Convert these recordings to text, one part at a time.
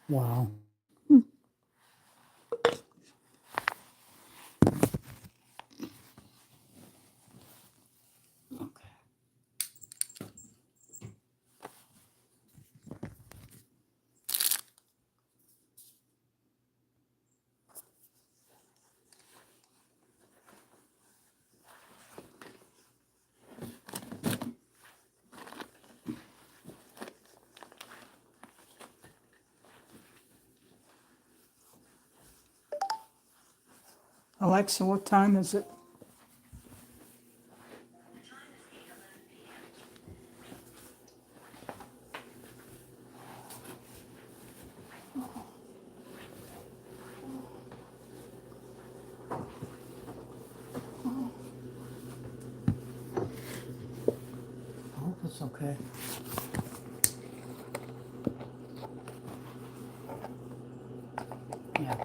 Wow. Okay. Alexa, what time is it? I hope it's okay. Yeah,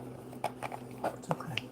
it's okay.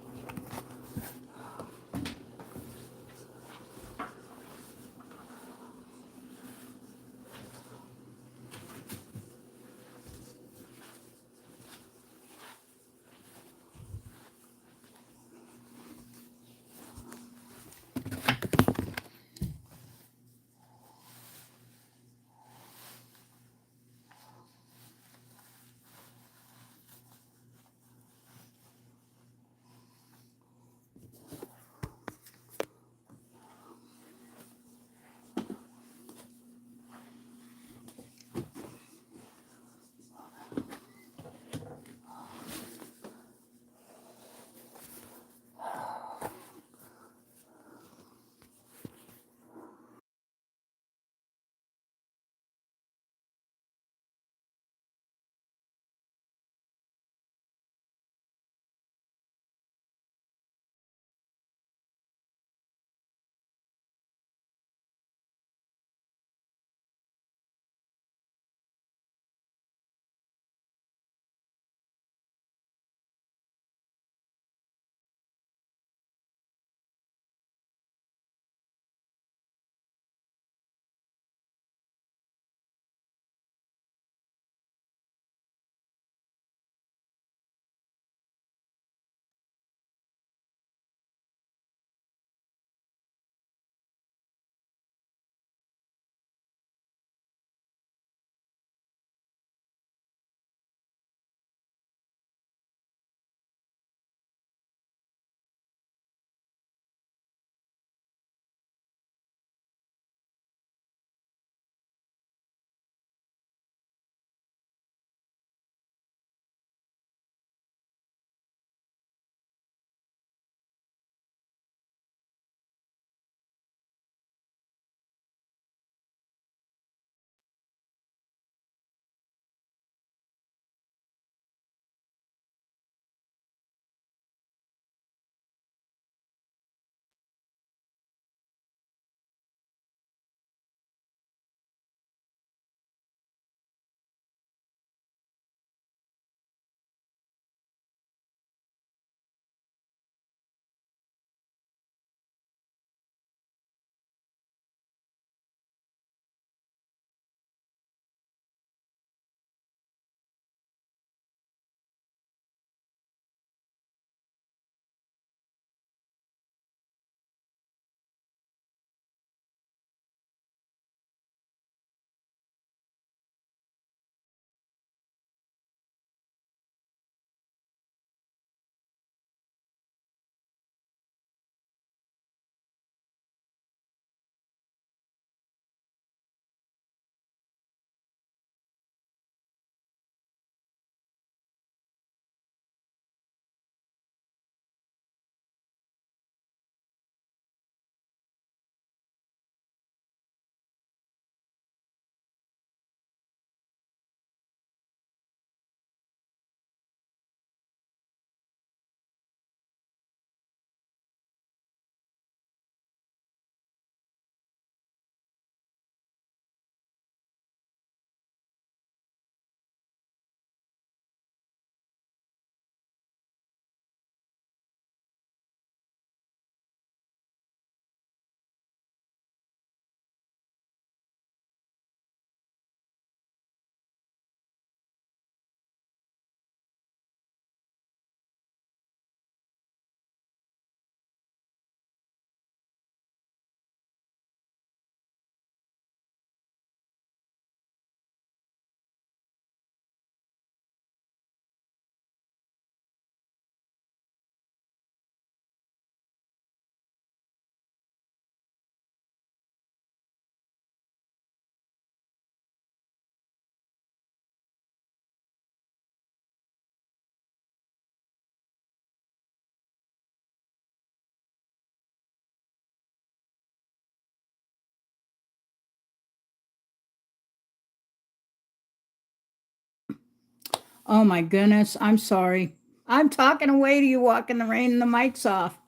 Oh my goodness, I'm sorry. I'm talking away to you walking the rain and the mic's off.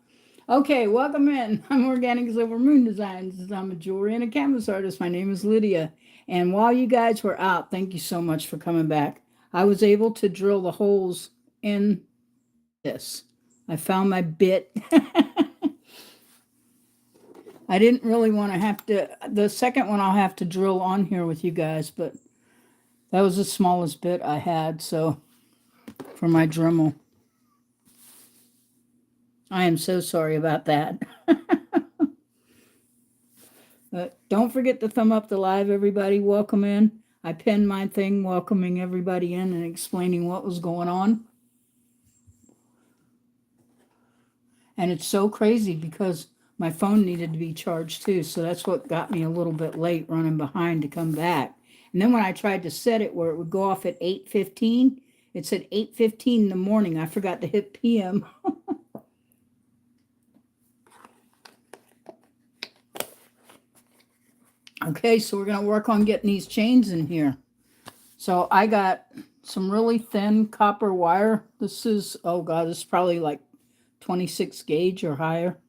Okay, welcome in. I'm Organic Silver Moon Designs. I'm a jewelry and a canvas artist. My name is Lydia. And while you guys were out, thank you so much for coming back. I was able to drill the holes in this. I found my bit. I didn't really want to have to, the second one I'll have to drill on here with you guys, but that was the smallest bit I had, so for my Dremel. I am so sorry about that. But don't forget to thumb up the live, everybody. Welcome in. I pinned my thing welcoming everybody in and explaining what was going on. And it's so crazy because my phone needed to be charged too. So that's what got me a little bit late running behind to come back. And then when I tried to set it where it would go off at 8:15, it said 8:15 in the morning. I forgot to hit PM. Okay, so we're going to work on getting these chains in here. So I got some really thin copper wire. This is, oh God, this is probably like 26 gauge or higher,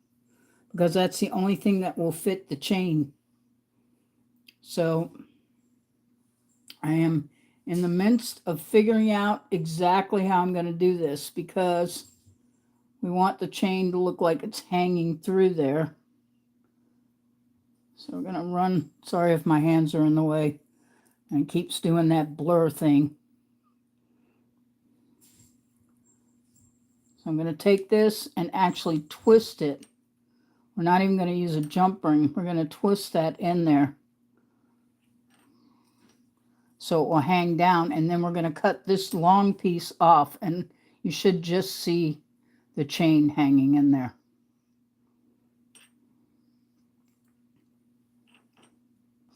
because that's the only thing that will fit the chain. So I am in the midst of figuring out exactly how I'm going to do this, because we want the chain to look like it's hanging through there. So we're going to run, sorry if my hands are in the way, and it keeps doing that blur thing. So I'm going to take this and actually twist it. We're not even going to use a jump ring. We're going to twist that in there so it will hang down, and then we're going to cut this long piece off, and you should just see the chain hanging in there.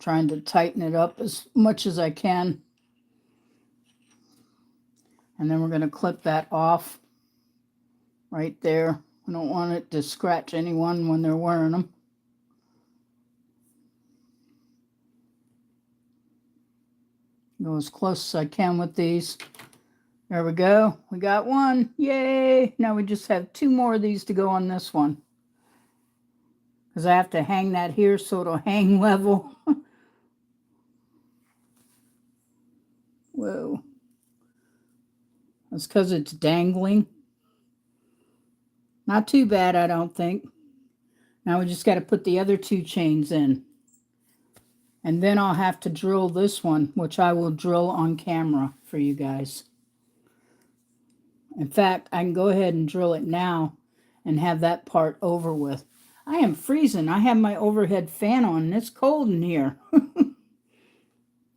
Trying to tighten it up as much as I can. And then we're going to clip that off right there. We don't want it to scratch anyone when they're wearing them. Go as close as I can with these. There we go. We got one. Yay! Now we just have two more of these to go on this one, because I have to hang that here so it'll hang level. Whoa. That's because it's dangling. Not too bad, I don't think. Now we just got to put the other two chains in. And then I'll have to drill this one, which I will drill on camera for you guys. In fact, I can go ahead and drill it now and have that part over with. I am freezing. I have my overhead fan on, and it's cold in here.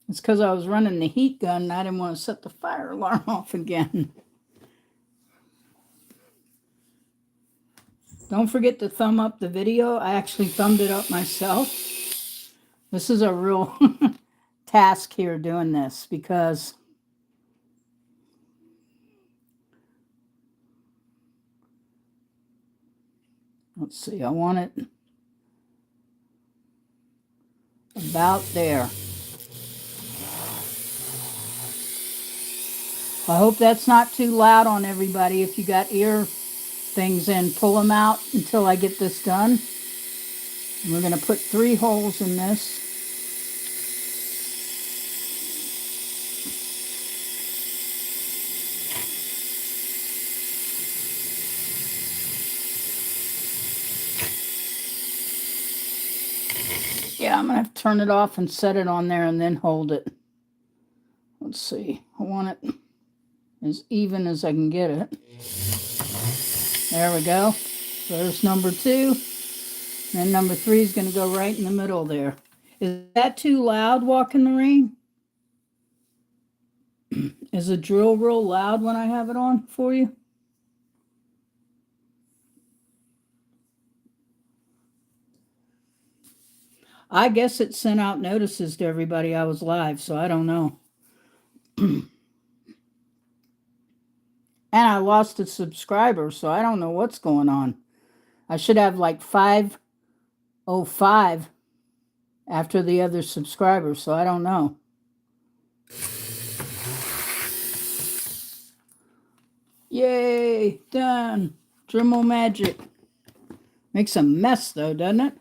It's because I was running the heat gun and I didn't want to set the fire alarm off again. Don't forget to thumb up the video. I actually thumbed it up myself. This is a real task here doing this, because let's see, I want it about there. I hope that's not too loud on everybody. If you got ear things in, pull them out until I get this done. And we're going to put 3 holes in this. Yeah, I'm going to have to turn it off and set it on there and then hold it. Let's see. I want it as even as I can get it. There we go. There's number 2. And number 3 is going to go right in the middle there. Is that too loud, walking the rain? Is the drill real loud when I have it on for you? I guess it sent out notices to everybody I was live, so I don't know. And I lost a subscriber, so I don't know what's going on. I should have like 505 after the other subscriber, so I don't know. Yay, done. Dremel magic. Makes a mess though, doesn't it?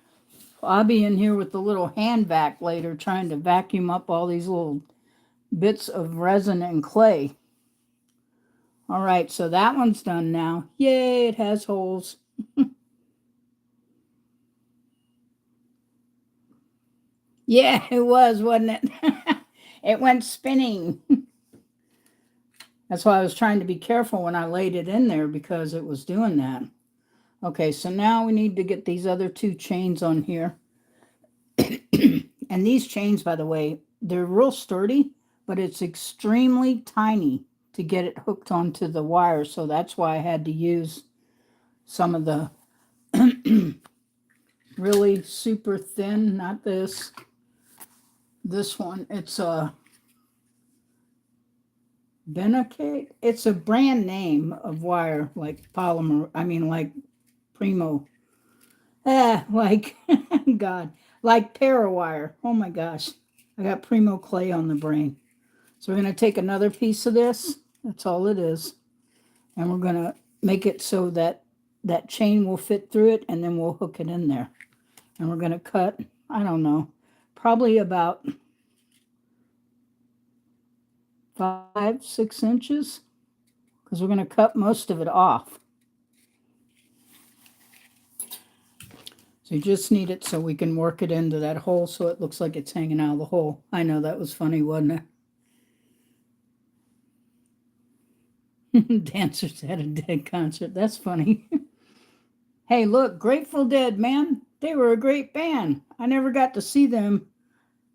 I'll be in here with the little hand vac later trying to vacuum up all these little bits of resin and clay. All right, so that one's done now. Yay, it has holes. Yeah, it was, wasn't it? It went spinning. That's why I was trying to be careful when I laid it in there because it was doing that. Okay, so now we need to get these other two chains on here. And these chains, by the way, they're real sturdy, but it's extremely tiny to get it hooked onto the wire. So that's why I had to use some of the really super thin, not this one. It's a Benacate. It's a brand name of wire, like Polymer. I mean, like Primo. Like, God, like Parawire. Oh my gosh. I got Primo clay on the brain. So we're going to take another piece of this. That's all it is. And we're going to make it so that that chain will fit through it, and then we'll hook it in there. And we're going to cut, I don't know, probably about 5-6 inches, because we're going to cut most of it off. So you just need it so we can work it into that hole so it looks like it's hanging out of the hole. I know that was funny, wasn't it? Dancers at a Dead concert. That's funny. Hey, look, Grateful Dead, man. They were a great band. I never got to see them,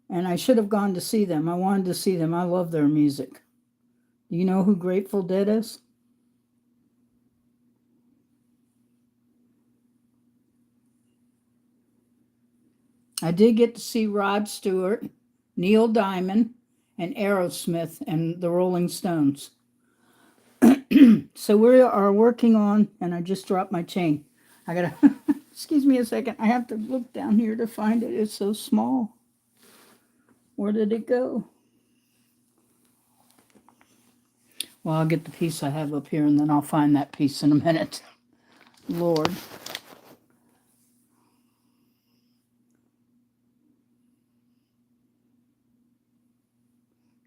and I should have gone to see them. I wanted to see them. I love their music. Do you know who Grateful Dead is? I did get to see Rod Stewart, Neil Diamond, and Aerosmith, and the Rolling Stones. So we are working on, and I just dropped my chain. I gotta, excuse me a second. I have to look down here to find it. It's so small. Where did it go? Well, I'll get the piece I have up here, and then I'll find that piece in a minute. Lord.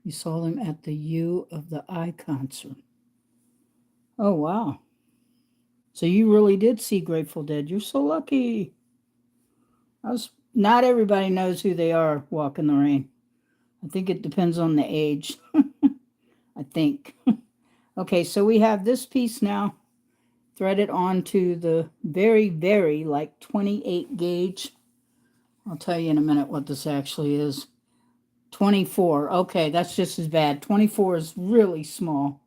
You saw them at the U of the I concert. Oh, wow. So you really did see Grateful Dead. You're so lucky. Not everybody knows who they are, Walk in the Rain. I think it depends on the age. I think. Okay, so we have this piece now threaded onto the very, very like 28 gauge. I'll tell you in a minute what this actually is. 24. Okay, that's just as bad. 24 is really small.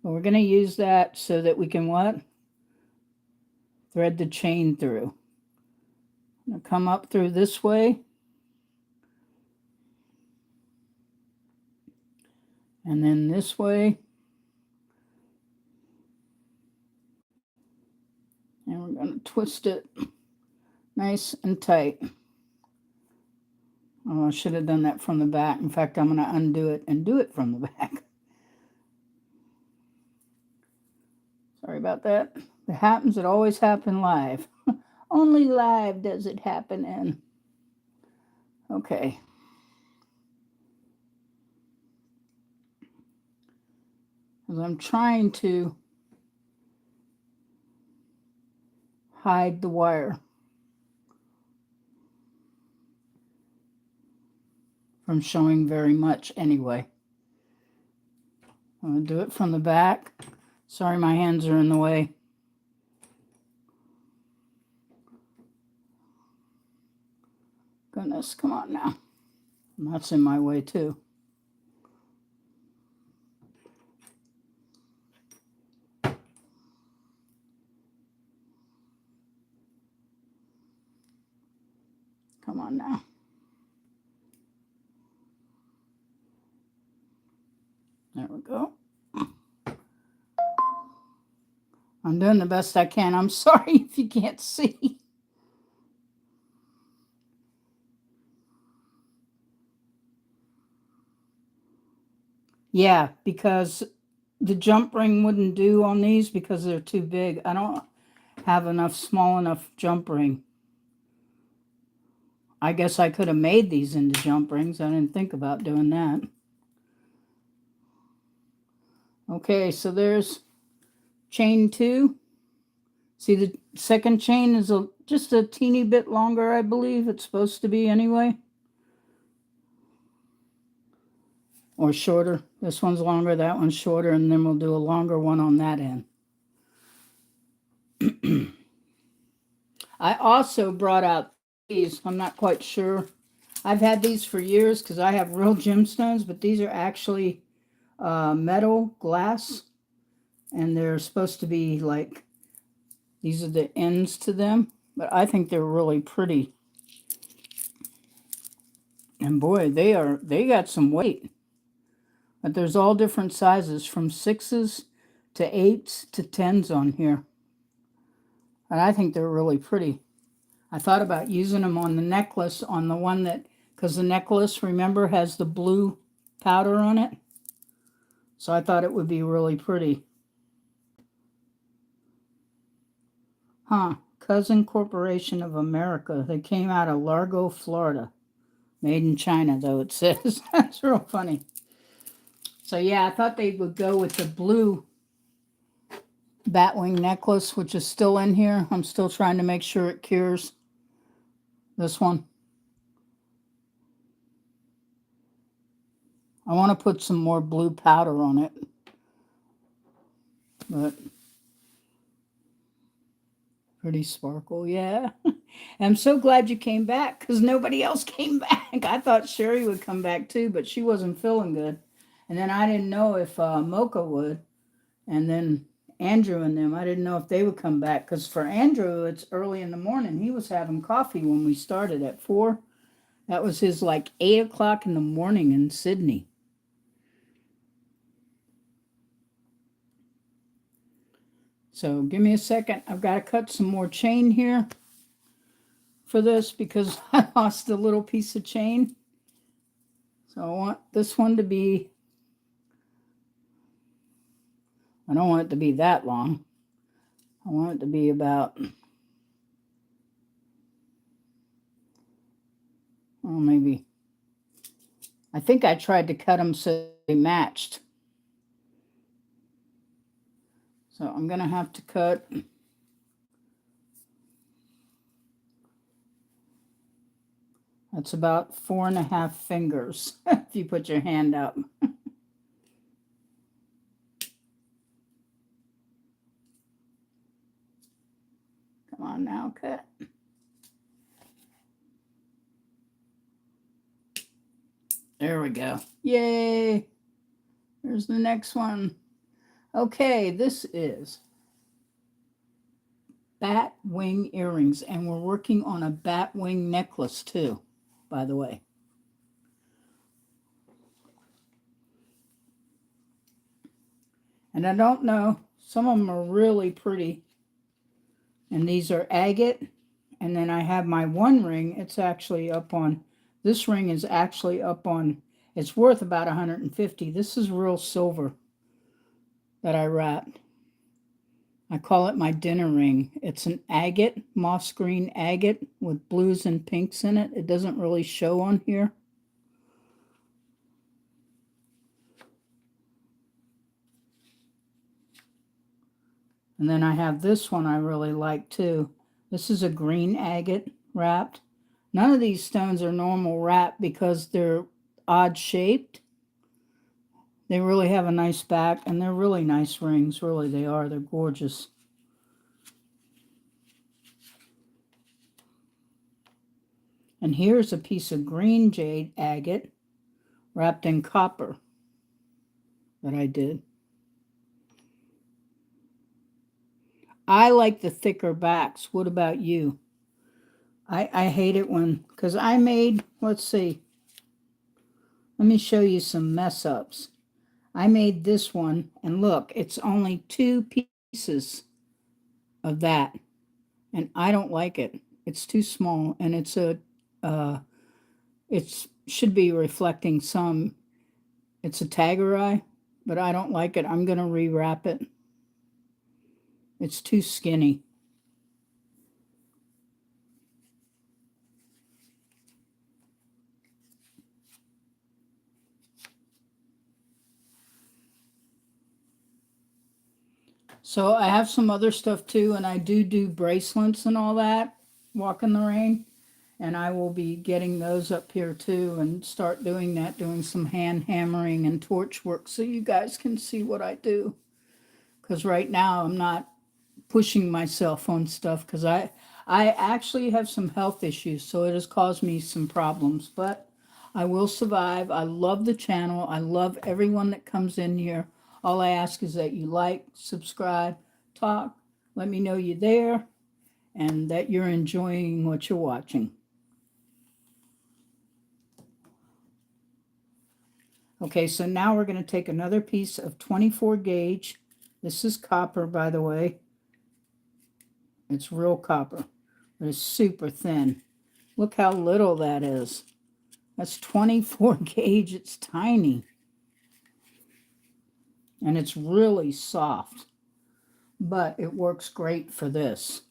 But we're going to use that so that we can what? Thread the chain through. I'm going to come up through this way. And then this way. And we're going to twist it nice and tight. Oh, I should have done that from the back. In fact, I'm going to undo it and do it from the back. Sorry about that. It happens. It always happens live. Only live does it happen in. Okay. As I'm trying to hide the wire from showing very much anyway. I'm going to do it from the back. Sorry, my hands are in the way. Goodness, come on now. And that's in my way too. Come on now. There we go. I'm doing the best I can. I'm sorry if you can't see. Yeah, because the jump ring wouldn't do on these because they're too big. I don't have enough small enough jump ring. I guess I could have made these into jump rings. I didn't think about doing that. Okay, so there's chain 2. See, the second chain is just a teeny bit longer, I believe. It's supposed to be anyway. Or shorter. This one's longer, that one's shorter, and then we'll do a longer one on that end. I also brought out these. I'm not quite sure. I've had these for years because I have real gemstones, but these are actually metal glass, and they're supposed to be like, these are the ends to them, but I think they're really pretty. And boy, they got some weight. But there's all different sizes from 6s to 8s to 10s on here. And I think they're really pretty. I thought about using them on the necklace, on the one that, because the necklace, remember, has the blue powder on it. So I thought it would be really pretty. Huh. Cousin Corporation of America. They came out of Largo, Florida. Made in China, though, it says. That's real funny. So yeah, I thought they would go with the blue batwing necklace, which is still in here. I'm still trying to make sure it cures. This one. I want to put some more blue powder on it. But pretty sparkle, yeah. I'm so glad you came back because nobody else came back. I thought Sherry would come back too, but she wasn't feeling good. And then I didn't know if Mocha would. And then Andrew and them, I didn't know if they would come back because for Andrew, it's early in the morning. He was having coffee when we started at 4. That was his like 8 o'clock in the morning in Sydney. So give me a second. I've got to cut some more chain here for this because I lost a little piece of chain. So I want this one to be, I don't want it to be that long. I want it to be about, well, maybe, I think I tried to cut them so they matched. So I'm going to have to cut. That's about 4.5 fingers if you put your hand up. Come on now, cut. There we go. Yay. There's the next one. Okay, this is bat wing earrings, and we're working on a bat wing necklace too, by the way. And I don't know, some of them are really pretty. And these are agate. And then I have my one ring. It's actually up on, this ring is actually up on, it's worth about 150. This is real silver that I wrapped. I call it my dinner ring. It's an agate, moss green agate with blues and pinks in it. It doesn't really show on here. And then I have this one I really like too. This is a green agate wrapped. None of these stones are normal wrapped because they're odd shaped. They really have a nice back, and they're really nice rings. Really, they are. They're gorgeous. And here's a piece of green jade agate wrapped in copper that I did. I like the thicker backs. What about you? I hate it when, because I made, let's see. Let me show you some mess ups. I made this one, and look, it's only 2 pieces of that, and I don't like it. It's too small, and it's a, it should be reflecting some, it's a tagger eye, but I don't like it. I'm going to rewrap it. It's too skinny. So I have some other stuff too, and I do bracelets and all that, walk in the rain, and I will be getting those up here too and start doing that, doing some hand hammering and torch work so you guys can see what I do. Because right now I'm not pushing myself on stuff because I actually have some health issues, so it has caused me some problems, but I will survive. I love the channel. I love everyone that comes in here. All I ask is that you like, subscribe, talk, let me know you're there, and that you're enjoying what you're watching. Okay, so now we're going to take another piece of 24 gauge. This is copper, by the way. It's real copper, but it's super thin. Look how little that is. That's 24 gauge. It's tiny. And it's really soft. But it works great for this.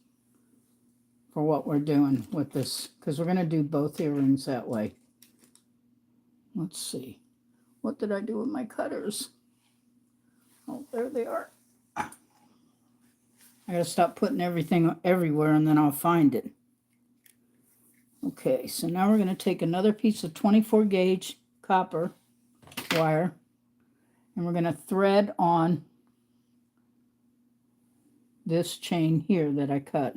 For what we're doing with this. Because we're going to do both earrings that way. Let's see. What did I do with my cutters? Oh, there they are. I got to stop putting everything everywhere and then I'll find it. Okay, so now we're going to take another piece of 24 gauge copper wire and we're going to thread on this chain here that I cut.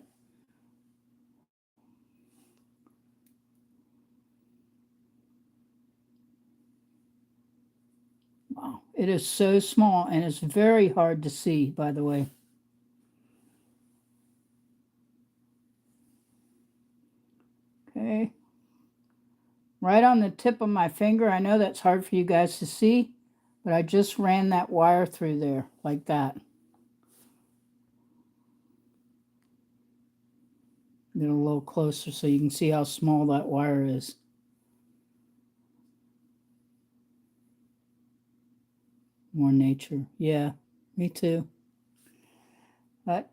Wow, it is so small and it's very hard to see, by the way. Okay, right on the tip of my finger. I know that's hard for you guys to see, but I just ran that wire through there like that. Get a little closer so you can see how small that wire is. More nature. Yeah, me too. But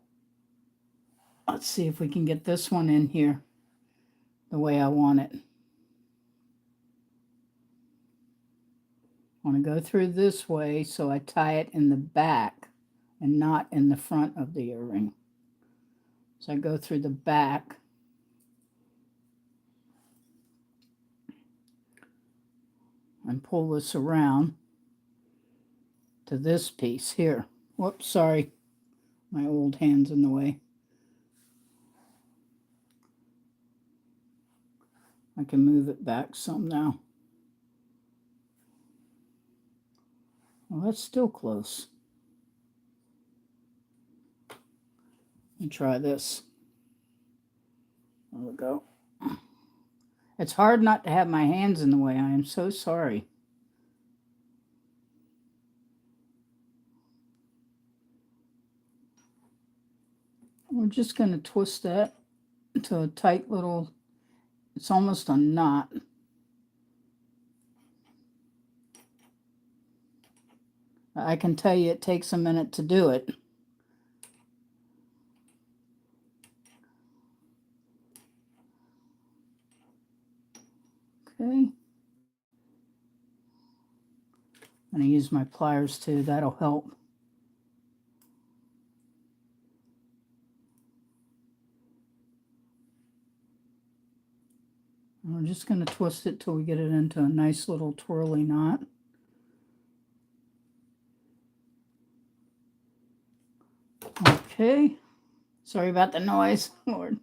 let's see if we can get this one in here the way I want it. I want to go through this way so I tie it in the back and not in the front of the earring. So I go through the back. And pull this around to this piece here. Whoops, sorry. My old hand's in the way. I can move it back some now. Well, that's still close. Let me try this. There we go. It's hard not to have my hands in the way. I am so sorry. We're just going to twist that into a tight little, it's almost a knot. I can tell you it takes a minute to do it. Okay. I'm going to use my pliers too. That'll help. And we're just going to twist it till we get it into a nice little twirly knot. Okay. Sorry about the noise, Lord.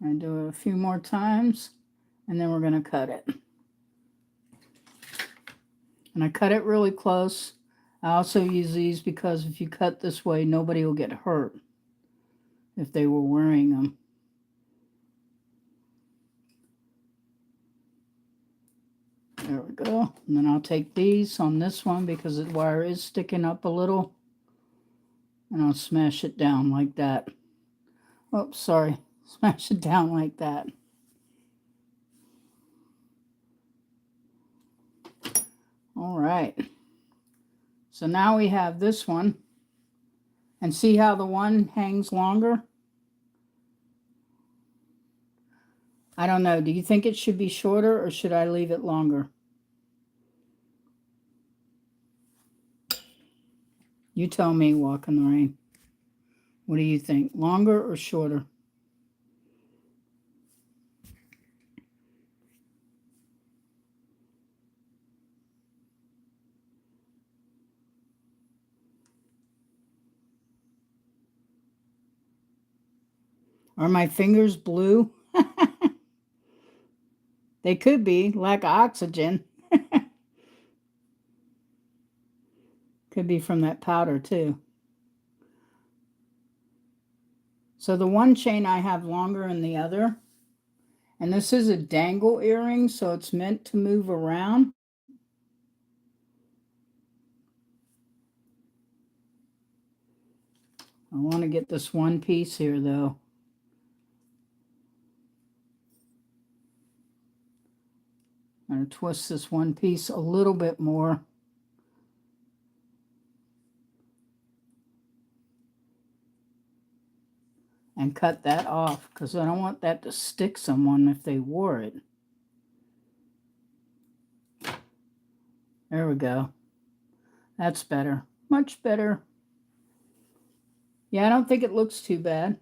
I do it a few more times, and then we're going to cut it. And I cut it really close. I also use these because if you cut this way, nobody will get hurt if they were wearing them. There we go. And then I'll take these on this one because the wire is sticking up a little. And I'll smash it down like that. Oops, sorry. Smash it down like that. All right. So now we have this one. And see how the one hangs longer? I don't know. Do you think it should be shorter or should I leave it longer? You tell me, Walk in the Rain. What do you think? Longer or shorter? Are my fingers blue? They could be. Lack of oxygen. Could be from that powder too. So the one chain I have longer than the other. And this is a dangle earring, so it's meant to move around. I want to get this one piece here though. I'm going to twist this one piece a little bit more. And cut that off because I don't want that to stick someone if they wore it. There we go. That's better. Much better. Yeah, I don't think it looks too bad.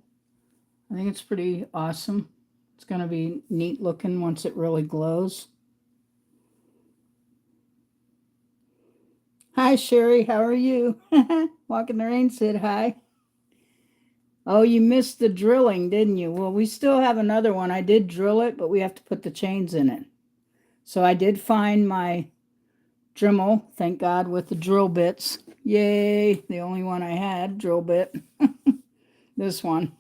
I think it's pretty awesome. It's going to be neat looking once it really glows. Hi, Sherry. How are you? Walk in the Rain said hi. Oh, you missed the drilling, didn't you? Well, we still have another one. I did drill it, but we have to put the chains in it. So I did find my Dremel, thank God, with the drill bits. Yay, the only one I had, drill bit. This one.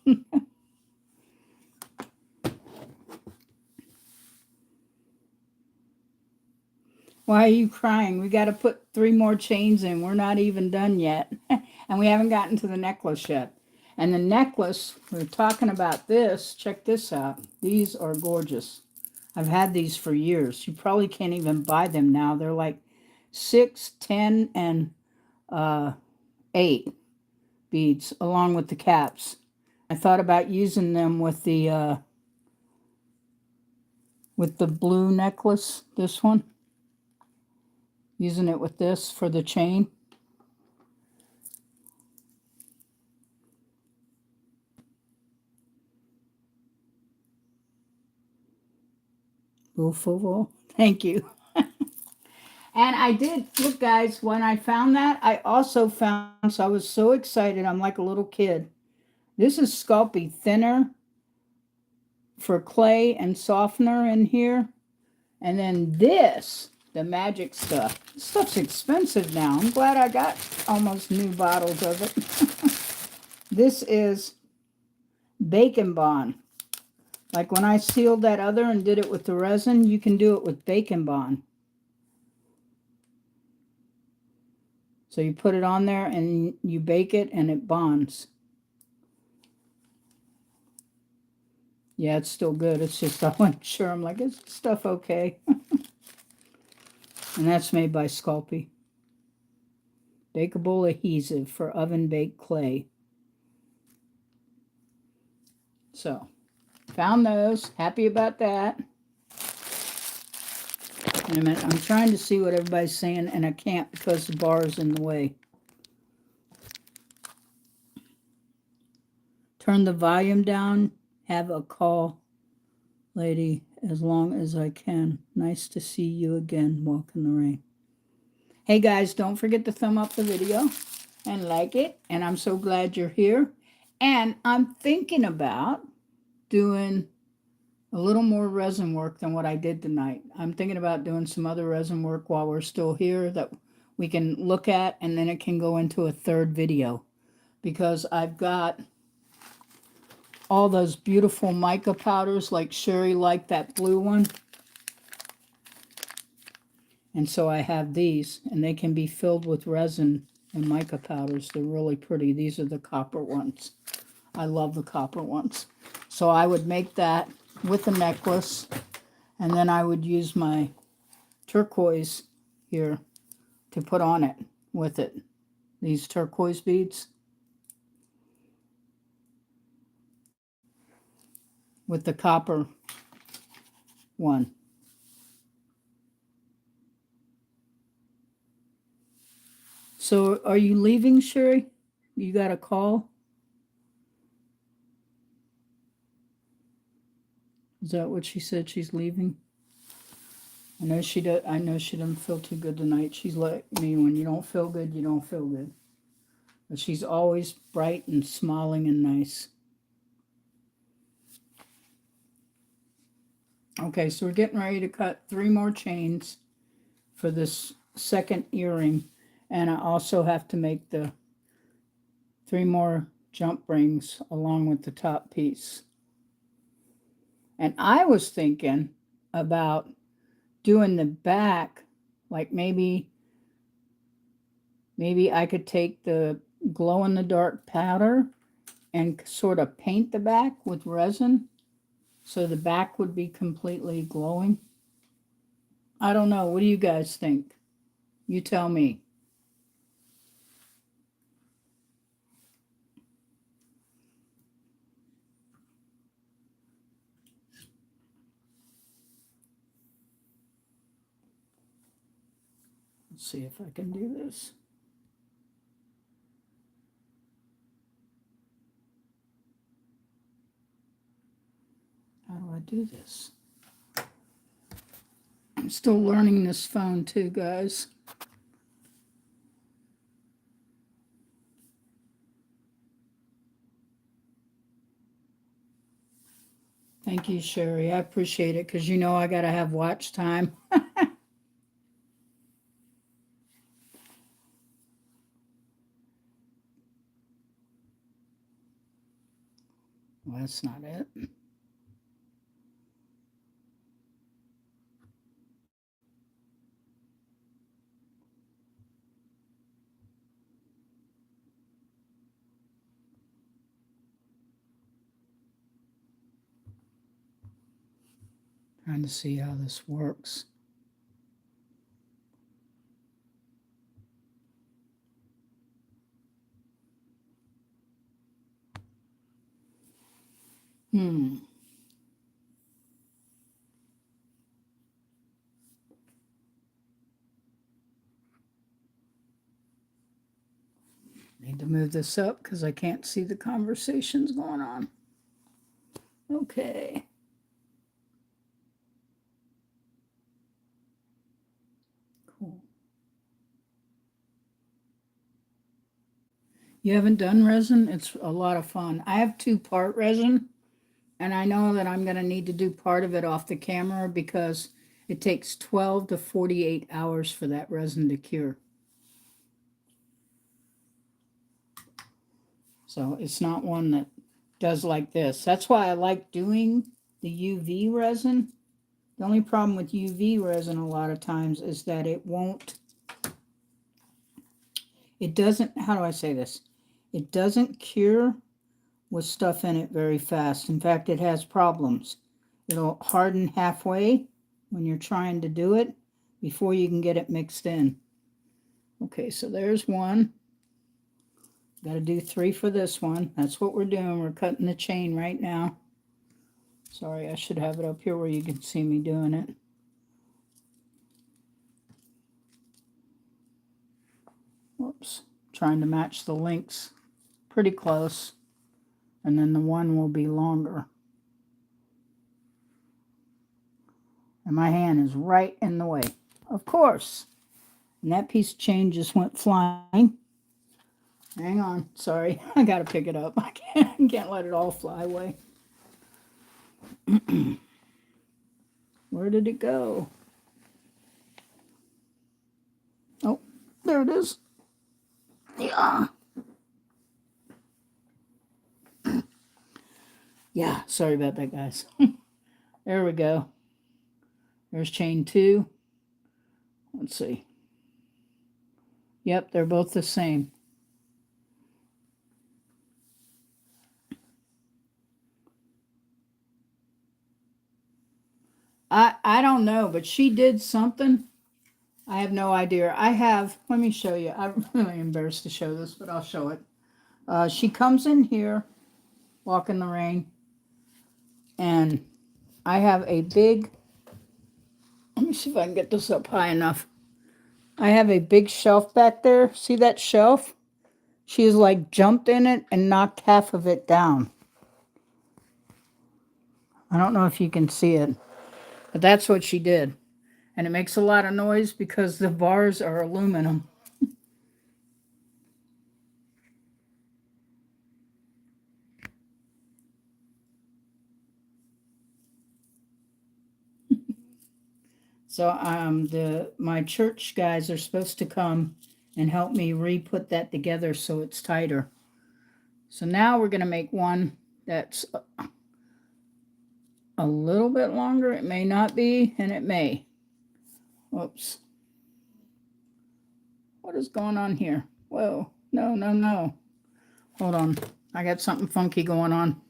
Why are you crying? We got to put 3 more chains in. We're not even done yet. And we haven't gotten to the necklace yet. And the necklace, we're talking about this. Check this out. These are gorgeous. I've had these for years. You probably can't even buy them now. They're like 6, 10, and 8 beads along with the caps. I thought about using them with the blue necklace, this one. Using it with this for the chain. Thank you. And I did, look guys, when I found that, I also found, so I was so excited, I'm like a little kid. This is Sculpey thinner for clay and softener in here. And then this, the magic stuff. This stuff's expensive now. I'm glad I got almost new bottles of it. This is Bacon Bond. Like when I sealed that other and did it with the resin, you can do it with Bacon Bond. So you put it on there and you bake it and it bonds. Yeah, it's still good. It's just I wasn't sure. I'm like, is this stuff okay? And that's made by Sculpey. Bakeable adhesive for oven-baked clay. So, found those. Happy about that. Wait a minute. I'm trying to see what everybody's saying, and I can't because the bar is in the way. Turn the volume down. Have a call, lady, as long as I can. Nice to see you again. Walk in the Rain. Hey guys, don't forget to thumb up the video and like it. And I'm so glad you're here. And I'm thinking about doing a little more resin work than what I did tonight. I'm thinking about doing some other resin work while we're still here that we can look at, and then it can go into a third video because I've got all those beautiful mica powders like Sherry liked that blue one. And so I have these, and they can be filled with resin and mica powders. They're really pretty. These are the copper ones. I love the copper ones. So I would make that with the necklace, and then I would use my turquoise here to put on it with it. These turquoise beads. With the copper one. So are you leaving, Sherry? You got a call? Is that what she said? She's leaving? I know she doesn't feel too good tonight. She's like me, when you don't feel good, you don't feel good. But she's always bright and smiling and nice. Okay, so we're getting ready to cut 3 more chains for this second earring. And I also have to make the 3 more jump rings along with the top piece. And I was thinking about doing the back, like maybe I could take the glow-in-the-dark powder and sort of paint the back with resin so the back would be completely glowing. I don't know. What do you guys think? You tell me. Let's see if I can do this. How do I do this? I'm still learning this phone too, guys. Thank you, Sherry. I appreciate it because you know I got to have watch time. Well, that's not it. Trying to see how this works. Need to move this up because I can't see the conversations going on. Okay. Cool. You haven't done resin? It's a lot of fun. I have 2-part resin, and I know that I'm going to need to do part of it off the camera because it takes 12 to 48 hours for that resin to cure. So it's not one that does like this. That's why I like doing the UV resin. The only problem with UV resin a lot of times is that it doesn't, how do I say this? It doesn't cure with stuff in it very fast. In fact, it has problems. It'll harden halfway when you're trying to do it before you can get it mixed in. Okay, so there's one. Got to do 3 for this one. That's what we're doing. We're cutting the chain right now. Sorry, I should have it up here where you can see me doing it. Whoops. Trying to match the links pretty close. And then the one will be longer. And my hand is right in the way. Of course. And that piece of chain just went flying. Hang on. Sorry. I got to pick it up. I can't let it all fly away. Where did it go? Oh, there it is. Yeah. Yeah, sorry about that, guys. There we go. There's chain 2. Let's see. Yep, they're both the same. I don't know, but she did something. I have no idea. I have, let me show you. I'm really embarrassed to show this, but I'll show it. She comes in here, walk in the rain, and I have a big, let me see if I can get this up high enough. I have a big shelf back there. See that shelf? She has like jumped in it and knocked half of it down. I don't know if you can see it, but that's what she did. And it makes a lot of noise because the bars are aluminum. So my church guys are supposed to come and help me re-put that together so it's tighter. So now we're going to make one that's a little bit longer. It may not be, and it may. Whoops. What is going on here? Whoa. No, no, no. Hold on. I got something funky going on.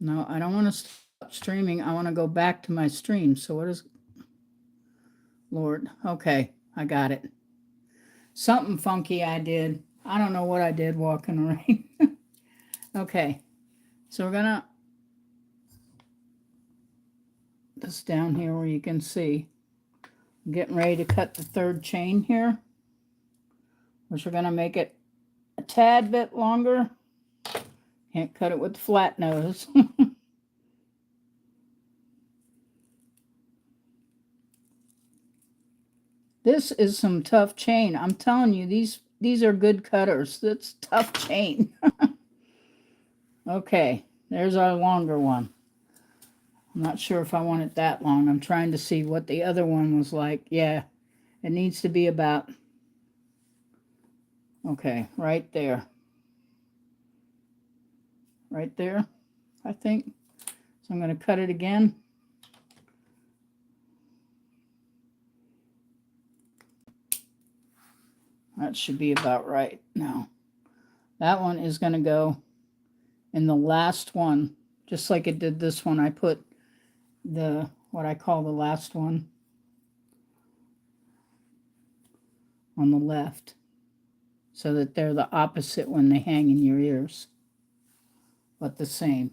No, I don't want to stop streaming. I want to go back to my stream. So what is... Lord. Okay, I got it. Something funky I did. I don't know what I did walking the rain. Okay, so we're gonna this down here where you can see. I'm getting ready to cut the third chain here, which we're gonna make it a tad bit longer. Can't cut it with the flat nose. This is some tough chain. I'm telling you, these are good cutters. That's tough chain. Okay, there's our longer one. I'm not sure if I want it that long. I'm trying to see what the other one was like. Yeah, it needs to be about, okay, right there. Right there, I think. So I'm going to cut it again. That should be about right now. That one is going to go in the last one, just like it did this one. I put the, what I call the last one on the left so that they're the opposite when they hang in your ears, but the same.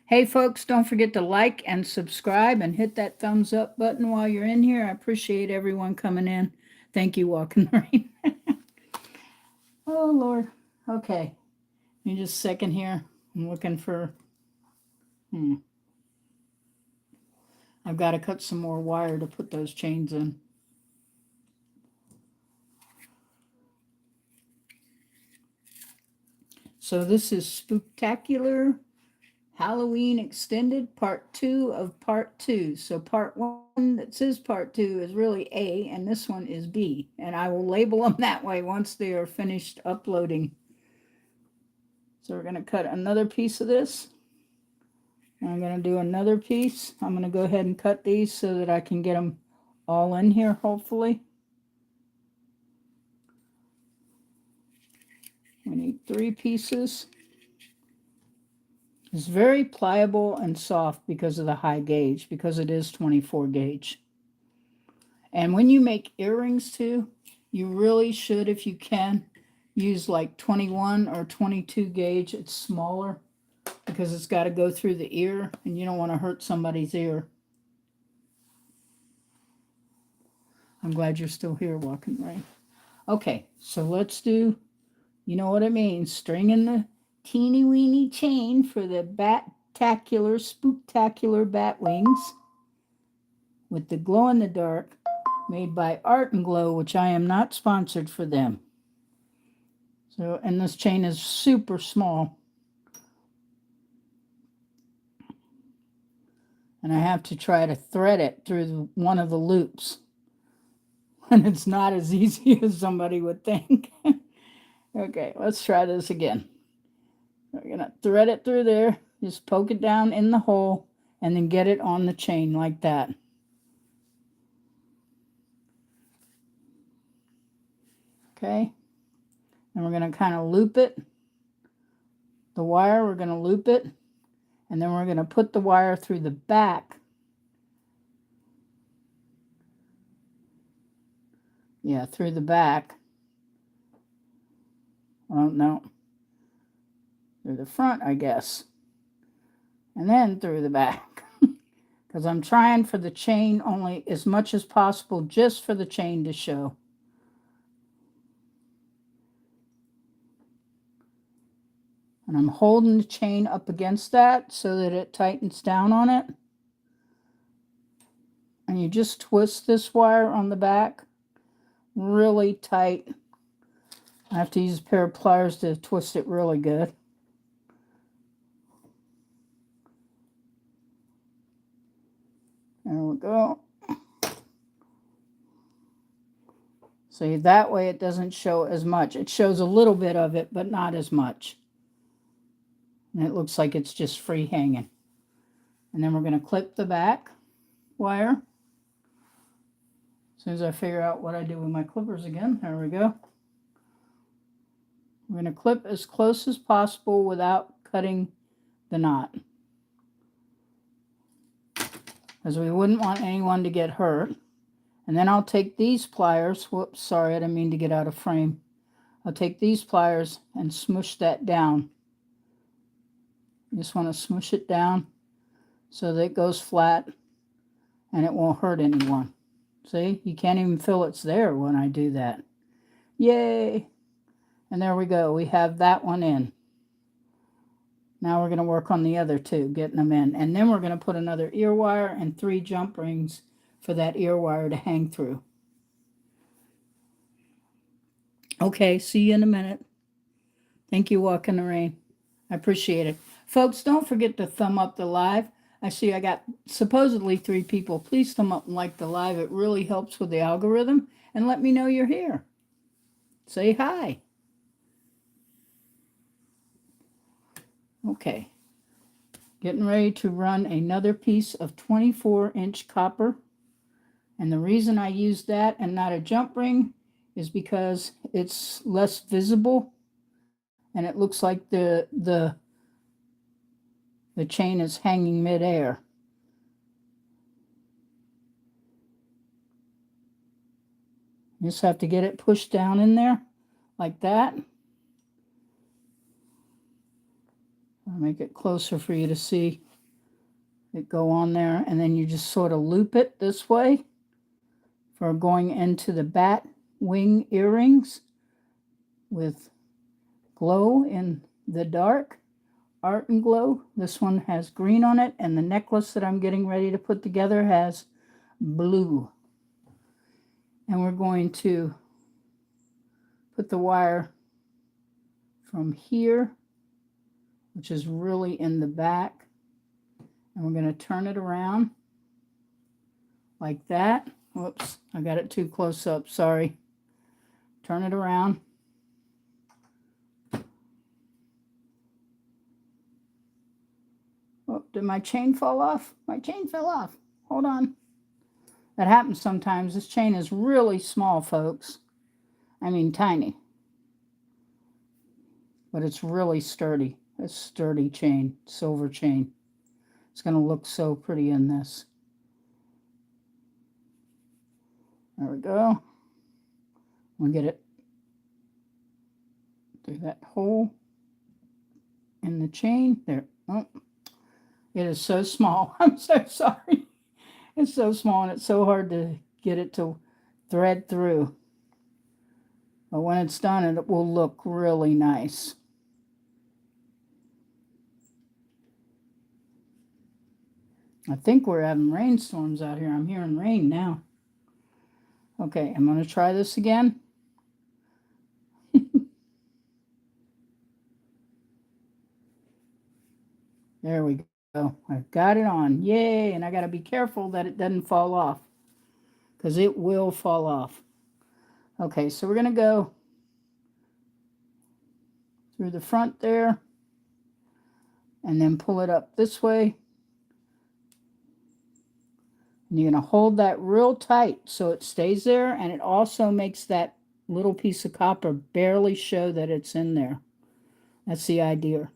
Hey folks, don't forget to like and subscribe and hit that thumbs up button while you're in here. I appreciate everyone coming in. Thank you, Walking the Rain. Oh, Lord. Okay. Give me just a second here. I'm looking for... I've got to cut some more wire to put those chains in. So this is Spooktacular Halloween Extended Part 2 of Part 2. So Part 1 that says Part 2 is really A, and this one is B. And I will label them that way once they are finished uploading. So we're going to cut another piece of this. I'm going to do another piece. I'm going to go ahead and cut these so that I can get them all in here, hopefully. We need 3 pieces. It's very pliable and soft because of the high gauge, because it is 24 gauge. And when you make earrings too, you really should, if you can, use like 21 or 22 gauge. It's smaller because it's got to go through the ear, and you don't want to hurt somebody's ear. I'm glad you're still here, Walking Rain. Okay, so let's do, you know what it means, stringing the teeny weeny chain for the spooktacular bat wings with the glow in the dark made by Art and Glow, which I am not sponsored for them. So, and this chain is super small. And I have to try to thread it through one of the loops. And it's not as easy as somebody would think. Okay, let's try this again. We're going to thread it through there, just poke it down in the hole, and then get it on the chain like that. Okay. And we're going to kind of loop it. The wire, we're going to loop it. And then we're going to put the wire through the back. Yeah, through the back. Oh, no. Through the front, I guess. And then through the back. Because I'm trying for the chain only as much as possible, just for the chain to show. And I'm holding the chain up against that so that it tightens down on it. And you just twist this wire on the back really tight. I have to use a pair of pliers to twist it really good. There we go. See, that way it doesn't show as much. It shows a little bit of it, but not as much. And it looks like it's just free hanging. And then we're going to clip the back wire. As soon as I figure out what I do with my clippers again, there we go. We're going to clip as close as possible without cutting the knot, as we wouldn't want anyone to get hurt. And then I'll take these pliers. Whoops, sorry, I didn't mean to get out of frame. I'll take these pliers and smush that down. You just want to smush it down so that it goes flat and it won't hurt anyone. See, you can't even feel it's there when I do that. Yay! And there we go. We have that one in. Now we're going to work on the other two, getting them in. And then we're going to put another ear wire and 3 jump rings for that ear wire to hang through. Okay, see you in a minute. Thank you, Walk in the Rain. I appreciate it. Folks, don't forget to thumb up the live. I see I got supposedly 3 people. Please thumb up and like the live. It really helps with the algorithm. And let me know you're here. Say hi. Okay. Getting ready to run another piece of 24-inch copper. And the reason I use that and not a jump ring is because it's less visible. And it looks like the chain is hanging midair. You just have to get it pushed down in there like that. I'll make it closer for you to see it go on there. And then you just sort of loop it this way for going into the bat wing earrings with glow in the dark. Art and Glow. This one has green on it, and the necklace that I'm getting ready to put together has blue. And we're going to put the wire from here, which is really in the back, and we're going to turn it around like that. Whoops, I got it too close up, sorry. Turn it around. Oh, did my chain fall off? My chain fell off. Hold on. That happens sometimes. This chain is really small, folks. I mean, tiny. But it's really sturdy. It's sturdy chain, silver chain. It's going to look so pretty in this. There we go. We'll get it through that hole in the chain. There. Oh. It is so small. I'm so sorry. It's so small and it's so hard to get it to thread through. But when it's done, it will look really nice. I think we're having rainstorms out here. I'm hearing rain now. Okay, I'm going to try this again. There we go. I've got it on. Yay! And I got to be careful that it doesn't fall off, because it will fall off. Okay, so we're going to go through the front there and then pull it up this way. And you're going to hold that real tight so it stays there, and it also makes that little piece of copper, barely show that it's in there. That's the idea.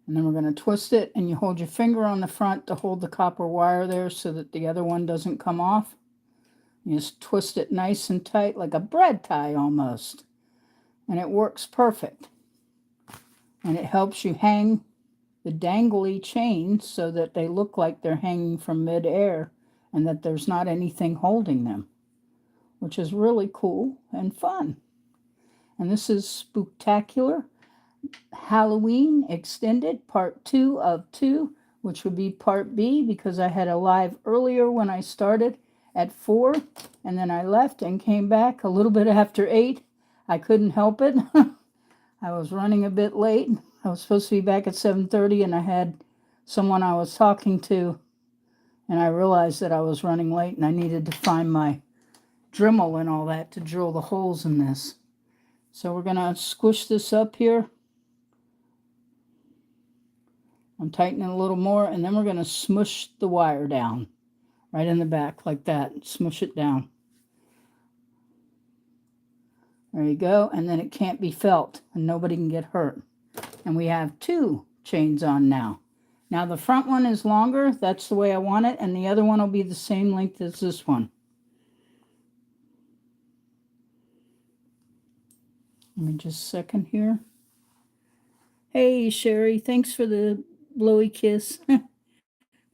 And then we're going to twist it, and you hold your finger on the front to hold the copper wire there so that the other one doesn't come off. You just twist it nice and tight like a bread tie almost. And it works perfect. And it helps you hang the dangly chains so that they look like they're hanging from midair and that there's not anything holding them, which is really cool and fun. And this is Spooktacular Halloween Extended Part 2 of 2, which would be Part B because I had a live earlier when I started at 4, and then I left and came back a little bit after 8. I couldn't help it. I was running a bit late. I was supposed to be back at 7:30, and I had someone I was talking to, and I realized that I was running late, and I needed to find my Dremel and all that to drill the holes in this. So we're going to squish this up here. I'm tightening a little more, and then we're going to smush the wire down right in the back like that. Smush it down. There you go, and then it can't be felt, and nobody can get hurt. And we have 2 chains on now. Now the front one is longer, that's the way I want it, and the other one will be the same length as this one. Let me just a second here. Hey Sherry, thanks for the blowy kiss.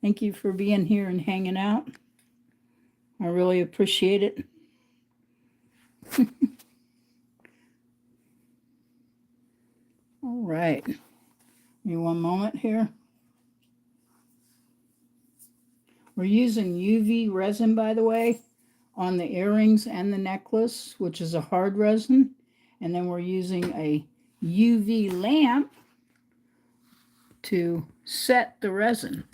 Thank you for being here and hanging out. I really appreciate it. All right. Give me one moment here. We're using UV resin, by the way, on the earrings and the necklace, which is a hard resin. And then we're using a UV lamp to set the resin.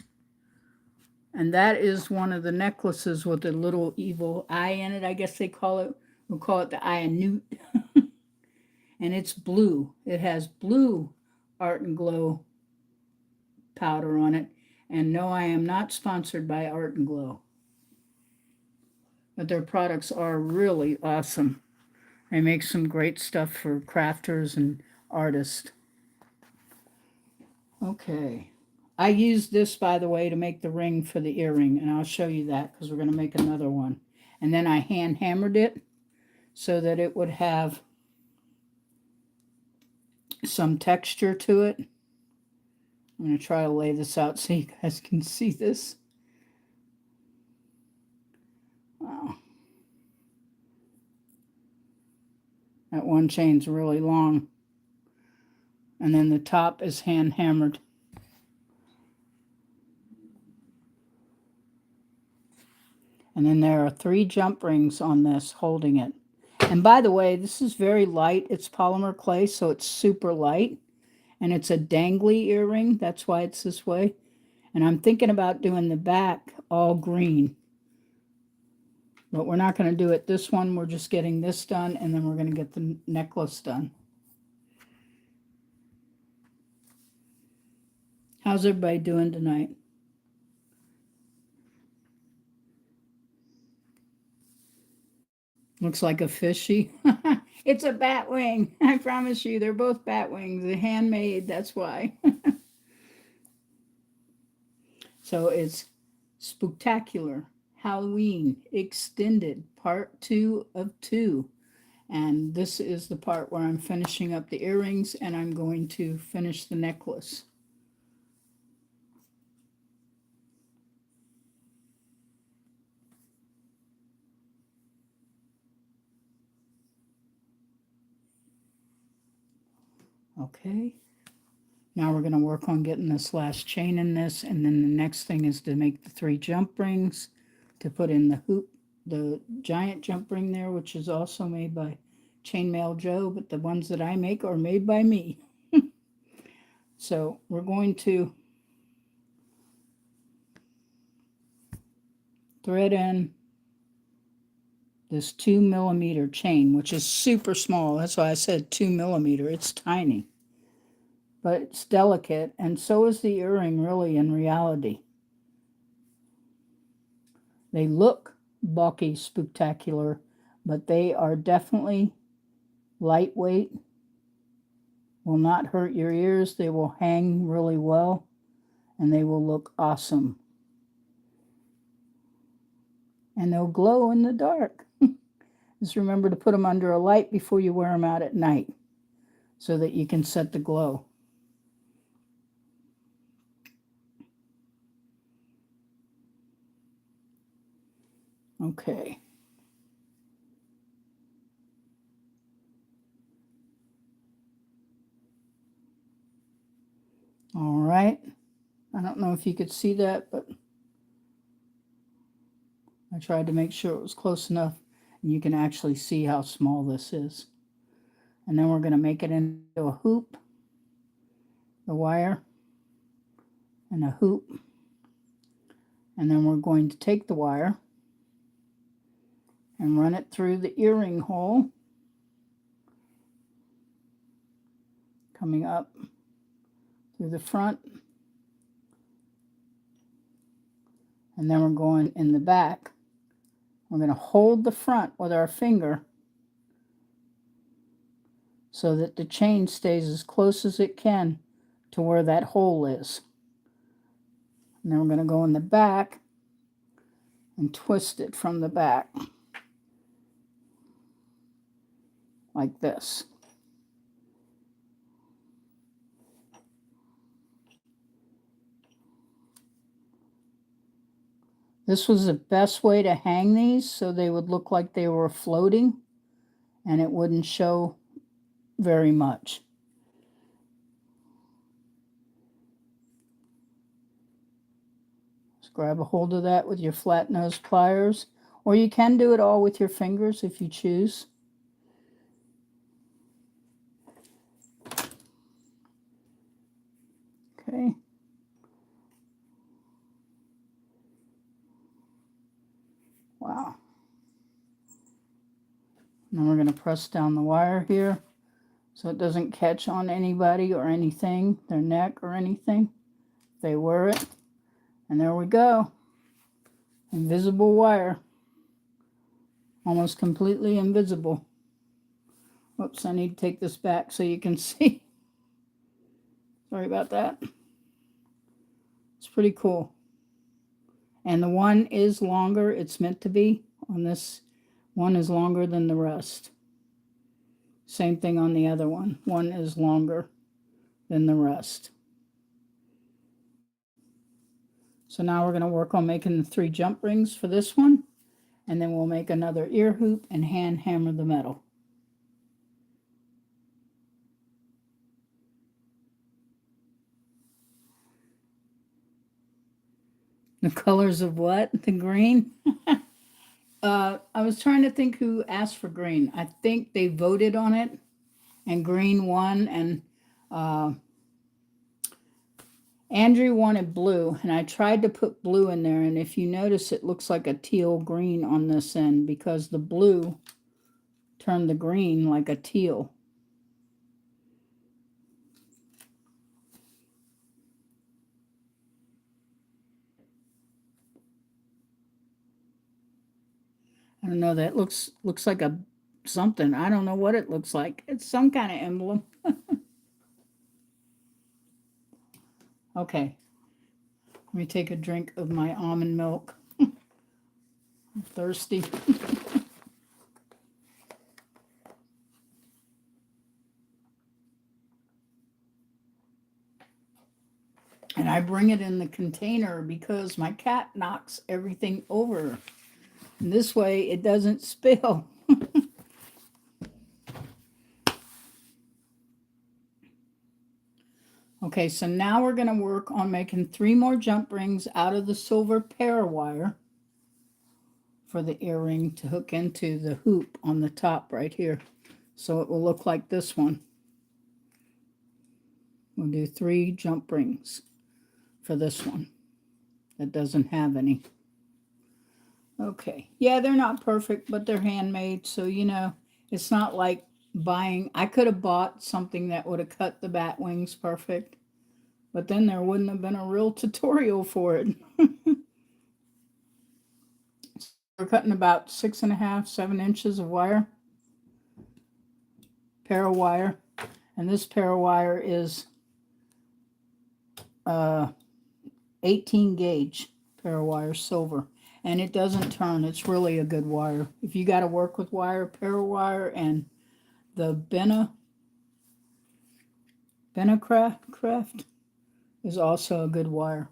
And that is one of the necklaces with a little evil eye in it, I guess they call it. We'll call it the eye of Newt. And it's blue. It has blue Art and Glow powder on it. And no, I am not sponsored by Art and Glow. But their products are really awesome. They make some great stuff for crafters and artists. Okay. I used this, by the way, to make the ring for the earring, and I'll show you that because we're going to make another one. And then I hand hammered it so that it would have some texture to it. I'm going to try to lay this out so you guys can see this. Wow. That one chain's really long. And then the top is hand hammered. And then there are 3 jump rings on this holding it. And by the way, this is very light. It's polymer clay, so it's super light. And it's a dangly earring. That's why it's this way. And I'm thinking about doing the back all green. But we're not going to do it this one. We're just getting this done, and then we're going to get the necklace done. How's everybody doing tonight? Looks like a fishy. It's a bat wing. I promise you, they're both bat wings. They're handmade, that's why. So it's Spooktacular Halloween Extended Part 2 of 2. And this is the part where I'm finishing up the earrings and I'm going to finish the necklace. Okay. Now we're going to work on getting this last chain in this, and then the next thing is to make the 3 jump rings to put in the hoop, the giant jump ring there, which is also made by Chainmail Joe, but the ones that I make are made by me. So we're going to thread in this 2mm chain, which is super small. That's why I said 2mm. It's tiny. But it's delicate, and so is the earring really in reality. They look bulky, spectacular, but they are definitely lightweight, will not hurt your ears, they will hang really well, and they will look awesome. And they'll glow in the dark. Just remember to put them under a light before you wear them out at night so that you can set the glow. Okay. All right. I don't know if you could see that, but I tried to make sure it was close enough and you can actually see how small this is. And then we're going to make it into a hoop, the wire, and a hoop. And then we're going to take the wire and run it through the earring hole, coming up through the front. And then we're going in the back. We're going to hold the front with our finger so that the chain stays as close as it can to where that hole is. And then we're going to go in the back and twist it from the back like this. This was the best way to hang these so they would look like they were floating and it wouldn't show very much. Just grab a hold of that with your flat nose pliers, or you can do it all with your fingers if you choose. Okay. Wow. Now we're going to press down the wire here so it doesn't catch on anybody or anything, their neck or anything. They wear it. And there we go. Invisible wire. Almost completely invisible. Whoops, I need to take this back so you can see. Sorry about that. It's pretty cool. And the one is longer. It's meant to be. On this one is longer than the rest. Same thing on the other one. One is longer than the rest. So now we're going to work on making the 3 jump rings for this one. And then we'll make another ear hoop and hand hammer the metal. The colors of what? The green? I was trying to think who asked for green. I think they voted on it, and green won, and Andrew wanted blue, and I tried to put blue in there, and if you notice, it looks like a teal green on this end because the blue turned the green like a teal. I don't know, that looks like a something. I don't know what it looks like. It's some kind of emblem. Okay. Let me take a drink of my almond milk. I'm thirsty. And I bring it in the container because my cat knocks everything over. And this way it doesn't spill. Okay, so now we're going to work on making 3 more jump rings out of the silver pear wire for the earring to hook into the hoop on the top right here. So it will look like this one. We'll do 3 jump rings for this one that doesn't have any. Okay, yeah, they're not perfect, but they're handmade, so you know, it's not like buying. I could have bought something that would have cut the bat wings perfect, but then there wouldn't have been a real tutorial for it. We're cutting about 6.5, 7 inches of wire, pair of wire. And this pair of wire is 18 gauge pair of wire, silver. And it doesn't turn. It's really a good wire. If you got to work with wire, pair of wire, and the Craft is also a good wire.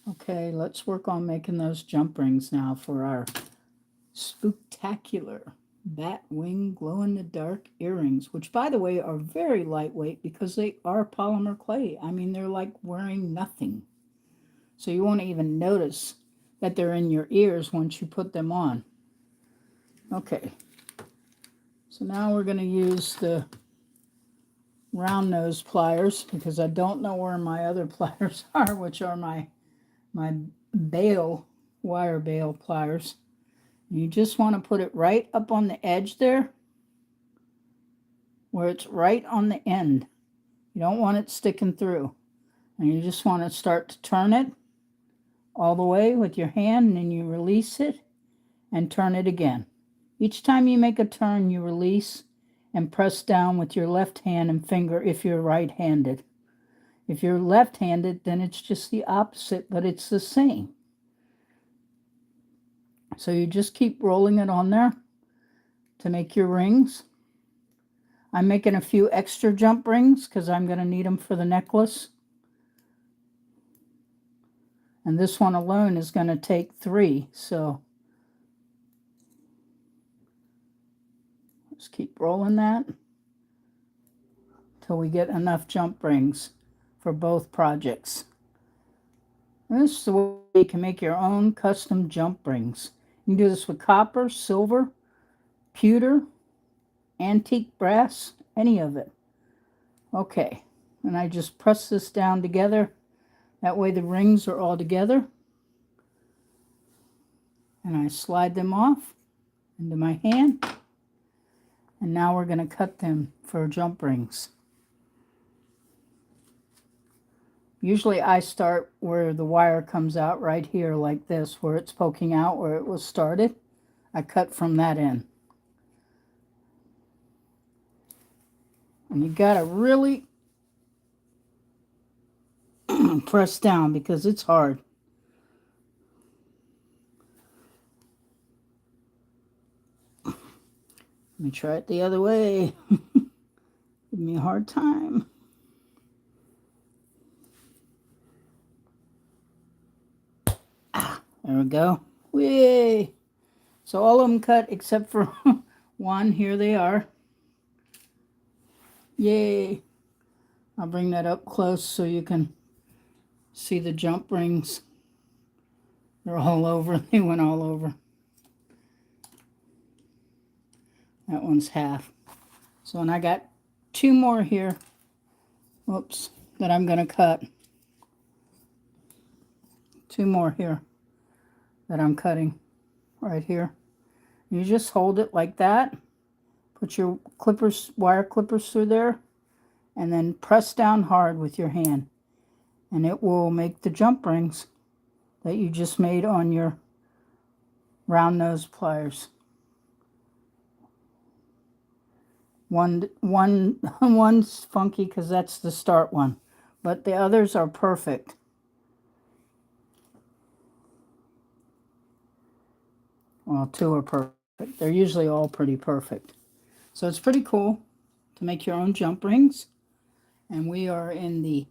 Okay, let's work on making those jump rings now for our spooktacular bat wing glow-in-the-dark earrings, which, by the way, are very lightweight because they are polymer clay. I mean, they're like wearing nothing. So you won't even notice that they're in your ears once you put them on. Okay, so now we're going to use the round nose pliers because I don't know where my other pliers are, which are my wire bail pliers. You just want to put it right up on the edge there, where it's right on the end. You don't want it sticking through. And you just want to start to turn it all the way with your hand, and then you release it and turn it again. Each time you make a turn, you release and press down with your left hand and finger if you're right-handed. If you're left-handed, then it's just the opposite, but it's the same. So you just keep rolling it on there to make your rings. I'm making a few extra jump rings because I'm going to need them for the necklace. And this one alone is going to take 3, so just keep rolling that till we get enough jump rings for both projects. And this is the way you can make your own custom jump rings. You can do this with copper, silver, pewter, antique brass, any of it. Okay, and I just press this down together. That way the rings are all together. And I slide them off into my hand. And now we're going to cut them for jump rings. Usually I start where the wire comes out right here like this, where it's poking out where it was started. I cut from that end. And you got to really press down because it's hard. Let me try it the other way. Give me a hard time. There we go. Yay! So all of them cut except for one. Here they are. Yay! I'll bring that up close so you can see the jump rings. They're all over. They went all over. That one's half. So, and I got 2 more here. Whoops, that I'm going to cut. 2 more here that I'm cutting right here. You just hold it like that. Put your clippers, wire clippers through there, and then press down hard with your hand. And it will make the jump rings that you just made on your round nose pliers. One's funky because that's the start one, but the others are perfect. Well, 2 are perfect. They're usually all pretty perfect. So it's pretty cool to make your own jump rings. And we are in the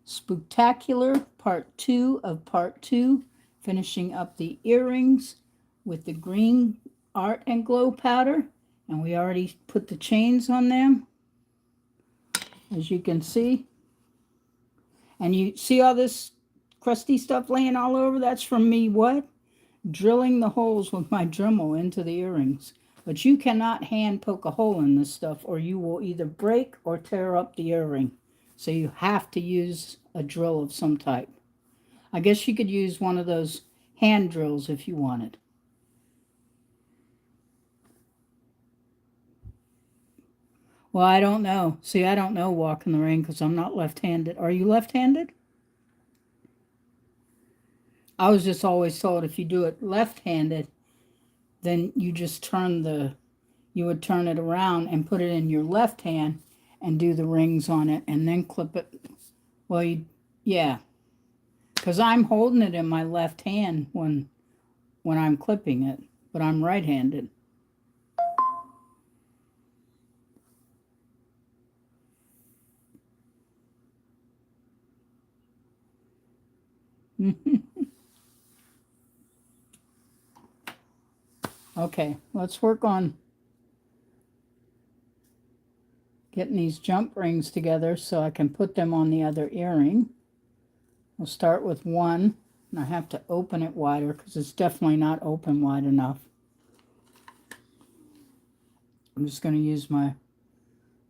Spooktacular Part 2 of Part 2, finishing up the earrings with the green art and glow powder. And we already put the chains on them, as you can see. And you see all this crusty stuff laying all over? That's from me, what? Drilling the holes with my Dremel into the earrings. But you cannot hand poke a hole in this stuff or you will either break or tear up the earring. So you have to use a drill of some type. I guess you could use one of those hand drills if you wanted. Well, I don't know. See, I don't know walk in the rain because I'm not left-handed. Are you left-handed? I was just always told if you do it left-handed, then you would turn it around and put it in your left hand and do the rings on it and then clip it. Well, yeah, because I'm holding it in my left hand when I'm clipping it, but I'm right-handed. Okay, let's work on getting these jump rings together so I can put them on the other earring. We'll start with one, and I have to open it wider because it's definitely not open wide enough. I'm just going to use my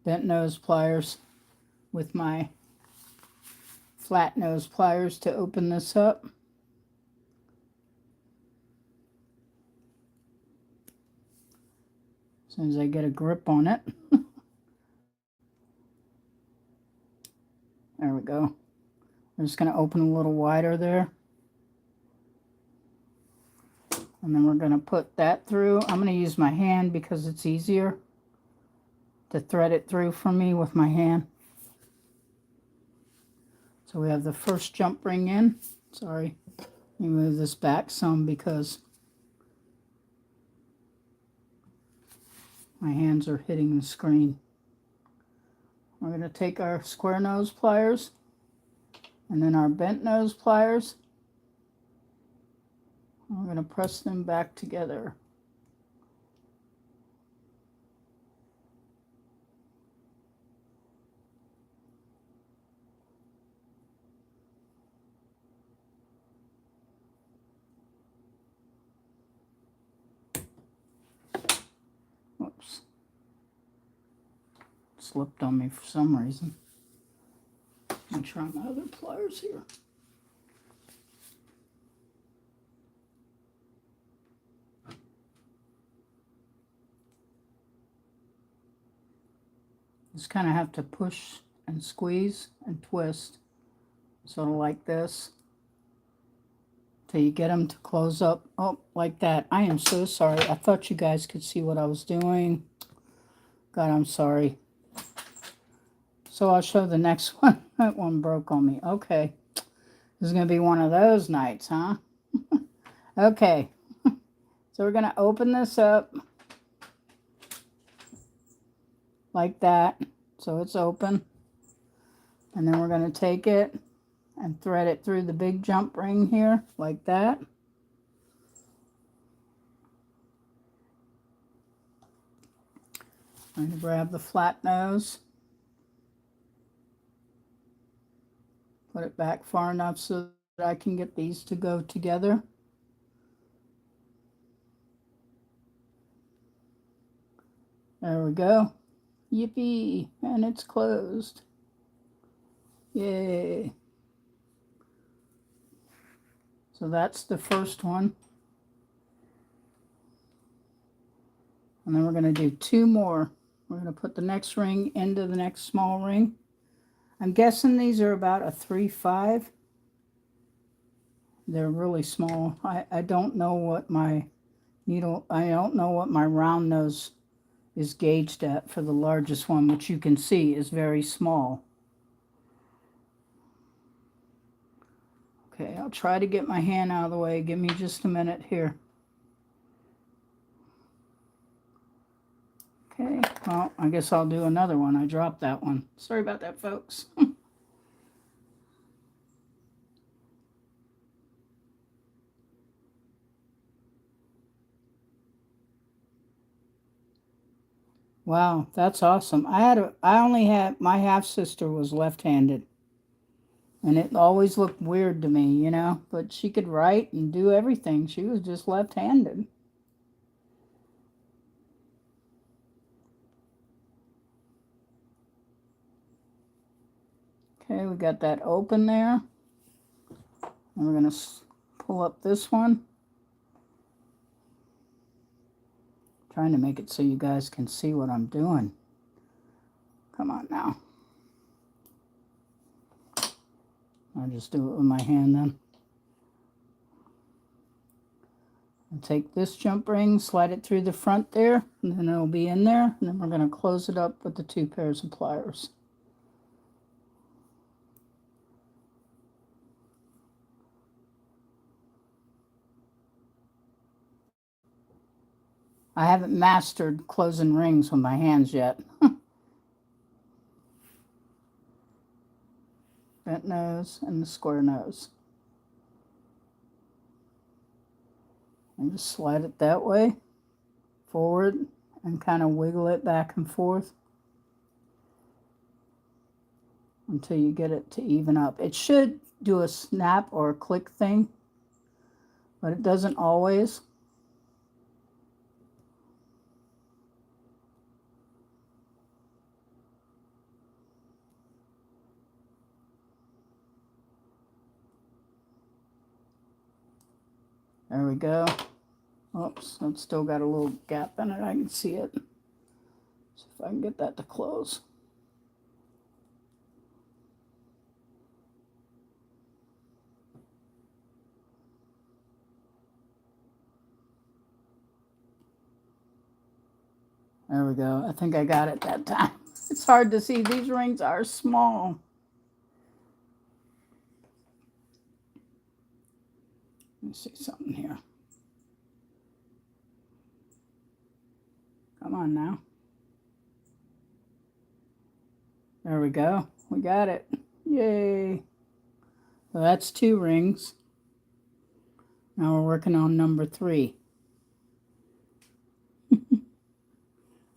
bent nose pliers with my flat nose pliers to open this up. As soon as I get a grip on it. There we go. I'm just going to open a little wider there. And then we're going to put that through. I'm going to use my hand because it's easier to thread it through for me with my hand. So we have the first jump ring in. Sorry, let me move this back some because my hands are hitting the screen. We're going to take our square nose pliers and then our bent nose pliers. We're going to press them back together. Whoops. Slipped on me for some reason. Let me try my other pliers here. Just kind of have to push and squeeze and twist, sort of like this, till you get them to close up. Oh, like that. I am so sorry. I thought you guys could see what I was doing. God, I'm sorry. So I'll show the next one. That one broke on me. Okay. This is going to be one of those nights, huh? Okay. So we're going to open this up like that. So it's open. And then we're going to take it and thread it through the big jump ring here like that. I'm going to grab the flat nose. Put it back far enough so that I can get these to go together. There we go. Yippee! And it's closed. Yay! So that's the first one. And then we're going to do two more. We're going to put the next ring into the next small ring. I'm guessing these are about a 3/5. They're really small. I don't know what my needle, I don't know what my round nose is gauged at for the largest one, which you can see is very small. Okay, I'll try to get my hand out of the way. Give me just a minute here. Okay, well, I guess I'll do another one. I dropped that one. Sorry about that, folks. Wow, that's awesome. I only had, my half sister was left-handed. And it always looked weird to me, you know, but she could write and do everything. She was just left-handed. Okay, we got that open there. And we're going to pull up this one. Trying to make it so you guys can see what I'm doing. Come on now. I'll just do it with my hand then. And take this jump ring, slide it through the front there, and then it'll be in there. And then we're going to close it up with the 2 pairs of pliers. I haven't mastered closing rings with my hands yet. Bent nose and the square nose. And just slide it that way, forward, and kind of wiggle it back and forth until you get it to even up. It should do a snap or a click thing, but it doesn't always. There we go. Oops, it's still got a little gap in it. I can see it. See if I can get that to close. There we go. I think I got it that time. It's hard to see. These rings are small. Let me see something here. Come on now. There we go. We got it. Yay. So that's 2 rings. Now we're working on number 3.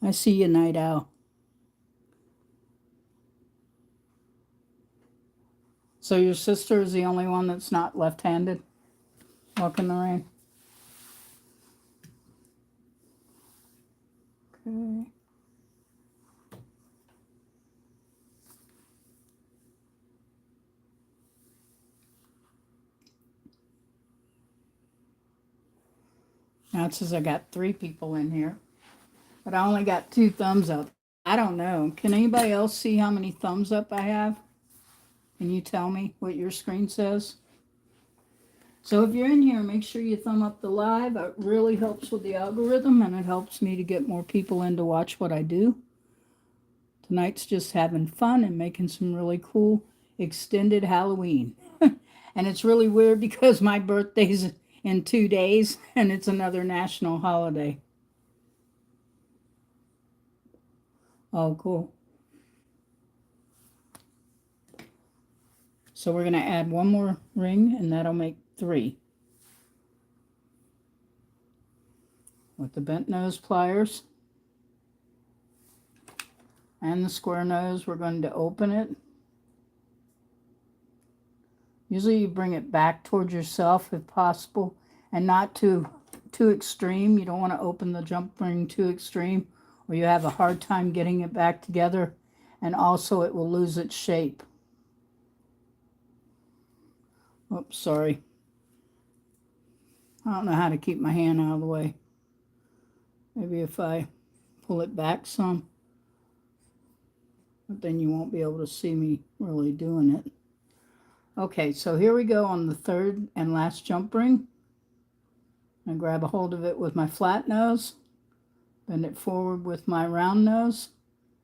I see you, Night Owl. So your sister is the only one that's not left-handed? Walking the rain. Okay. Now it says I got 3 people in here, but I only got 2 thumbs up. I don't know. Can anybody else see how many thumbs up I have? Can you tell me what your screen says? So if you're in here, make sure you thumb up the live. It really helps with the algorithm, and it helps me to get more people in to watch what I do. Tonight's just having fun and making some really cool extended Halloween. And it's really weird because my birthday's in 2 days, and it's another national holiday. Oh, cool. So we're going to add 1 more ring, and that'll make 3. With the bent nose pliers and the square nose, we're going to open it. Usually you bring it back towards yourself if possible, and not too extreme. You don't want to open the jump ring too extreme, or you have a hard time getting it back together, and also it will lose its shape. Oops, sorry. I don't know how to keep my hand out of the way. Maybe if I pull it back some, but then you won't be able to see me really doing it. Okay, so here we go on the 3rd and last jump ring. I grab a hold of it with my flat nose, bend it forward with my round nose,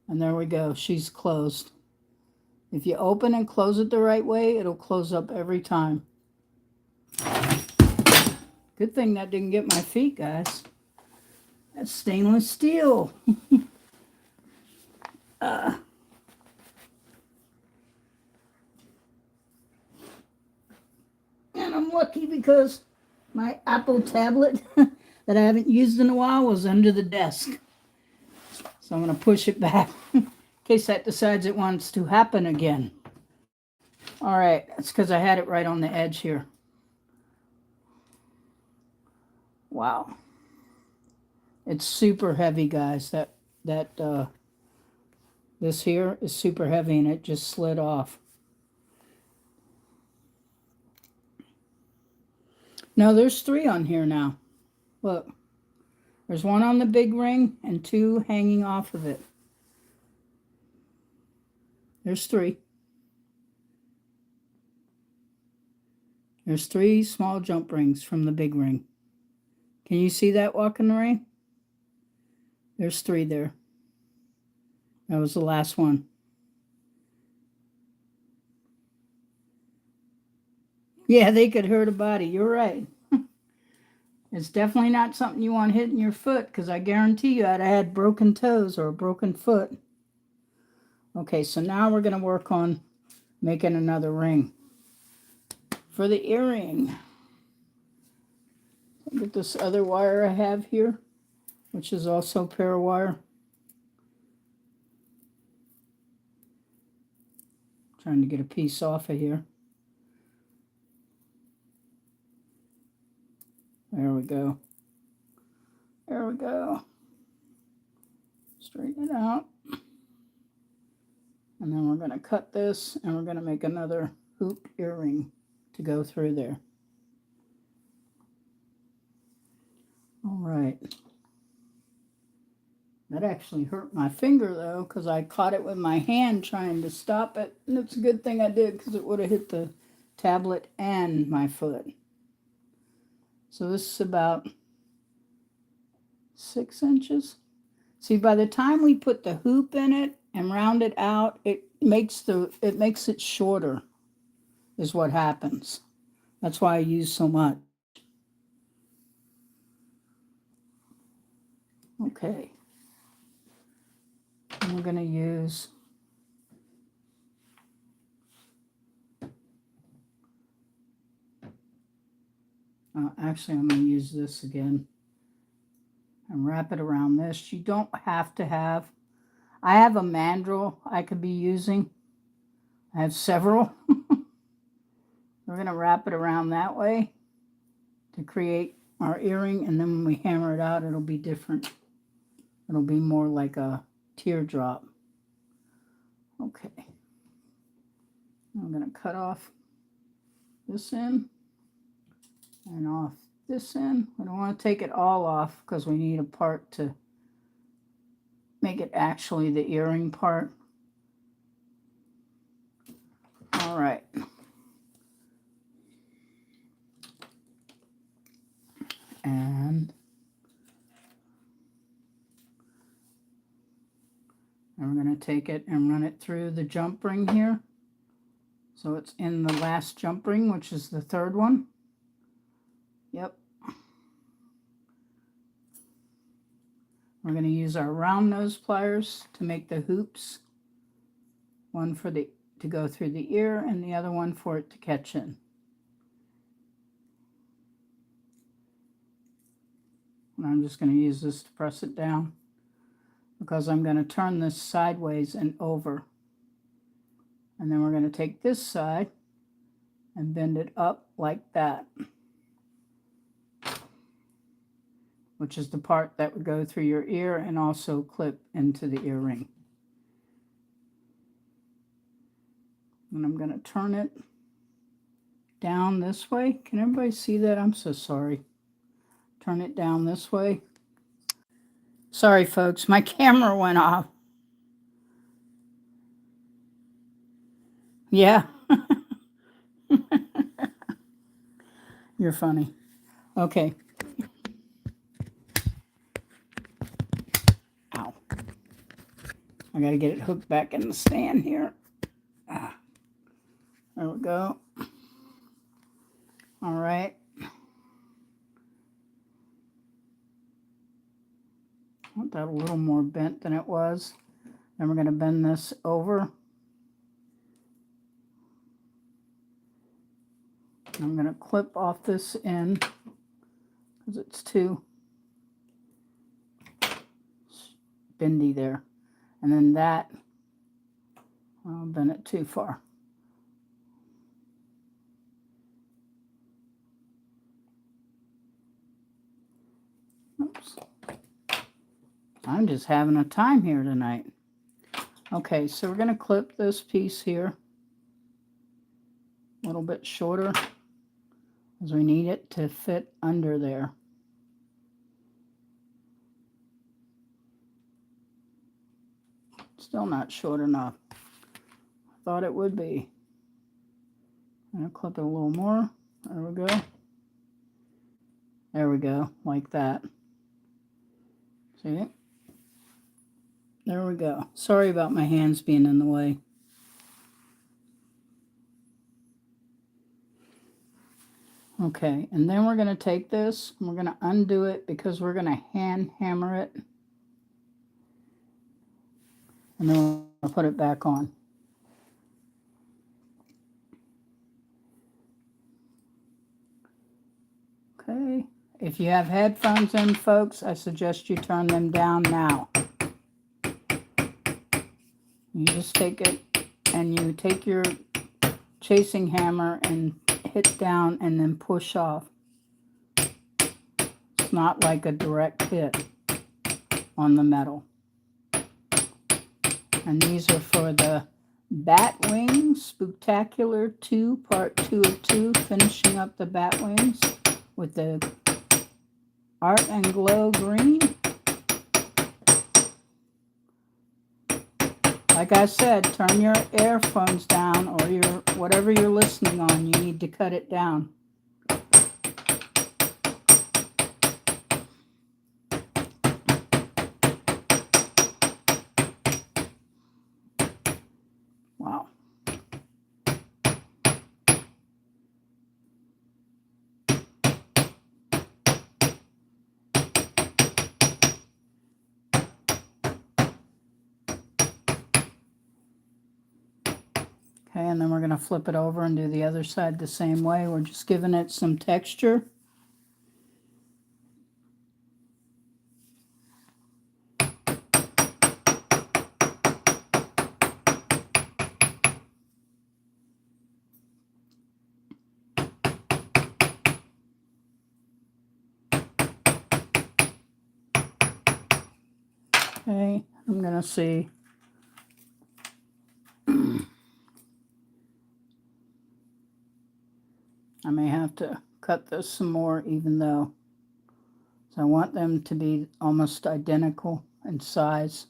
and there we go. She's closed. If you open and close it the right way, it'll close up every time. Good thing that didn't get my feet, guys. That's stainless steel. And I'm lucky because my Apple tablet that I haven't used in a while was under the desk. So I'm going to push it back in case that decides it wants to happen again. All right, that's because I had it right on the edge here. Wow. It's super heavy, guys. This here is super heavy, and it just slid off. No, there's 3 on here now. Look. There's 1 on the big ring and 2 hanging off of it. There's three. There's three small jump rings from the big ring. Can you see that walk in the rain? There's three there. That was the last one. Yeah, they could hurt a body. You're right. It's definitely not something you want hitting your foot, because I guarantee you I'd have had broken toes or a broken foot. Okay, so now we're going to work on making another ring for the earring. Get this other wire I have here, which is also pair wire. Trying to get a piece off of here. There we go. There we go. Straighten it out. And then we're going to cut this, and we're going to make another hoop earring to go through there. All right. That actually hurt my finger, though, because I caught it with my hand trying to stop it. And it's a good thing I did, because it would have hit the tablet and my foot. So this is about 6 inches. See, by the time we put the hoop in it and round it out, it makes it shorter, is what happens. That's why I use so much. Okay. And we're going to use actually, I'm going to use this again and wrap it around this. You don't have to have, I have a mandrel I could be using. I have several. We're going to wrap it around that way to create our earring, and then when we hammer it out, it'll be different. It'll be more like a teardrop. Okay. I'm going to cut off this end and off this end. We don't want to take it all off because we need a part to make it actually the earring part. All right. And we're going to take it and run it through the jump ring here. So it's in the last jump ring, which is the third one. Yep. We're going to use our round nose pliers to make the hoops. One for to go through the ear, and the other one for it to catch in. And I'm just going to use this to press it down, because I'm going to turn this sideways and over. And then we're going to take this side and bend it up like that, which is the part that would go through your ear and also clip into the earring. And I'm going to turn it down this way. Can everybody see that? I'm so sorry. Turn it down this way. Sorry, folks, my camera went off. Yeah. You're funny. Okay. Ow. I got to get it hooked back in the stand here. There we go. All right. I want that a little more bent than it was. Then we're going to bend this over. I'm going to clip off this end because it's too bendy there. And then that, I'll bend it too far. Oops. I'm just having a time here tonight. Okay, so we're going to clip this piece here a little bit shorter, as we need it to fit under there. Still not short enough. thought it would be. I'm going to clip it a little more. There we go. There we go, like that. See? There we go. Sorry about my hands being in the way. Okay, and then we're going to take this, and we're going to undo it because we're going to hand hammer it. And then we'll put it back on. Okay, if you have headphones in, folks, I suggest you turn them down now. You just take it and you take your chasing hammer and hit down and then push off. It's not like a direct hit on the metal. And these are for the Bat Wings Spooktacular 2, Part 2 of 2, finishing up the Bat Wings with the Art and Glow Green. Like I said, turn your earphones down, or your whatever you're listening on, you need to cut it down. Wow. Okay, and then we're going to flip it over and do the other side the same way. We're just giving it some texture. Okay, I'm going to see. I may have to cut this some more, even though. So I want them to be almost identical in size.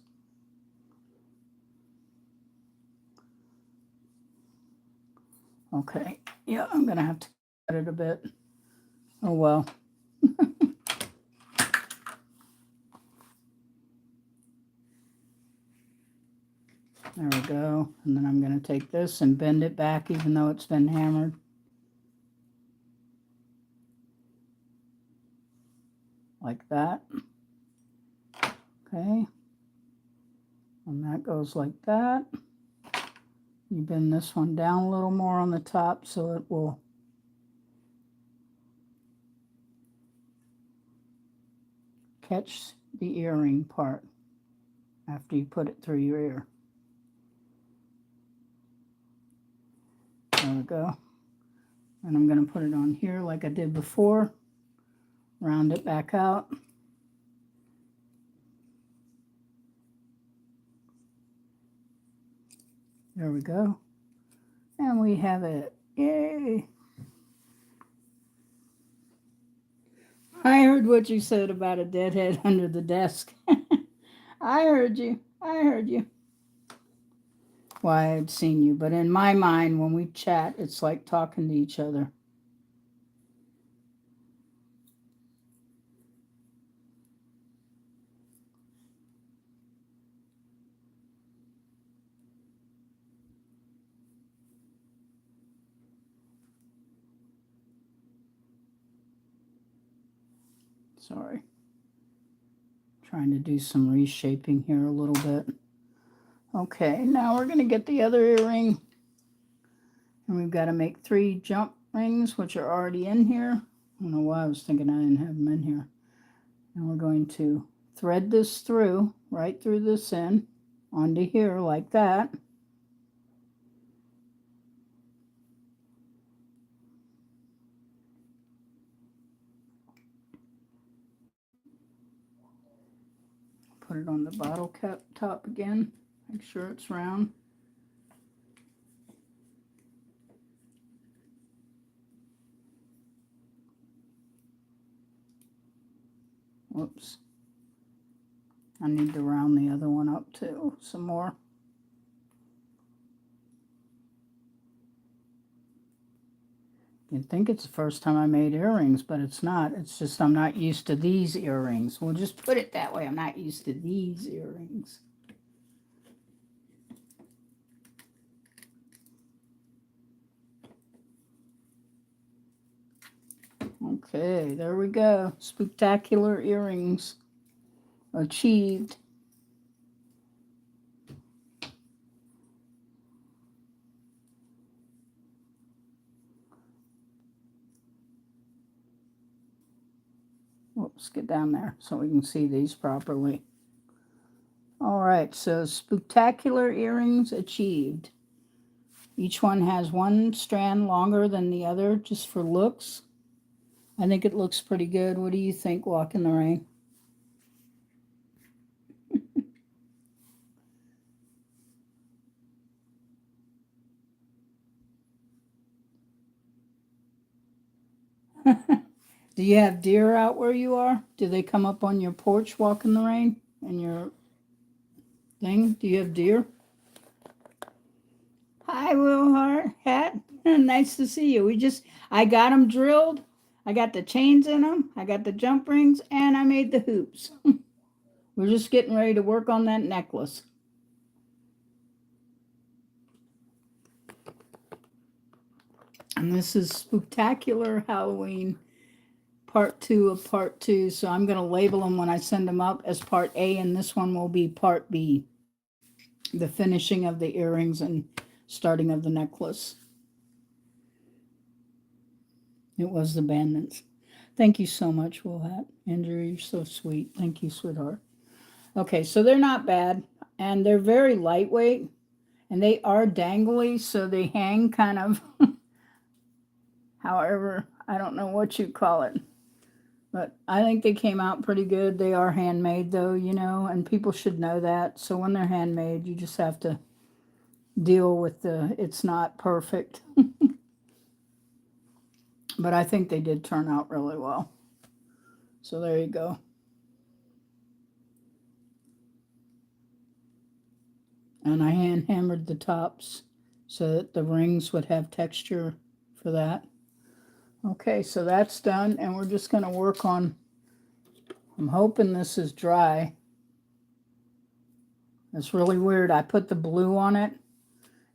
Okay, yeah, I'm going to have to cut it a bit. Oh well. There we go. And then I'm going to take this and bend it back even though it's been hammered. Like that. Okay. And that goes like that. You bend this one down a little more on the top so it will catch the earring part after you put it through your ear. There we go. And I'm going to put it on here like I did before. Round it back out. There we go. And we have it. Yay! I heard what you said about a deadhead under the desk. I heard you. I heard you. Well, I had seen you, but in my mind, when we chat, it's like talking to each other. Sorry. Trying to do some reshaping here a little bit. Okay, now we're going to get the other earring. And we've got to make 3 jump rings, which are already in here. I don't know why I was thinking I didn't have them in here. And we're going to thread this through, right through this end, onto here like that. Put it on the bottle cap top again. Make sure it's round. Whoops. I need to round the other one up too, some more. You'd think it's the first time I made earrings, but it's not. It's just I'm not used to these earrings. We'll just put it that way. I'm not used to these earrings. Okay, there we go. Spectacular earrings achieved. Whoops, get down there so we can see these properly. All right, so spectacular earrings achieved. Each one has one strand longer than the other just for looks. I think it looks pretty good. What do you think, Walk in the Rain? Do you have deer out where you are? Do they come up on your porch, Walk in the Rain, and your thing? Do you have deer? Hi, Will Hat. Nice to see you. I got them drilled. I got the chains in them. I got the jump rings, and I made the hoops. We're just getting ready to work on that necklace. And this is Spectacular Halloween part 2 of part 2. So I'm going to label them when I send them up as part A, and this one will be part B. The finishing of the earrings and starting of the necklace. It was the bandits. Thank you so much, Will Hat. Andrew, you're so sweet. Thank you, sweetheart. Okay, so they're not bad, and they're very lightweight, and they are dangly, so they hang kind of, however, I don't know what you call it. But I think they came out pretty good. They are handmade, though, you know, and people should know that. So when they're handmade, you just have to deal with it's not perfect. But I think they did turn out really well. So there you go. And I hand hammered the tops so that the rings would have texture for that. Okay, so that's done, and we're just going to work on, I'm hoping this is dry. It's really weird. I put the blue on it,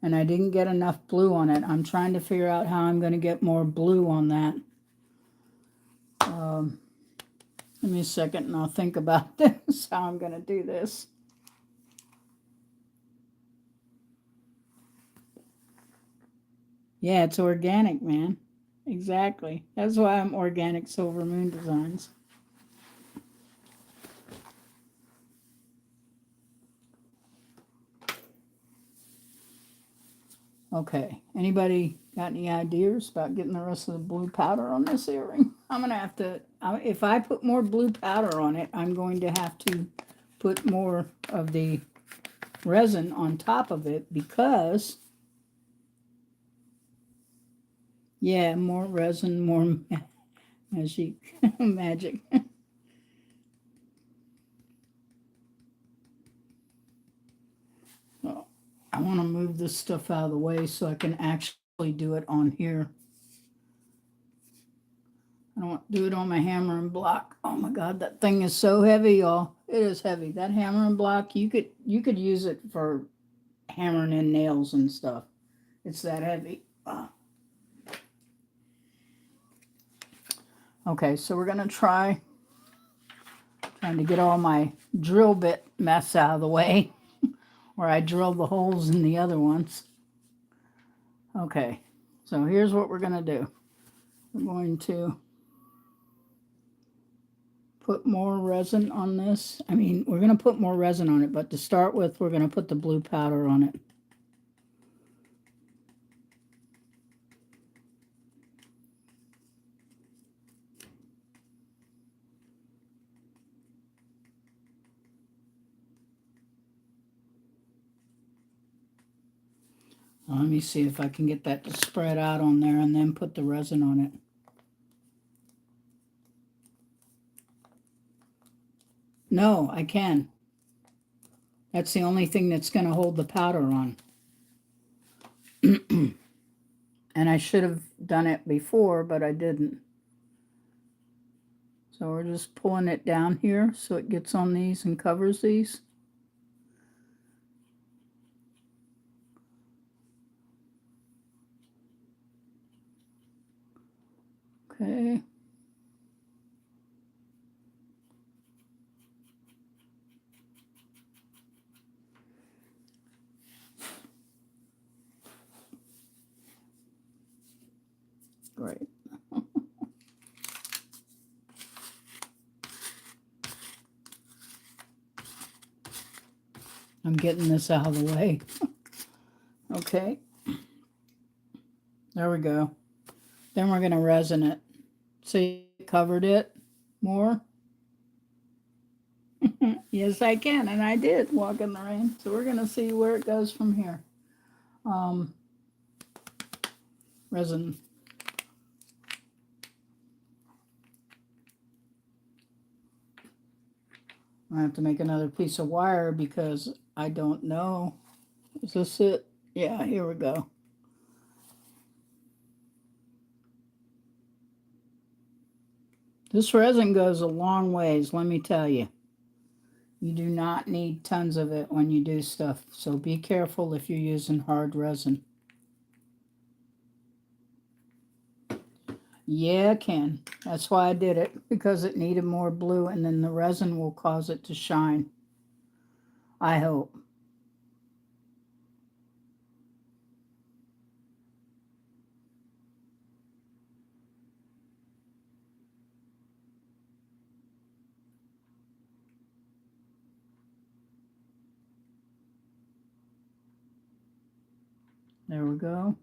and I didn't get enough blue on it. I'm trying to figure out how I'm going to get more blue on that. Give me a second, and I'll think about this, how I'm going to do this. Yeah, it's organic, man. Exactly. That's why I'm Organic Silver Moon Designs. Okay, anybody got any ideas about getting the rest of the blue powder on this earring? I'm going to have to, if I put more blue powder on it, I'm going to have to put more of the resin on top of it because, yeah, more resin, more magic. Magic. Oh, I want to move this stuff out of the way so I can actually do it on here. I don't want to do it on my hammer and block. Oh my God, that thing is so heavy, y'all. It is heavy. That hammer and block, you could use it for hammering in nails and stuff. It's that heavy. Okay, so we're gonna trying to get all my drill bit mess out of the way, where I drilled the holes in the other ones. Okay, so here's what we're gonna do. We're going to put more resin on this. I mean, we're going to put more resin on it, but to start with, we're going to put the blue powder on it. Let me see if I can get that to spread out on there and then put the resin on it. No, I can. That's the only thing that's going to hold the powder on. And I should have done it before, but I didn't. So we're just pulling it down here so it gets on these and covers these. Okay. Great. I'm getting this out of the way. Okay. There we go. Then we're going to resin it. See, covered it more. Yes, I can, and I did walk in the rain. So we're going to see where it goes from here. Resin. I have to make another piece of wire because I don't know. Is this it? Yeah, here we go. This resin goes a long ways, let me tell you. You do not need tons of it when you do stuff, so be careful if you're using hard resin. Yeah, it can. That's why I did it, because it needed more blue, and then the resin will cause it to shine. I hope. There we go.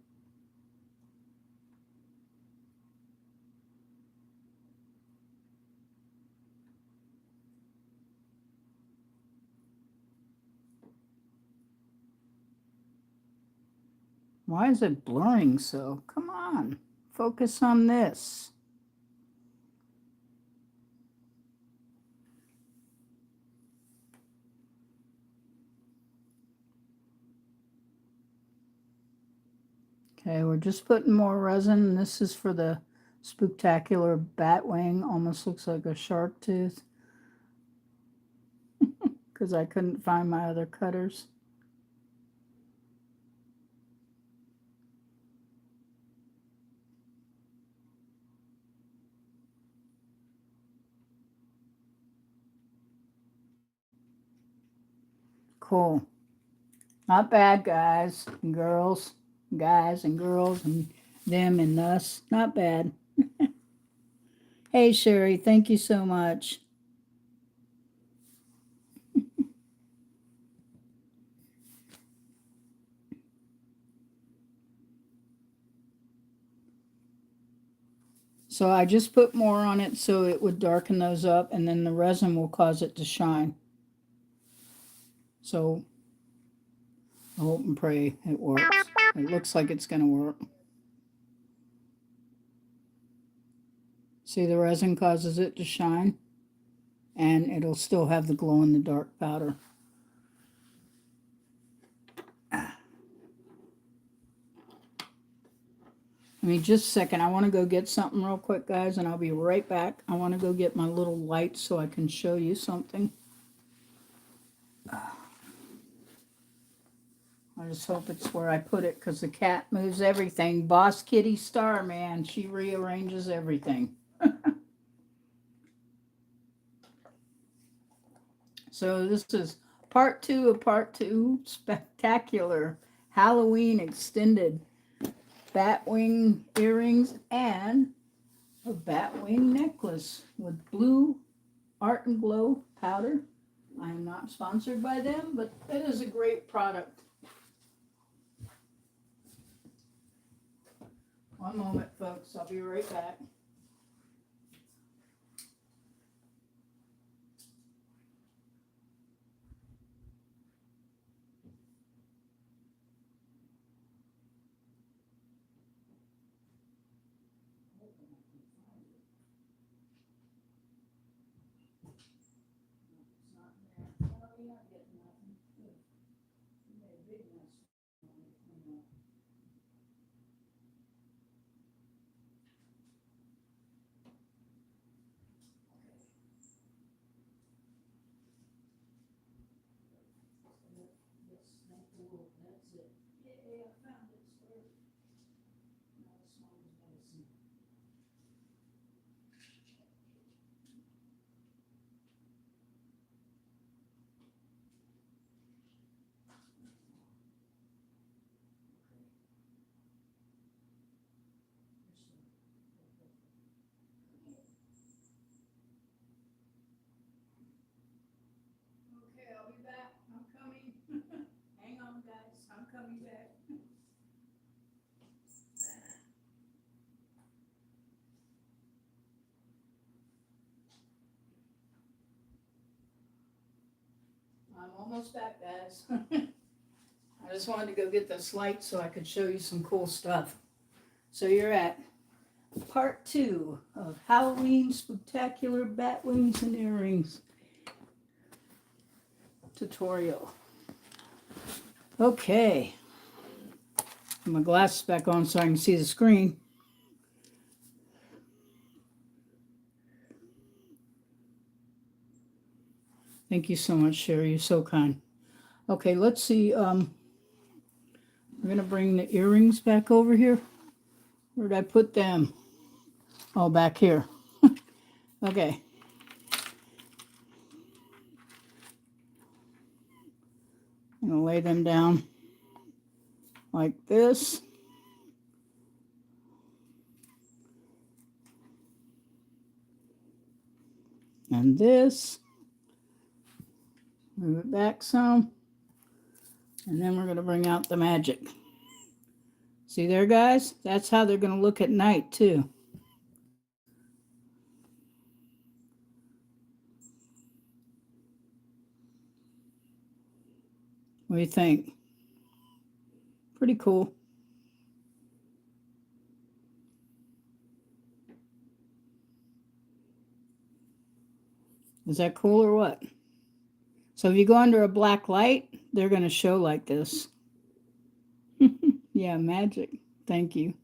Why is it blurring so? Come on, focus on this. Okay, we're just putting more resin. This is for the spooktacular bat wing. Almost looks like a shark tooth because I couldn't find my other cutters. Cool. Not bad, guys and girls. Guys and girls and them and us. Not bad. Hey, Sherry, thank you so much. So I just put more on it so it would darken those up, and then the resin will cause it to shine. So I hope and pray it works. It looks like it's going to work. See, the resin causes it to shine, and it'll still have the glow in the dark powder. Give me just a second. I want to go get something real quick, guys, and I'll be right back. I want to go get my little light so I can show you something. I just hope it's where I put it because the cat moves everything. Boss Kitty Star, man, she rearranges everything. So this is part 2 of part 2, spectacular Halloween extended bat wing earrings and a bat wing necklace with blue Art and Glow powder. I am not sponsored by them, but it is a great product. One moment, folks. I'll be right back. almost back, guys. I just wanted to go get this light so I could show you some cool stuff. So you're at part 2 of Halloween Spectacular Bat Wings and Earrings tutorial. Okay. Put my glasses back on so I can see the screen. Thank you so much, Sherry. You're so kind. Okay, let's see. I'm going to bring the earrings back over here. Where did I put them? Oh, back here. Okay. I'm going to lay them down like this. And this. Move it back some. And then we're going to bring out the magic. See there, guys? That's how they're going to look at night, too. What do you think? Pretty cool. Is that cool or what? So if you go under a black light, they're going to show like this. Yeah, magic. Thank you.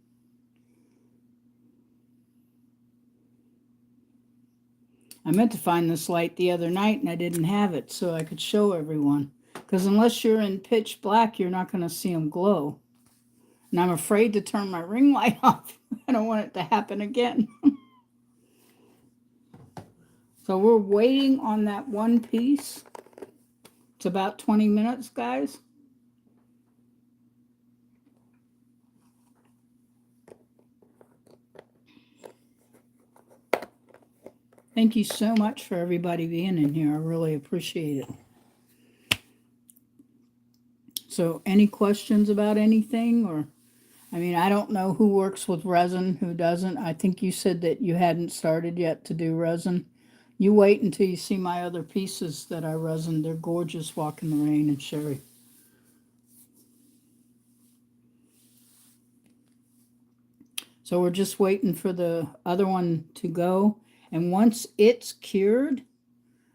I meant to find this light the other night and I didn't have it so I could show everyone. Because unless you're in pitch black, you're not going to see them glow. And I'm afraid to turn my ring light off. I don't want it to happen again. So we're waiting on that one piece. It's about 20 minutes, guys. Thank you so much for everybody being in here. I really appreciate it. So any questions about anything? Or, I mean, I don't know who works with resin, who doesn't. I think you said that you hadn't started yet to do resin. You wait until you see my other pieces that I resin. They're gorgeous, Walk in the Rain and Sherry. So we're just waiting for the other one to go. And once it's cured,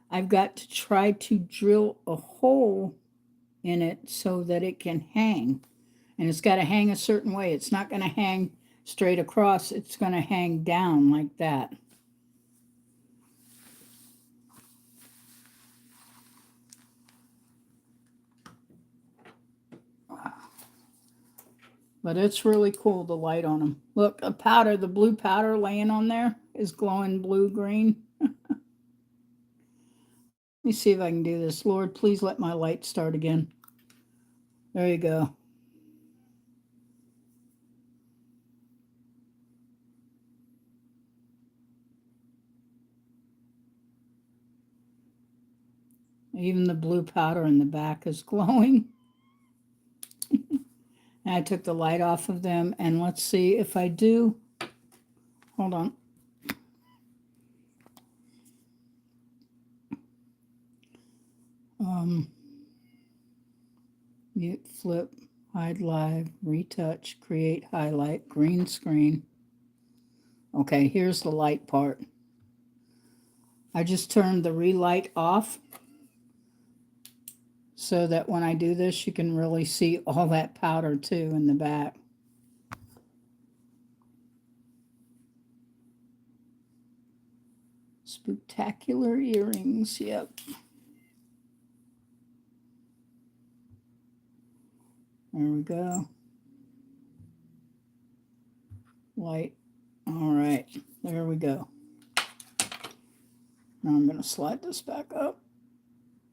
I've got to try to drill a hole in it so that it can hang. And it's got to hang a certain way. It's not going to hang straight across. It's going to hang down like that. But it's really cool, the light on them. Look, the powder, the blue powder laying on there is glowing blue-green. Let me see if I can do this. Lord, please let my light start again. There you go. Even the blue powder in the back is glowing. And I took the light off of them, and let's see if I do. Hold on. Mute, flip, hide live, retouch, create highlight, green screen. Okay, here's the light part. I just turned the relight off so that when I do this, you can really see all that powder too in the back. Spectacular earrings, yep. There we go. Light. All right, there we go. Now I'm going to slide this back up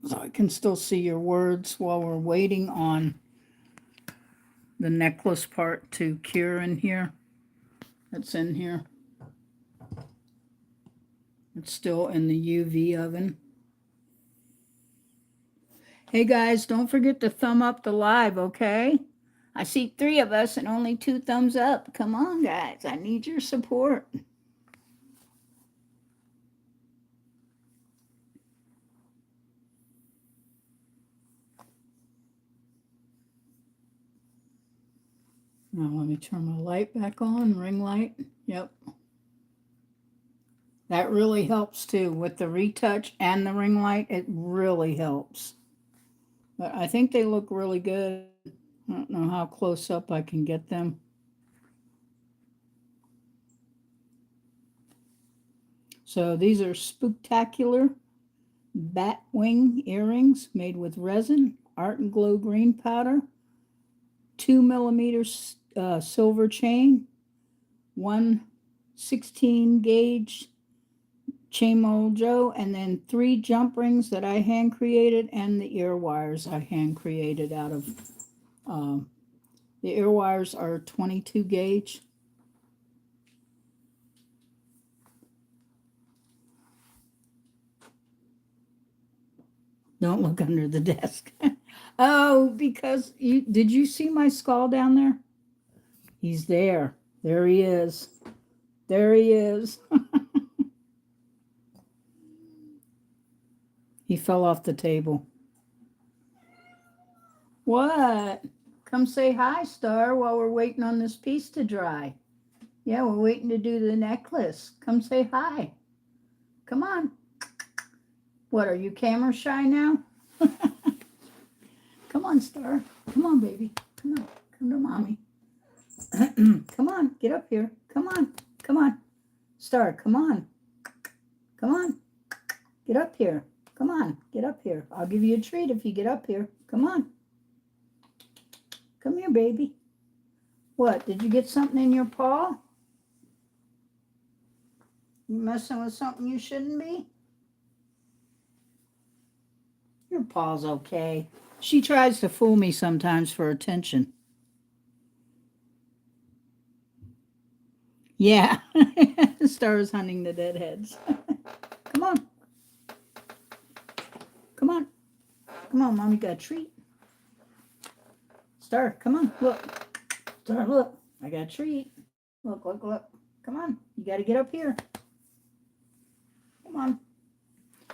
so I can still see your words while we're waiting on the necklace part to cure in here. It's in here. It's still in the UV oven. Hey guys, don't forget to thumb up the live, okay? I see 3 of us and only 2 thumbs up. Come on, guys. I need your support. Now let me turn my light back on, ring light. Yep. That really helps too. With the retouch and the ring light, it really helps. But I think they look really good. I don't know how close up I can get them. So these are Spooktacular bat wing earrings made with resin, art and glow green powder, 2mm silver chain, one 16-gauge chain mold Joe, and then 3 jump rings that I hand created, and the ear wires I hand created out of. The ear wires are 22 gauge. Don't look under the desk. Oh, because did you see my skull down there? He's there. There he is. There he is. He fell off the table. What? Come say hi, Star, while we're waiting on this piece to dry. Yeah, we're waiting to do the necklace. Come say hi. Come on. What, are you camera shy now? Come on, Star. Come on, baby. Come on. Come to mommy. Come on. Get up here. Come on. Come on. Star, come on. Come on. Get up here. Come on. Get up here. I'll give you a treat if you get up here. Come on. Come here, baby. What, did you get something in your paw? You messing with something you shouldn't be? Your paw's okay. She tries to fool me sometimes for attention. Yeah. Star's hunting the deadheads. Come on. Come on. Come on, Mommy got a treat. Star, come on. Look. Star, look. I got a treat. Look, look, look. Come on. You got to get up here. Come on.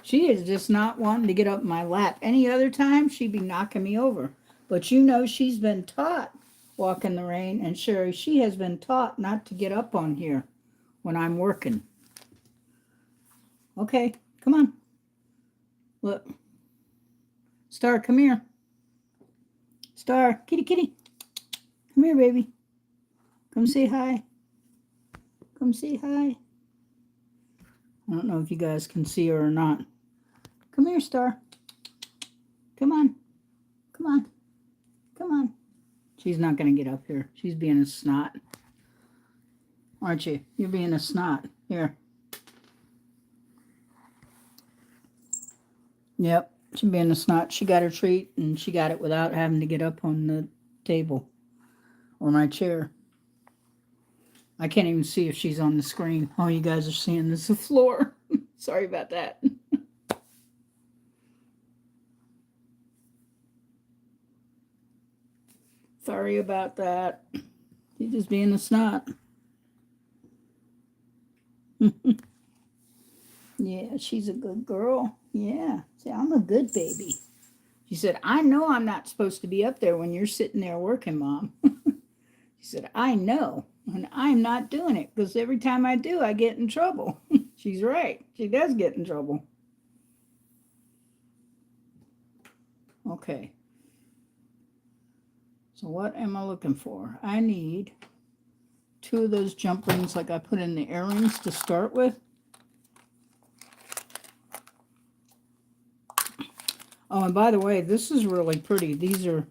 She is just not wanting to get up my lap. Any other time, she'd be knocking me over. But you know she's been taught walk in the rain, and Sherry, she has been taught not to get up on here when I'm working. Okay, come on. Look. Star, come here. Star, kitty, kitty. Come here, baby. Come say hi. Come say hi. I don't know if you guys can see her or not. Come here, Star. Come on. Come on. Come on. She's not going to get up here. She's being a snot. Aren't you? You're being a snot. Here. Yep. She's being a snot. She got her treat, and she got it without having to get up on the table or my chair. I can't even see if she's on the screen. All you guys are seeing is the floor. Sorry about that. Sorry about that. She's just being a snot. Yeah, she's a good girl. Yeah. See, I'm a good baby. She said, I know I'm not supposed to be up there when you're sitting there working, Mom. She said, I know, and I'm not doing it because every time I do, I get in trouble. She's right. She does get in trouble. Okay. So what am I looking for? I need 2 of those jump rings like I put in the earrings to start with. Oh, and by the way, this is really pretty. These are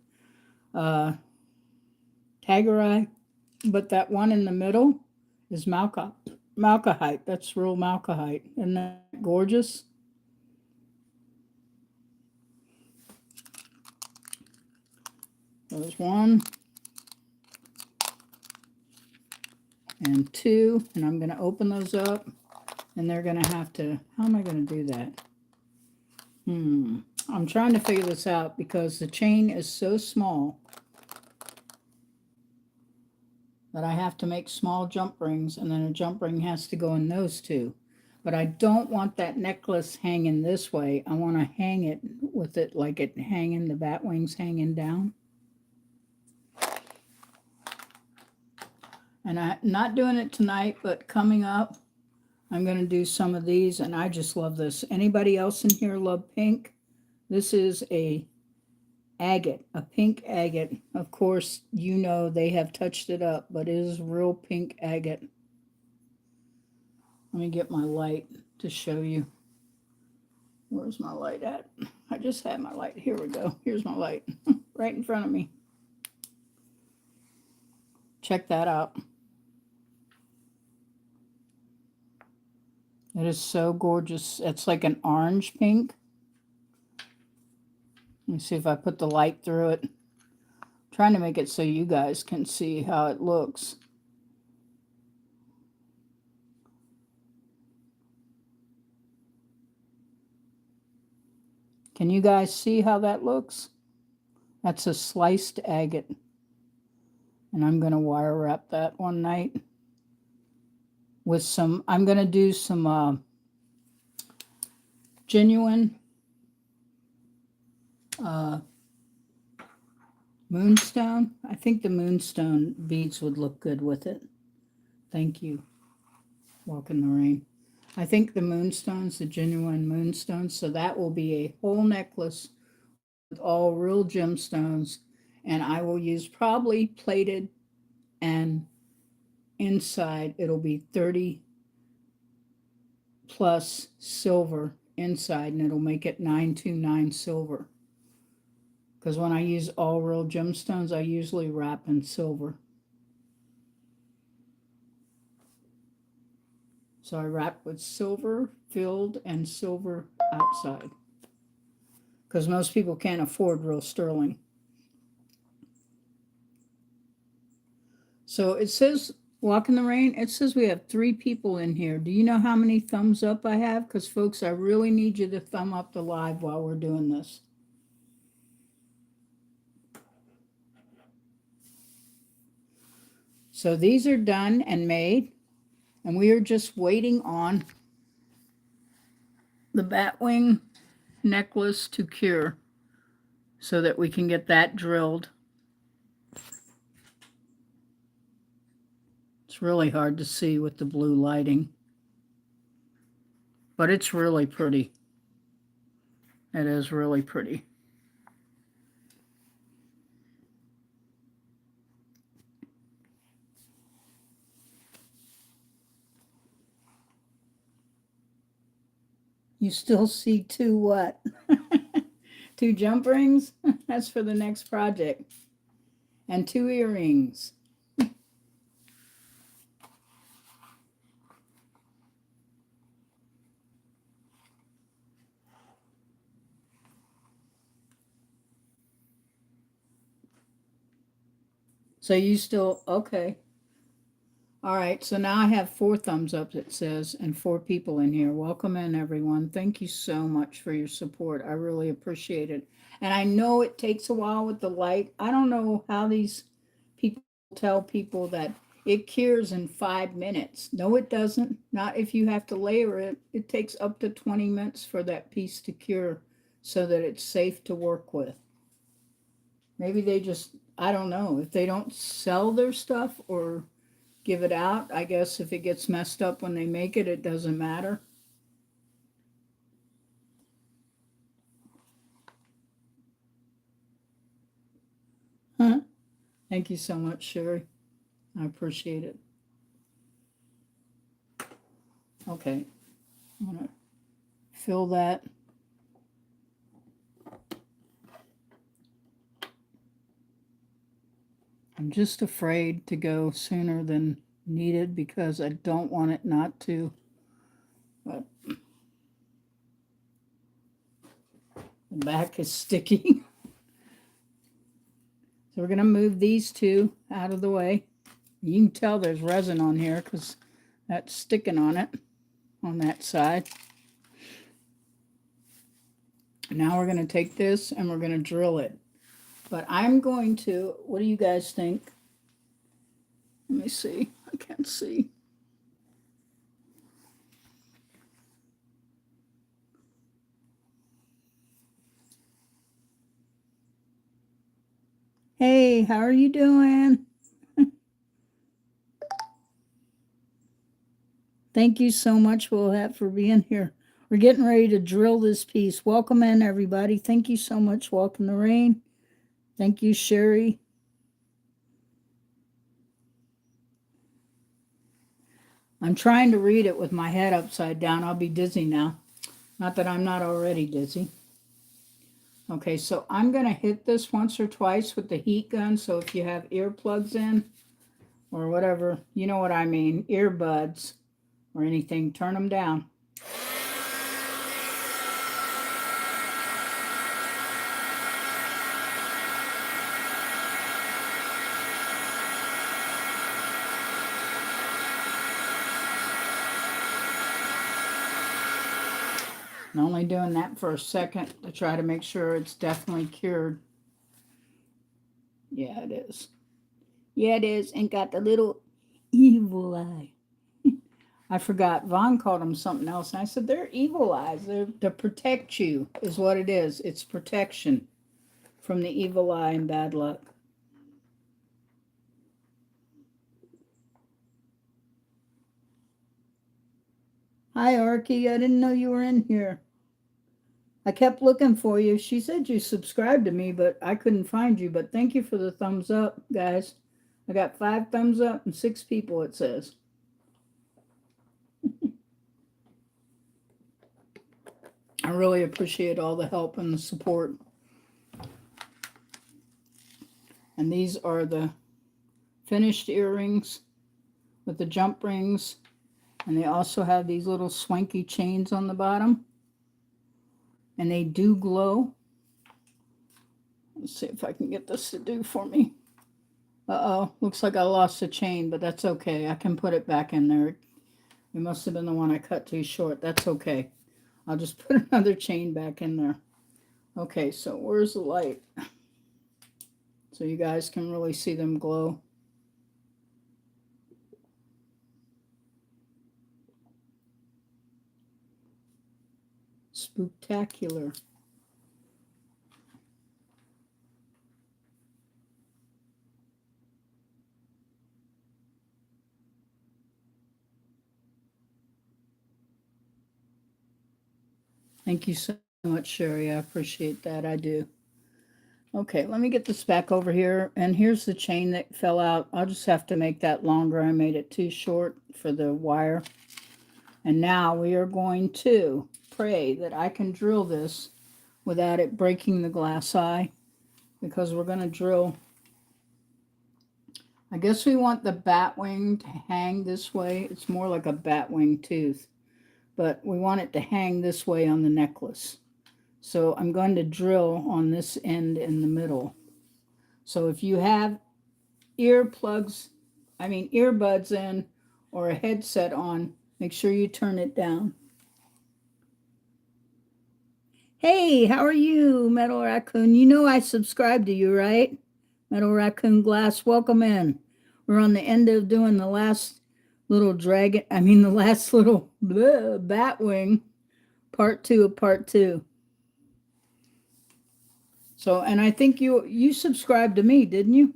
Taggerai, but that one in the middle is Malachite. That's real Malachite. Isn't that gorgeous? There's 1 and 2, and I'm going to open those up, and they're going to have to, how am I going to do that? I'm trying to figure this out because the chain is so small that I have to make small jump rings, and then a jump ring has to go in those 2. But I don't want that necklace hanging this way. I want to hang it with it like it hanging, the bat wings hanging down. And I'm not doing it tonight, but coming up, I'm going to do some of these, and I just love this. Anybody else in here love pink? This is a agate, a pink agate. Of course, you know they have touched it up, but it is real pink agate. Let me get my light to show you. Where's my light at? I just had my light. Here we go. Here's my light right in front of me. Check that out. It is so gorgeous. It's like an orange pink. Let me see if I put the light through it. I'm trying to make it so you guys can see how it looks. Can you guys see how that looks? That's a sliced agate. And I'm going to wire wrap that one night with some, I'm going to do some genuine moonstone. I think the moonstone beads would look good with it. Thank you. Walk in the rain. I think the moonstone's the genuine moonstone, so that will be a whole necklace with all real gemstones, and I will use probably plated, and inside it'll be 30 plus silver inside, and it'll make it 929 silver. Because when I use all real gemstones, I usually wrap in silver. So I wrap with silver filled and silver outside. Because most people can't afford real sterling. So it says, walk in the rain, it says we have 3 people in here. Do you know how many thumbs up I have? Because folks, I really need you to thumb up the live while we're doing this. So these are done and made, and we are just waiting on the batwing necklace to cure so that we can get that drilled. It's really hard to see with the blue lighting, but it's really pretty. It is really pretty. You still see 2 what? 2 jump rings? That's for the next project. And 2 earrings. So you still, okay. All right, so now I have 4 thumbs up, it says, and 4 people in here. Welcome in, everyone. Thank you so much for your support. I really appreciate it. And I know it takes a while with the light. I don't know how these people tell people that it cures in 5 minutes. No, it doesn't. Not if you have to layer it. It takes up to 20 minutes for that piece to cure so that it's safe to work with. Maybe they just, I don't know, if they don't sell their stuff or give it out. I guess if it gets messed up when they make it, it doesn't matter. Huh? Thank you so much, Sherry. I appreciate it. Okay, I'm gonna fill that. I'm just afraid to go sooner than needed because I don't want it not to. But the back is sticky. So we're going to move these 2 out of the way. You can tell there's resin on here because that's sticking on it on that side. Now we're going to take this and we're going to drill it. But I'm going to, what do you guys think? Let me see. I can't see. Hey, how are you doing? Thank you so much, Willhat, for being here. We're getting ready to drill this piece. Welcome in, everybody. Thank you so much. Welcome to Rain. Thank you, Sherry. I'm trying to read it with my head upside down. I'll be dizzy now. Not that I'm not already dizzy. Okay, so I'm going to hit this once or twice with the heat gun. So if you have earplugs in or whatever, you know what I mean, earbuds or anything, turn them down. I'm only doing that for a second to try to make sure it's definitely cured. Yeah, it is. Yeah, it is. And got the little evil eye. I forgot. Vaughn called them something else. And I said, they're evil eyes. They're to protect you, is what it is. It's protection from the evil eye and bad luck. Hi, Arky. I didn't know you were in here. I kept looking for you. She said you subscribed to me, but I couldn't find you. But thank you for the thumbs up, guys. I got 5 thumbs up and 6 people, it says. I really appreciate all the help and the support. And these are the finished earrings with the jump rings. And they also have these little swanky chains on the bottom. And they do glow. Let's see if I can get this to do for me. Uh-oh, looks like I lost a chain, but that's okay. I can put it back in there. It must have been the one I cut too short. That's okay. I'll just put another chain back in there. Okay, so where's the light? So you guys can really see them glow. Spooktacular. Thank you so much, Sherry. I appreciate that. I do. Okay, let me get this back over here. And here's the chain that fell out. I'll just have to make that longer. I made it too short for the wire. And now we are going to pray that I can drill this without it breaking the glass eye, because we're going to drill. I guess we want the bat wing to hang this way. It's more like a bat wing tooth, but we want it to hang this way on the necklace. So I'm going to drill on this end in the middle. So if you have earbuds in or a headset on, make sure you turn it down. Hey, how are you, Metal Raccoon? You know I subscribed to you, right? Metal Raccoon Glass, welcome in. We're on the end of doing the last little the last little bat wing, part 2 of part 2. So, and I think you subscribed to me, didn't you?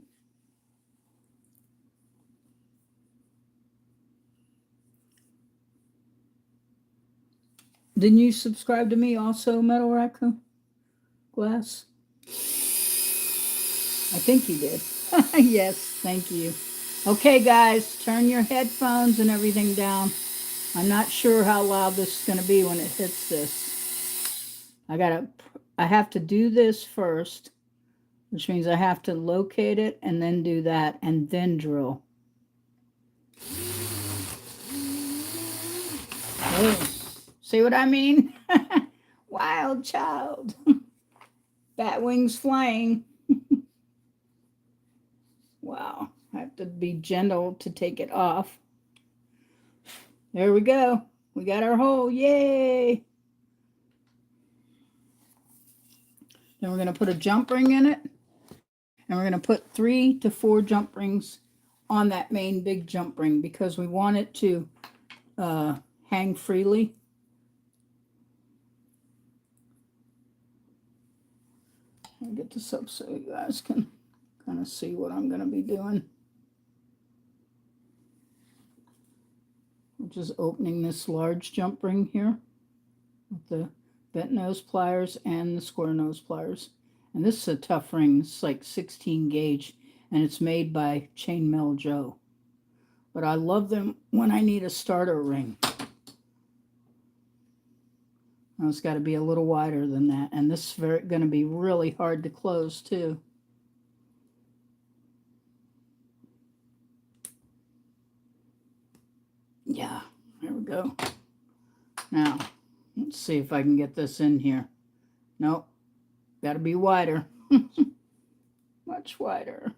Didn't you subscribe to me also, Metal Raccoon Glass? I think you did. Yes, thank you. Okay, guys, turn your headphones and everything down. I'm not sure how loud this is going to be when it hits this. I have to do this first, which means I have to locate it and then do that and then drill. Oh, see what I mean? Wild child. Bat wings flying. Wow, I have to be gentle to take it off. There we go. We got our hole. Yay! Then we're going to put a jump ring in it. And we're going to put 3 to 4 jump rings on that main big jump ring because we want it to hang freely. I'll get this up so you guys can kind of see what I'm going to be doing. just opening this large jump ring here with the bent nose pliers and the square nose pliers. And this is a tough ring. It's like 16 gauge, and it's made by Chainmail Joe. But I love them when I need a starter ring. Now it's got to be a little wider than that, and this is going to be really hard to close too. Yeah, there we go. Now, let's see if I can get this in here. Nope, got to be wider. Much wider.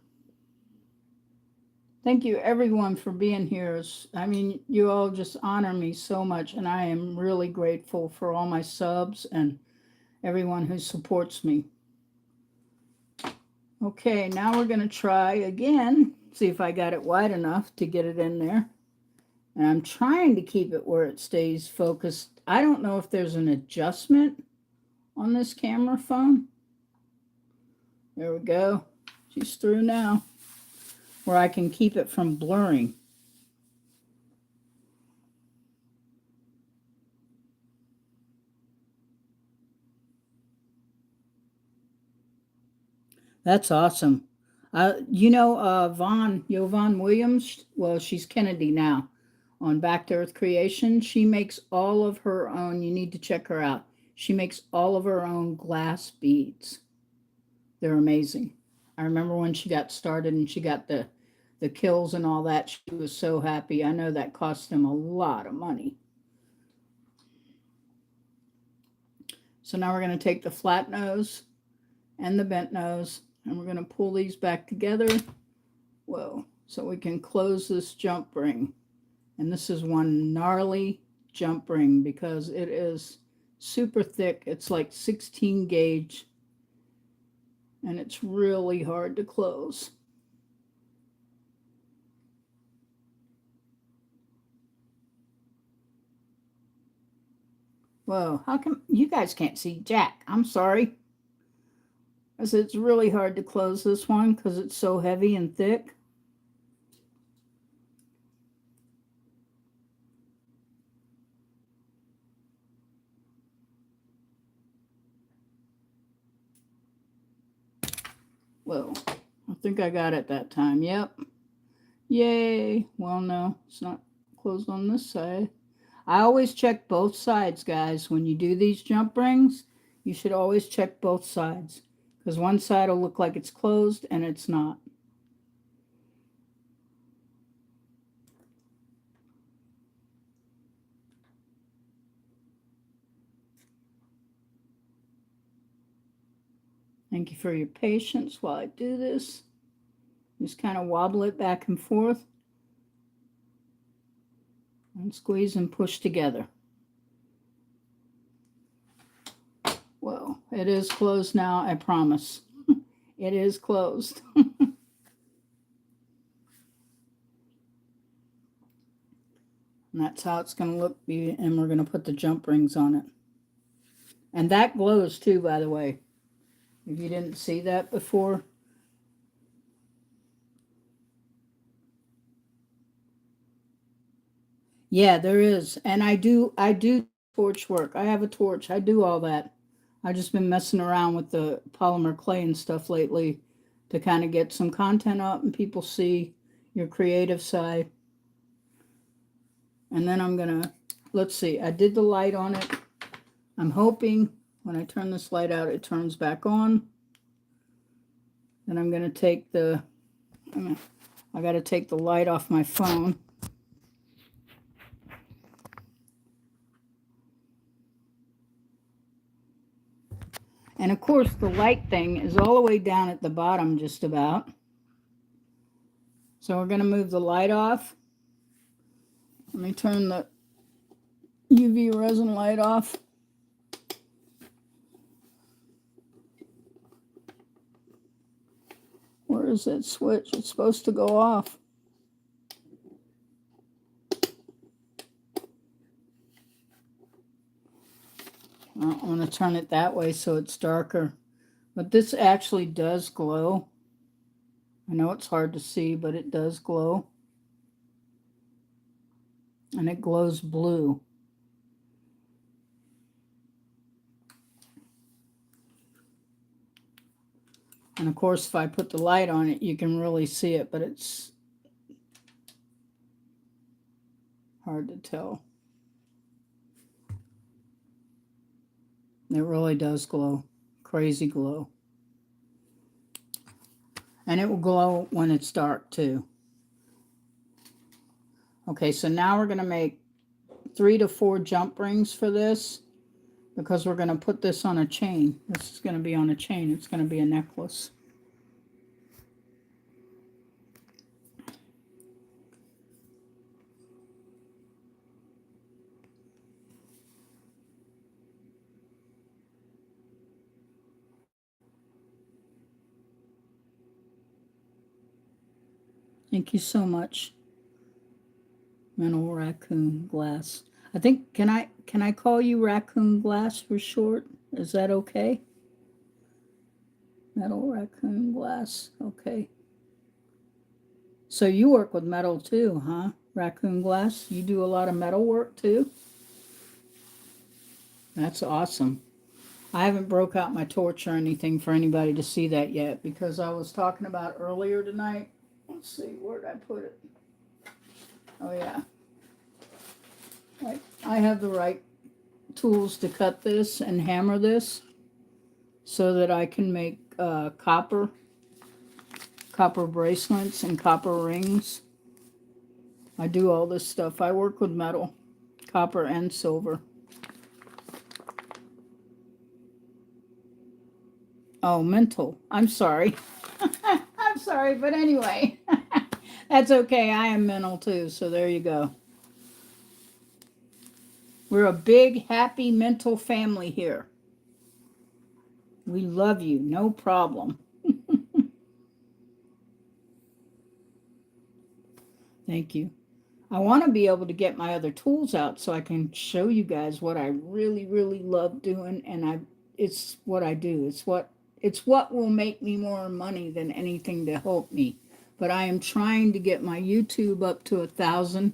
Thank you, everyone, for being here. I mean, you all just honor me so much, and I am really grateful for all my subs and everyone who supports me. Okay, now we're going to try again, see if I got it wide enough to get it in there. And I'm trying to keep it where it stays focused. I don't know if there's an adjustment on this camera phone. There we go. She's through now, where I can keep it from blurring. That's awesome. Yvonne Williams, well, she's Kennedy now on Back to Earth Creation. She makes all of her own. You need to check her out. She makes all of her own glass beads. They're amazing. I remember when she got started and she got the kills and all that. She was so happy. I know that cost them a lot of money. So now we're going to take the flat nose and the bent nose, and we're going to pull these back together. Whoa. So we can close this jump ring. And this is one gnarly jump ring because it is super thick. It's like 16 gauge, and it's really hard to close. Whoa, how come you guys can't see Jack? I'm sorry. It's really hard to close this one because it's so heavy and thick. Whoa, I think I got it that time. Yep. Yay. Well, no, it's not closed on this side. I always check both sides, guys. When you do these jump rings, you should always check both sides because one side will look like it's closed and it's not. Thank you for your patience while I do this. Just kind of wobble it back and forth and squeeze and push together. Whoa, it is closed now, I promise. It is closed. And that's how it's going to look, and we're going to put the jump rings on it. And that glows too, by the way. If you didn't see that before. Yeah, there is. And I do torch work. I have a torch. I do all that. I've just been messing around with the polymer clay and stuff lately to kind of get some content up and people see your creative side. And then I'm gonna, let's see, I did the light on it. I'm hoping when I turn this light out, it turns back on. Then I'm gonna take I gotta take the light off my phone. And of course, the light thing is all the way down at the bottom, just about. So we're going to move the light off. Let me turn the UV resin light off. Where is that switch? It's supposed to go off. I want to turn it that way so it's darker. But this actually does glow. I know it's hard to see, but it does glow. and it glows blue. And of course, if I put the light on it, you can really see it, but it's hard to tell. It really does glow. Crazy glow. And it will glow when it's dark too. Okay, so now we're going to make 3 to 4 jump rings for this, because we're going to put this on a chain. This is going to be on a chain. It's going to be a necklace. Thank you so much. Metal Raccoon Glass. I think, can I call you Raccoon Glass for short? Is that okay? Metal Raccoon Glass. Okay. So you work with metal too, huh? Raccoon Glass. You do a lot of metal work too? That's awesome. I haven't broke out my torch or anything for anybody to see that yet, because I was talking about earlier tonight. Let's see, where did I put it? Oh yeah. I have the right tools to cut this and hammer this so that I can make copper bracelets and copper rings. I do all this stuff. I work with metal, copper and silver. Oh, mental. I'm sorry. I'm sorry, but anyway, that's okay. I am mental too, so there you go. We're a big, happy, mental family here. We love you, no problem. Thank you. I want to be able to get my other tools out so I can show you guys what I really, really love doing, and it's what I do. It's what will make me more money than anything to help me. But I am trying to get my YouTube up to 1,000.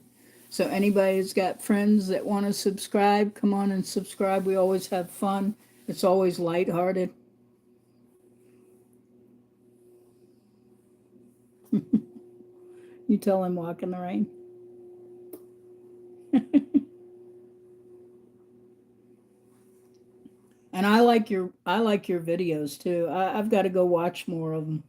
So anybody who's got friends that want to subscribe, come on and subscribe. We always have fun. It's always lighthearted. You tell him walk in the rain. And I like your videos too. I've got to go watch more of them.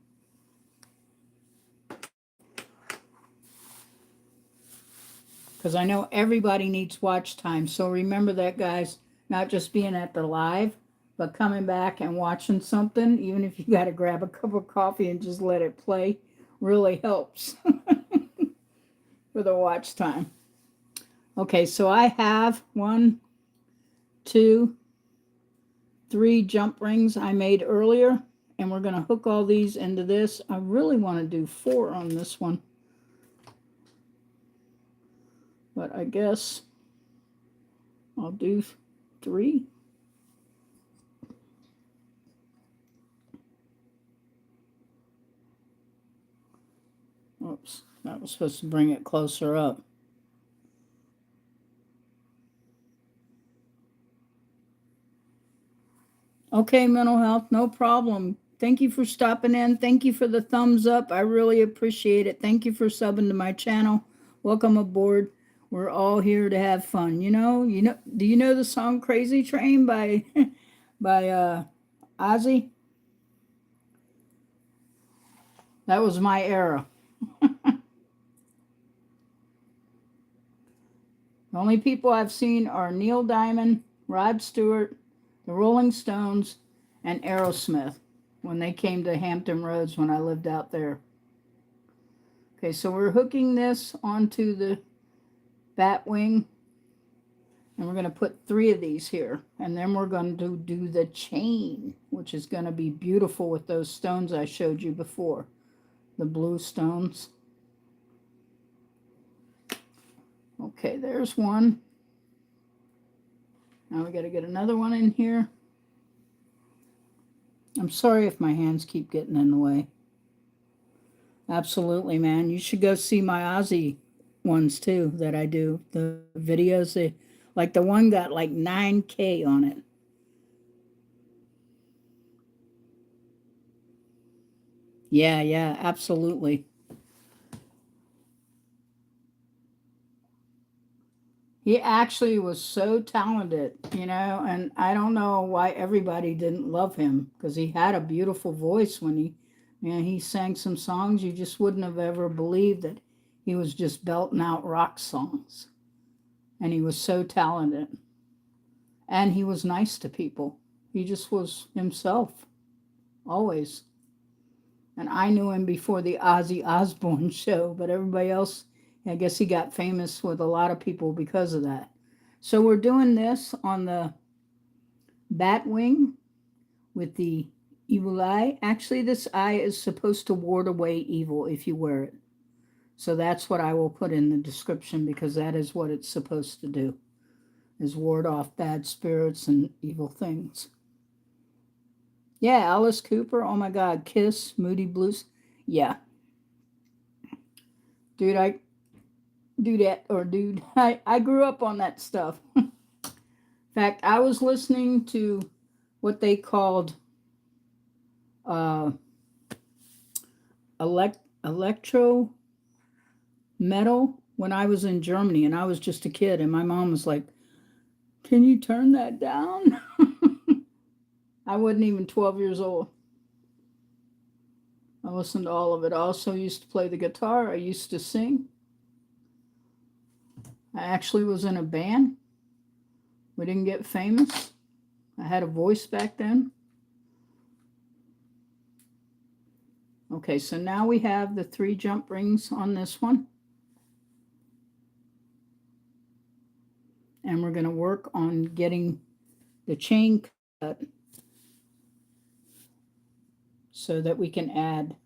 Because I know everybody needs watch time. So remember that, guys. Not just being at the live, but coming back and watching something, even if you got to grab a cup of coffee and just let it play, really helps for the watch time. Okay, so I have 1, 2, 3 jump rings I made earlier, and we're going to hook all these into this. I really want to do 4 on this one, but I guess I'll do 3. Oops, that was supposed to bring it closer up. Okay, mental health, no problem. Thank you for stopping in. Thank you for the thumbs up. I really appreciate it. Thank you for subbing to my channel. Welcome aboard. We're all here to have fun. You know, do you know the song Crazy Train by by Ozzy? That was my era. The only people I've seen are Neil Diamond, Rod Stewart, the Rolling Stones, and Aerosmith when they came to Hampton Roads when I lived out there. Okay, so we're hooking this onto the bat wing, and we're going to put 3 of these here, and then we're going to do the chain, which is going to be beautiful with those stones I showed you before, the blue stones. Okay, there's one. Now we got to get another one in here. I'm sorry if my hands keep getting in the way. Absolutely, man. You should go see my Ozzy ones too that I do. The videos, like the one got like 9K on it. Yeah, yeah, absolutely. He actually was so talented, and I don't know why everybody didn't love him because he had a beautiful voice when he sang some songs you just wouldn't have ever believed that he was just belting out rock songs. And he was so talented. And he was nice to people. He just was himself, always. And I knew him before the Ozzy Osbourne show, but everybody else, I guess he got famous with a lot of people because of that. So we're doing this on the bat wing with the evil eye. Actually, this eye is supposed to ward away evil if you wear it. So that's what I will put in the description because that is what it's supposed to do, is ward off bad spirits and evil things. Yeah, Alice Cooper. Oh my God, Kiss, Moody Blues. Yeah, dude, I do that or dude. I grew up on that stuff. In fact, I was listening to what they called uh, electro metal when I was in Germany, and I was just a kid, and my mom was like, "Can you turn that down?" I wasn't even 12 years old. I listened to all of it. I also used to play the guitar. I used to sing. I actually was in a band. We didn't get famous. I had a voice back then. Okay, so now we have the 3 jump rings on this one. And we're going to work on getting the chain cut so that we can add,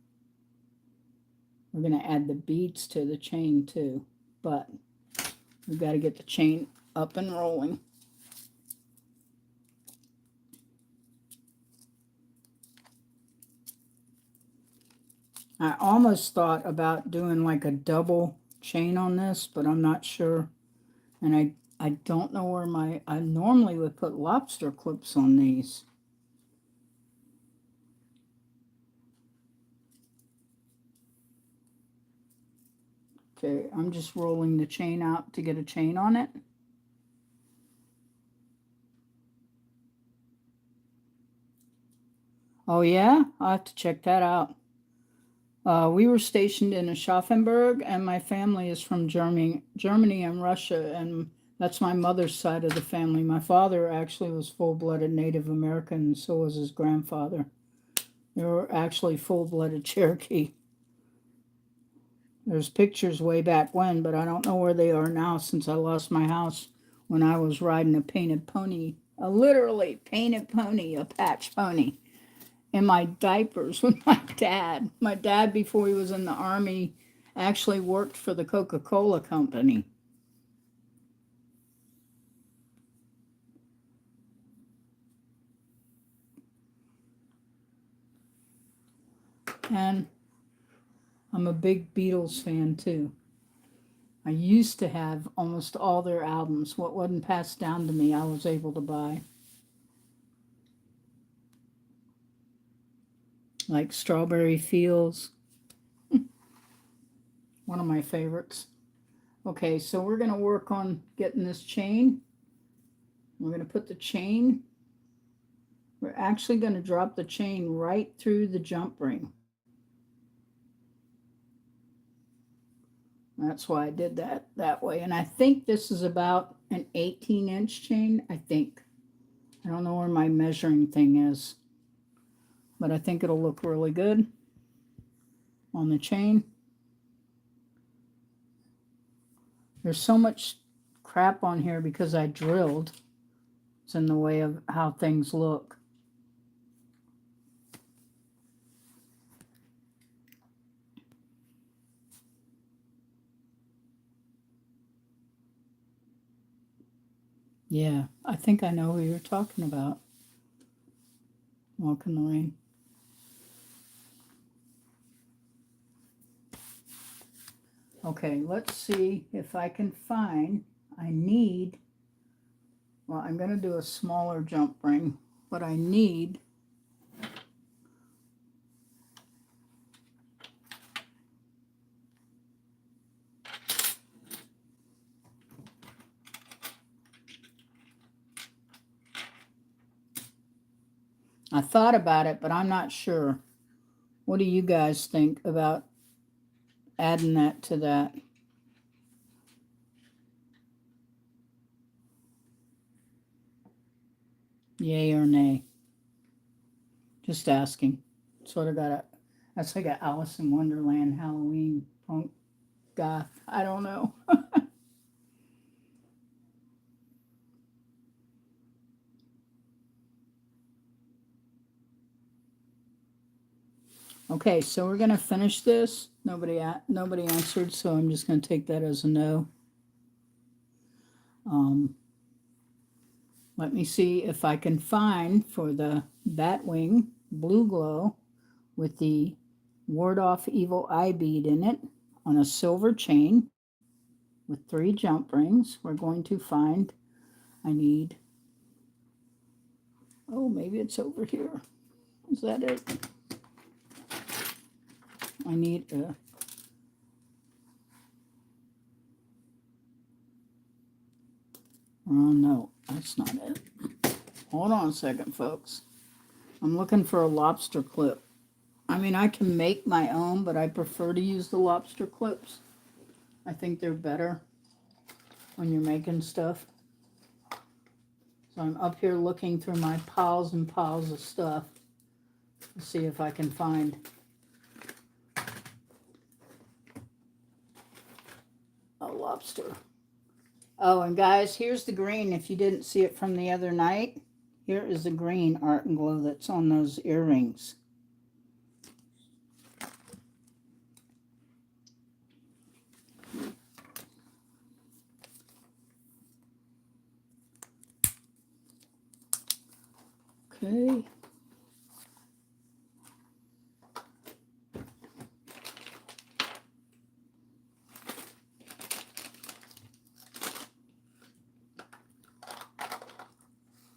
we're going to add the beads to the chain too. But we've got to get the chain up and rolling. I almost thought about doing like a double chain on this, but I'm not sure. And I don't know where I normally would put lobster clips on these. Okay, I'm just rolling the chain out to get a chain on it. Oh yeah, I'll have to check that out. We were stationed in Aschaffenburg, and my family is from Germany and Russia, and that's my mother's side of the family. My father actually was full-blooded Native American, and so was his grandfather. They were actually full-blooded Cherokee. There's pictures way back when, but I don't know where they are now since I lost my house when I was riding a painted pony, a literally painted pony, a patch pony, in my diapers with my dad. My dad, before he was in the Army, actually worked for the Coca-Cola company. And I'm a big Beatles fan too. I used to have almost all their albums. What wasn't passed down to me, I was able to buy. Like Strawberry Fields, one of my favorites. Okay, so we're going to work on getting this chain. We're going to put the chain, we're actually going to drop the chain right through the jump ring. That's why I did that way. And I think this is about an 18-inch chain, I think. I don't know where my measuring thing is, but I think it'll look really good on the chain. There's so much crap on here because I drilled. It's in the way of how things look. Yeah, I think I know who you're talking about. Walk in the rain. Okay, let's see if I can find, well, I'm going to do a smaller jump ring, but I need I thought about it, but I'm not sure. What do you guys think about adding that to that? Yay or nay? Just asking. Sort of got a, that's like a Alice in Wonderland Halloween punk goth. I don't know. Okay, so we're gonna finish this. Nobody answered, so I'm just gonna take that as a no. Let me see if I can find for the Batwing Blue Glow with the Ward Off Evil Eye bead in it on a silver chain with 3 jump rings. We're going to find, I need, oh, maybe it's over here. Is that it? I need a, oh no, that's not it. Hold on a second, folks. I'm looking for a lobster clip. I mean, I can make my own, but I prefer to use the lobster clips. I think they're better when you're making stuff. So I'm up here looking through my piles and piles of stuff to see if I can find a lobster. Oh, and guys, here's the green. If you didn't see it from the other night, here is the green Art and Glow that's on those earrings. Okay.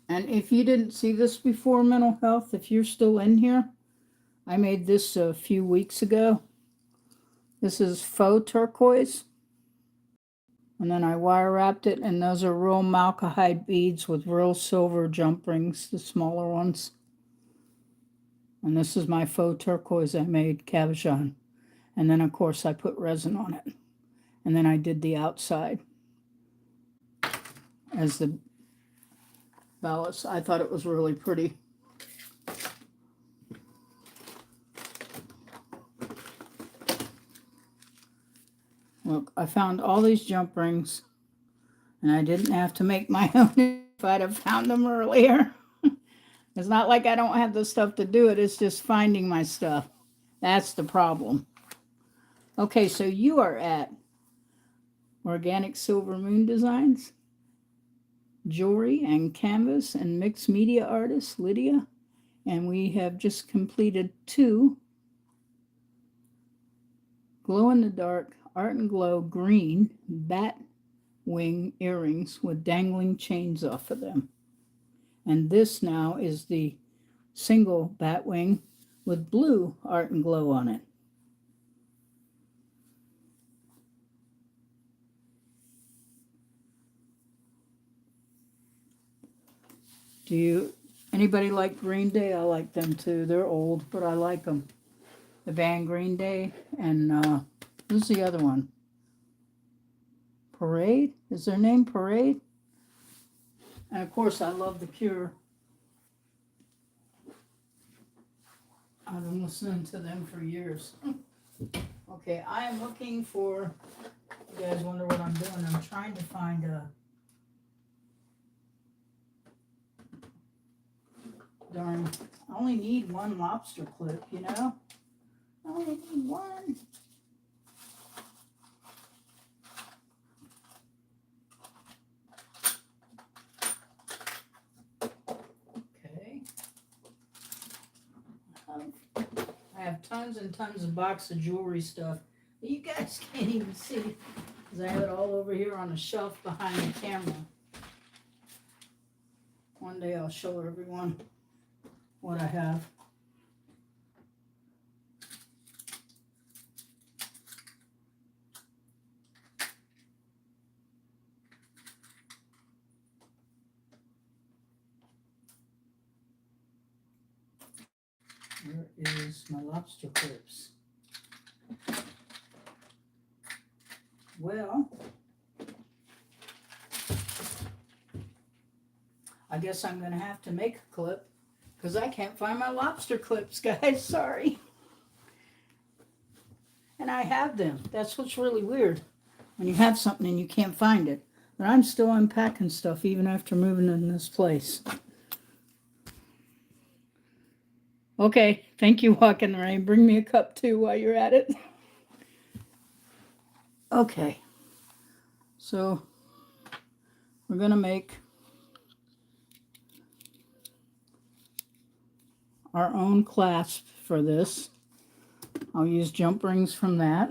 And if you didn't see this before, Mental Health, if you're still in here, I made this a few weeks ago. This is faux turquoise. And then I wire wrapped it, and those are real malachite beads with real silver jump rings, the smaller ones. And this is my faux turquoise I made, cabochon. And then, of course, I put resin on it. And then I did the outside as the ballast. I thought it was really pretty. Look, I found all these jump rings, and I didn't have to make my own if I'd have found them earlier. It's not like I don't have the stuff to do it, it's just finding my stuff. That's the problem. Okay, so you are at Organic Silver Moon Designs, Jewelry and Canvas and Mixed Media Artist, Lydia. And we have just completed 2 glow-in-the-dark Art and Glow green bat wing earrings with dangling chains off of them. And this now is the single bat wing with blue Art and Glow on it. Anybody like Green Day? I like them too. They're old, but I like them. The band Green Day, and who's the other one? Parade? Is their name Parade? And of course, I love The Cure. I've been listening to them for years. Okay, I am looking for, you guys wonder what I'm doing. I'm trying to find a, darn, I only need 1 lobster clip, you know? I only need 1. Okay. I have tons and tons of box of jewelry stuff. You guys can't even see because I have it all over here on a shelf behind the camera. One day I'll show everyone what I have. Where is my lobster clips? Well, I guess I'm going to have to make a clip because I can't find my lobster clips, guys. Sorry. And I have them. That's what's really weird. When you have something and you can't find it. But I'm still unpacking stuff even after moving in this place. Okay, thank you, Walk in the Rain. Bring me a cup too while you're at it. Okay, so we're going to make our own clasp for this. I'll use jump rings from that.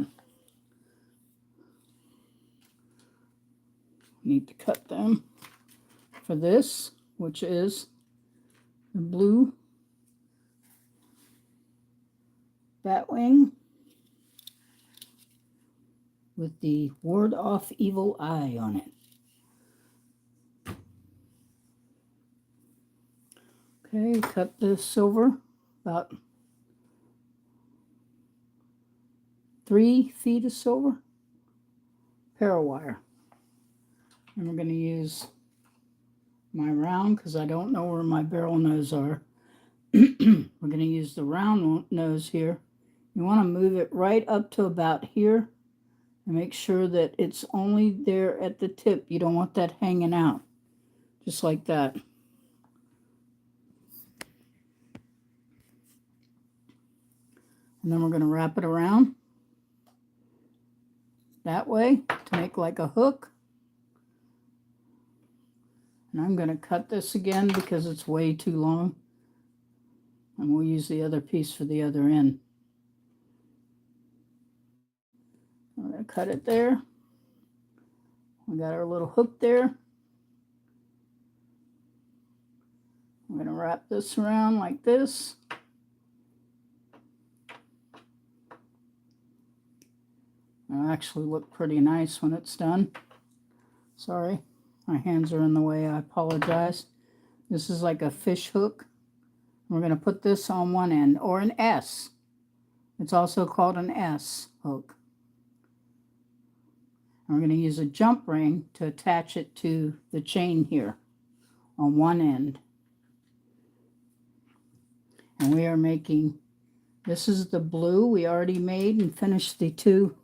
Need to cut them for this, which is the blue batwing with the ward off evil eye on it. Okay, cut the silver about 3 feet of silver parawire. And we're going to use my round because I don't know where my barrel nose are. We're going to use the round nose here. You want to move it right up to about here and make sure that it's only there at the tip. You don't want that hanging out. Just like that. And then we're going to wrap it around that way to make like a hook. And I'm going to cut this again because it's way too long. And we'll use the other piece for the other end. I'm going to cut it there. We got our little hook there. I'm going to wrap this around like this. It'll actually look pretty nice when it's done. Sorry, my hands are in the way. I apologize. This is like a fish hook. We're going to put this on one end, or an S. It's also called an S hook. And we're going to use a jump ring to attach it to the chain here on one end. And we are making, this is the blue. We already made and finished the 2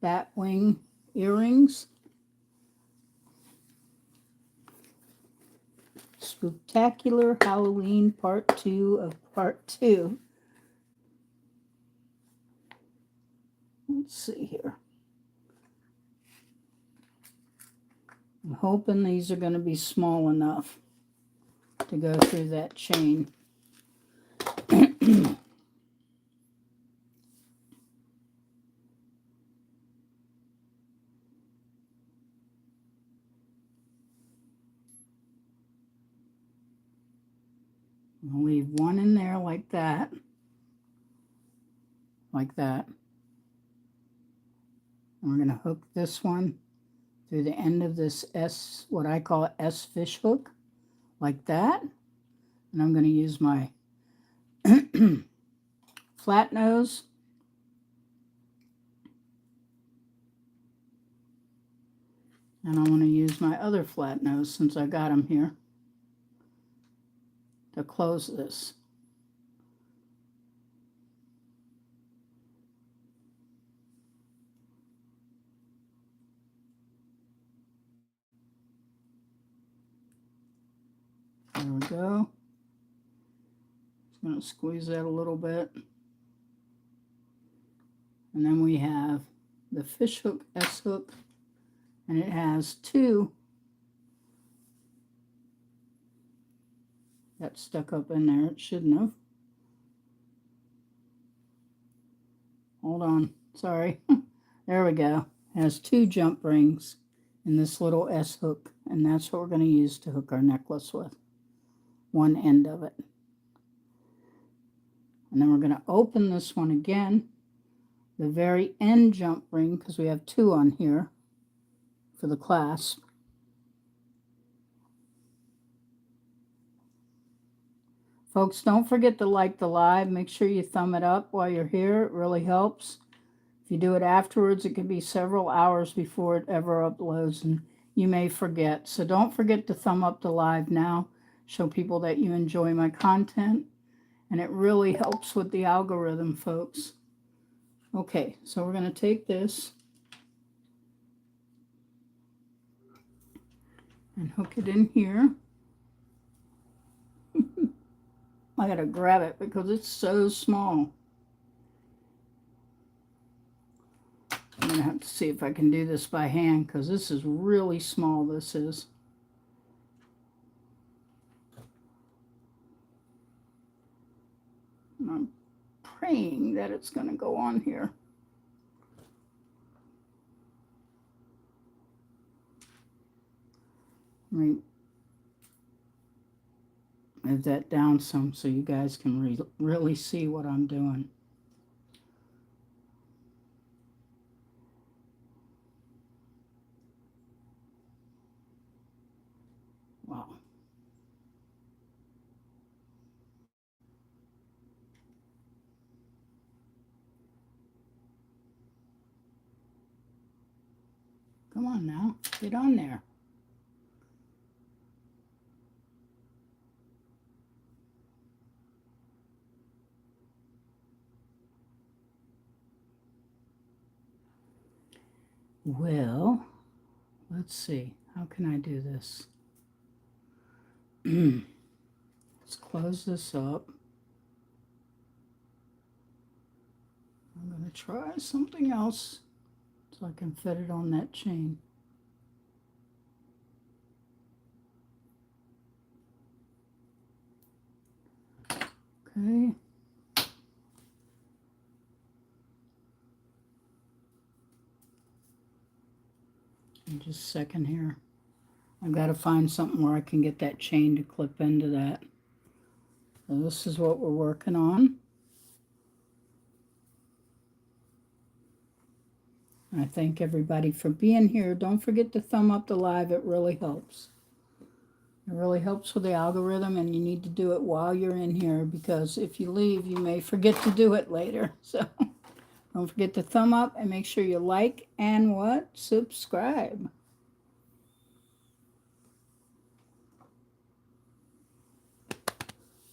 bat wing earrings. Spooktacular Halloween Part 2 of Part 2. Let's see here. I'm hoping these are going to be small enough to go through that chain. I'll leave one in there like that. Like that. And we're going to hook this one through the end of this S, what I call S fish hook, like that. And I'm going to use my flat nose. And I want to use my other flat nose since I got them here to close this. There we go. Just going to squeeze that a little bit. And then we have the fish hook, S hook, and it has 2 that stuck up in there. It shouldn't have. Hold on. Sorry. There we go. It has 2 jump rings and this little S hook, and that's what we're going to use to hook our necklace with. One end of it. And then we're going to open this one again. The very end jump ring, because we have 2 on here for the clasp. Folks, don't forget to like the live. Make sure you thumb it up while you're here. It really helps. If you do it afterwards, it can be several hours before it ever uploads, and you may forget. So don't forget to thumb up the live now. Show people that you enjoy my content, and it really helps with the algorithm, folks. Okay, so we're going to take this and hook it in here. I got to grab it because it's so small. I'm going to have to see if I can do this by hand because this is really small, this is. And I'm praying that it's going to go on here. Right. Move that down some so you guys can really see what I'm doing. Wow. Come on now, get on there. Well, let's see. How can I do this? Let's close this up. I'm going to try something else so I can fit it on that chain. Okay. Just a second here. I've got to find something where I can get that chain to clip into that. So this is what we're working on. I thank everybody for being here. Don't forget to thumb up the live. It really helps. It really helps with the algorithm, and you need to do it while you're in here because if you leave, you may forget to do it later. So don't forget to thumb up and make sure you like and what? Subscribe.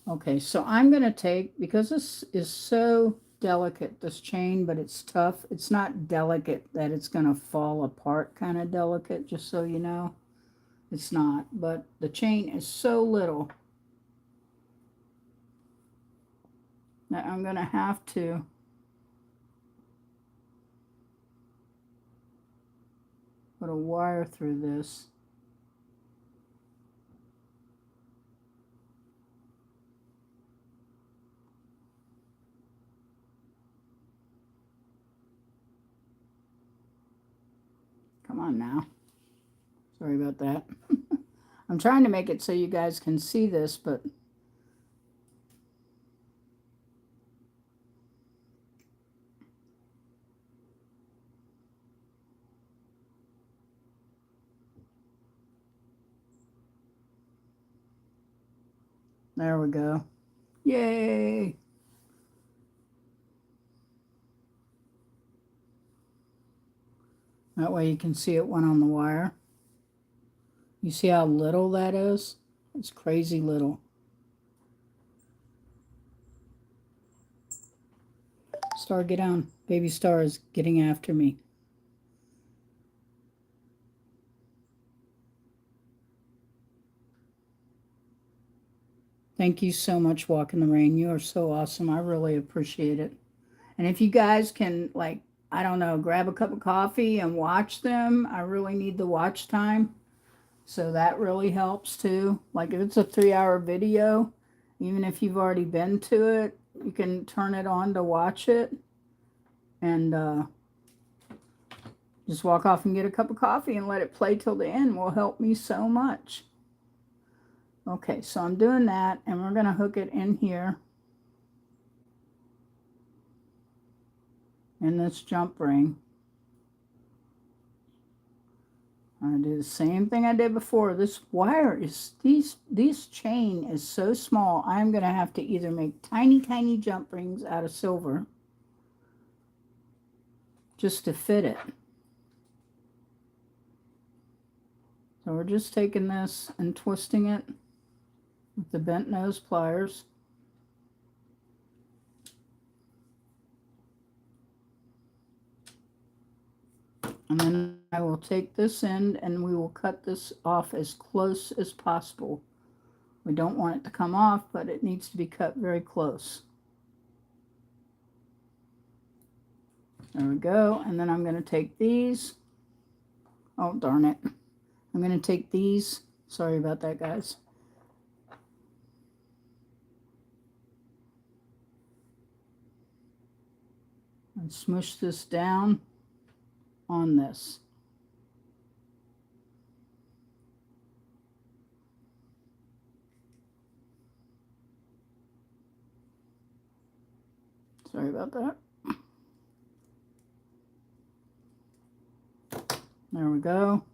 Okay, so I'm going to take, because this is so delicate, this chain, but it's tough. It's not delicate that it's going to fall apart kind of delicate, just so you know. It's not, but the chain is so little that I'm going to have to put a wire through this. Come on now. Sorry about that. I'm trying to make it so you guys can see this, but there we go. Yay! That way you can see it went on the wire. You see how little that is? It's crazy little. Star, get down. Baby Star is getting after me. Thank you so much, Walk in the Rain. You are so awesome. I really appreciate it. And if you guys can, like, I don't know, grab a cup of coffee and watch them, I really need the watch time. So that really helps too. Like if it's a 3-hour video, even if you've already been to it, you can turn it on to watch it. And Just walk off and get a cup of coffee and let it play till the end will help me so much. Okay, so I'm doing that, and we're going to hook it in here in this jump ring. I'm going to do the same thing I did before. This wire is, this chain is so small, I'm going to have to either make tiny, tiny jump rings out of silver just to fit it. So we're just taking this and twisting it with the bent nose pliers. And then I will take this end and we will cut this off as close as possible. We don't want it to come off, but it needs to be cut very close. There we go. And then I'm going to take these. Oh, darn it. I'm going to take these. Sorry about that, guys. And smush this down on this. Sorry about that. There we go.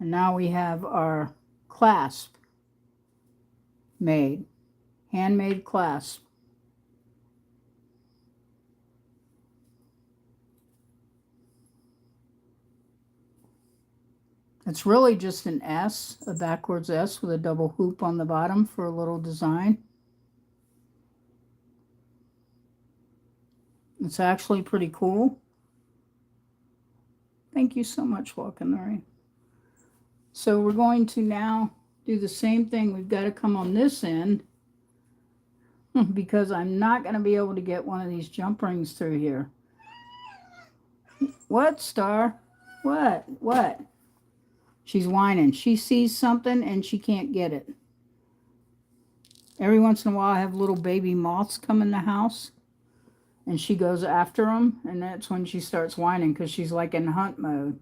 And now we have our clasp made. Handmade clasp. It's really just an S, a backwards S with a double hoop on the bottom for a little design. It's actually pretty cool. Thank you so much, Walk in the Rain. So we're going to now do the same thing. We've got to come on this end because I'm not going to be able to get one of these jump rings through here. What, Star? What? What? She's whining. She sees something and she can't get it. Every once in a while I have little baby moths come in the house and she goes after them, and that's when she starts whining because she's like in hunt mode.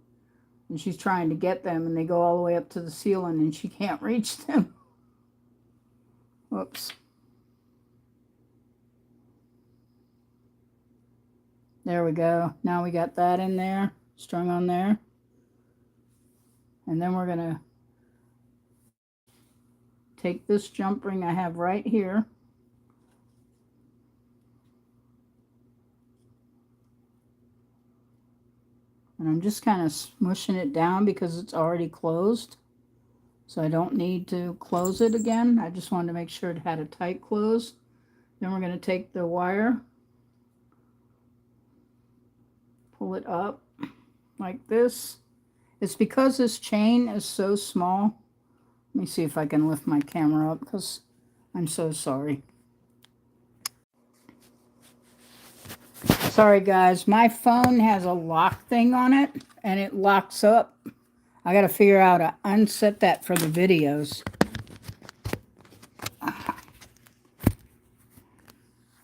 And she's trying to get them, and they go all the way up to the ceiling, and she can't reach them. Whoops. There we go. Now we got that in there, strung on there. And then we're going to take this jump ring I have right here. And I'm just kind of smushing it down because it's already closed. So I don't need to close it again. I just wanted to make sure it had a tight close. Then we're going to take the wire, pull it up like this. It's because this chain is so small. Let me see if I can lift my camera up because I'm so sorry. Sorry guys, my phone has a lock thing on it and it locks up. I got to figure out how to unset that for the videos.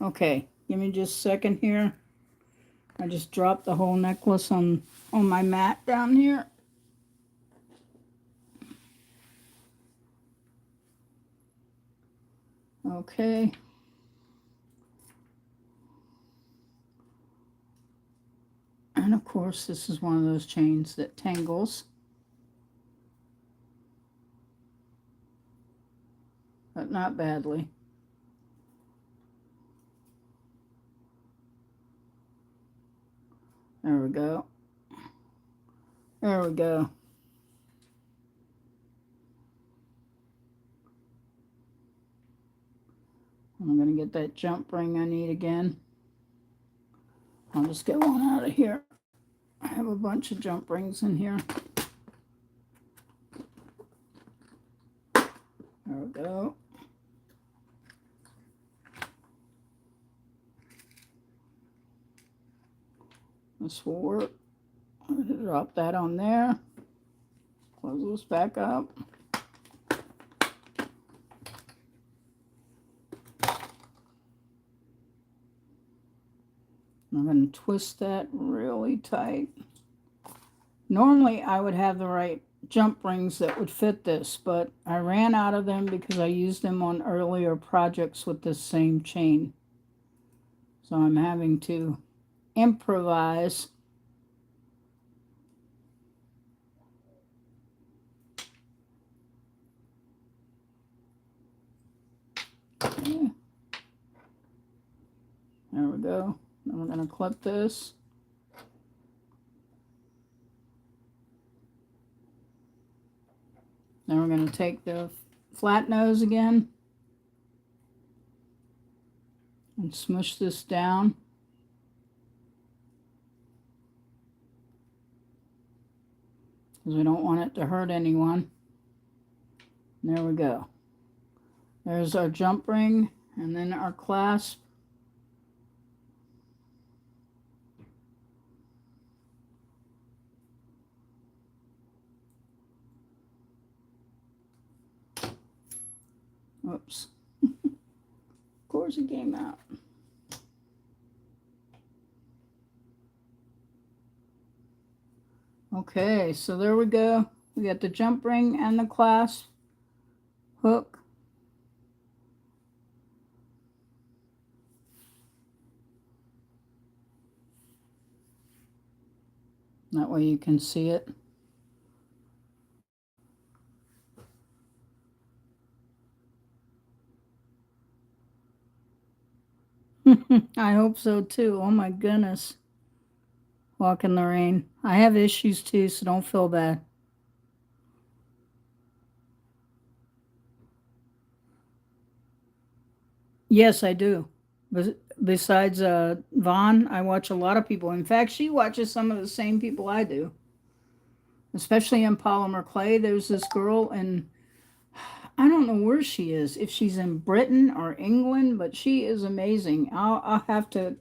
Okay, give me just a second here. I just dropped the whole necklace on my mat down here. Okay. And of course, this is one of those chains that tangles. But not badly. There we go. There we go. I'm going to get that jump ring I need again. I'll just get one out of here. I have a bunch of jump rings in here. There we go. This will work. I'm going to drop that on there. Close this back up. I'm going to twist that really tight. Normally I would have the right jump rings that would fit this, but I ran out of them because I used them on earlier projects with this same chain. So I'm having to improvise. Yeah, there we go. Then we're going to clip this. Then we're going to take the flat nose again and smush this down. Because we don't want it to hurt anyone. And there we go. There's our jump ring and then our clasp. Oops. Of course it came out. Okay, so there we go. We got the jump ring and the clasp hook. That way you can see it. I hope so too. Oh my goodness. Walk in the rain. I have issues too, so don't feel bad. Yes, I do. Besides Vaughn, I watch a lot of people. In fact, she watches some of the same people I do. Especially in Polymer Clay, there's this girl, and I don't know where she is, if she's in Britain or England, but she is amazing. I'll have to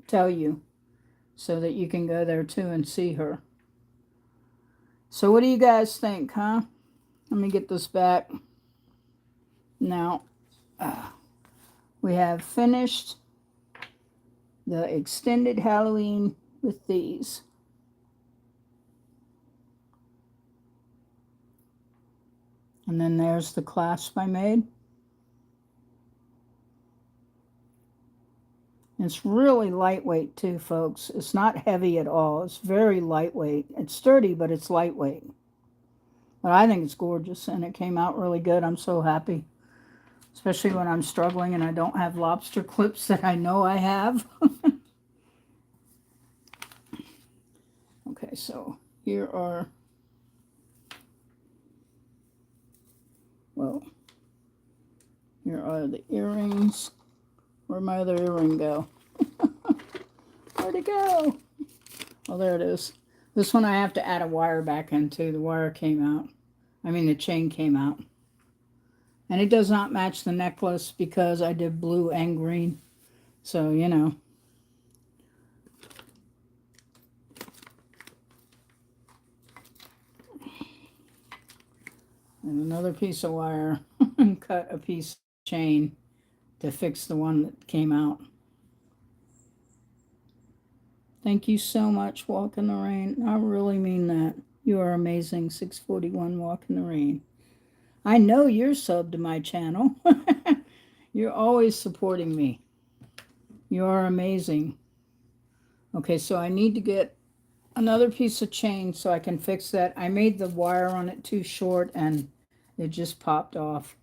tell you so that you can go there too and see her. So what do you guys think, huh? Let me get this back. Now, we have finished the extended Halloween with these. And then there's the clasp I made. It's really lightweight too, folks. It's not heavy at all. It's very lightweight. It's sturdy, but it's lightweight. But I think it's gorgeous, and it came out really good. I'm so happy, especially when I'm struggling and I don't have lobster clips that I know I have. Okay, so here are, well, here are the earrings. Where'd my other earring go? Where'd it go? Oh, there it is. This one I have to add a wire back into. The wire came out. I mean, the chain came out. And it does not match the necklace because I did blue and green. So, you know. And another piece of wire and cut a piece of chain to fix the one that came out. Thank you so much, Walk in the Rain. I really mean that. You are amazing, 641 Walk in the Rain. I know you're subbed to my channel. You're always supporting me. You are amazing. Okay, so I need to get another piece of chain so I can fix that. I made the wire on it too short and it just popped off.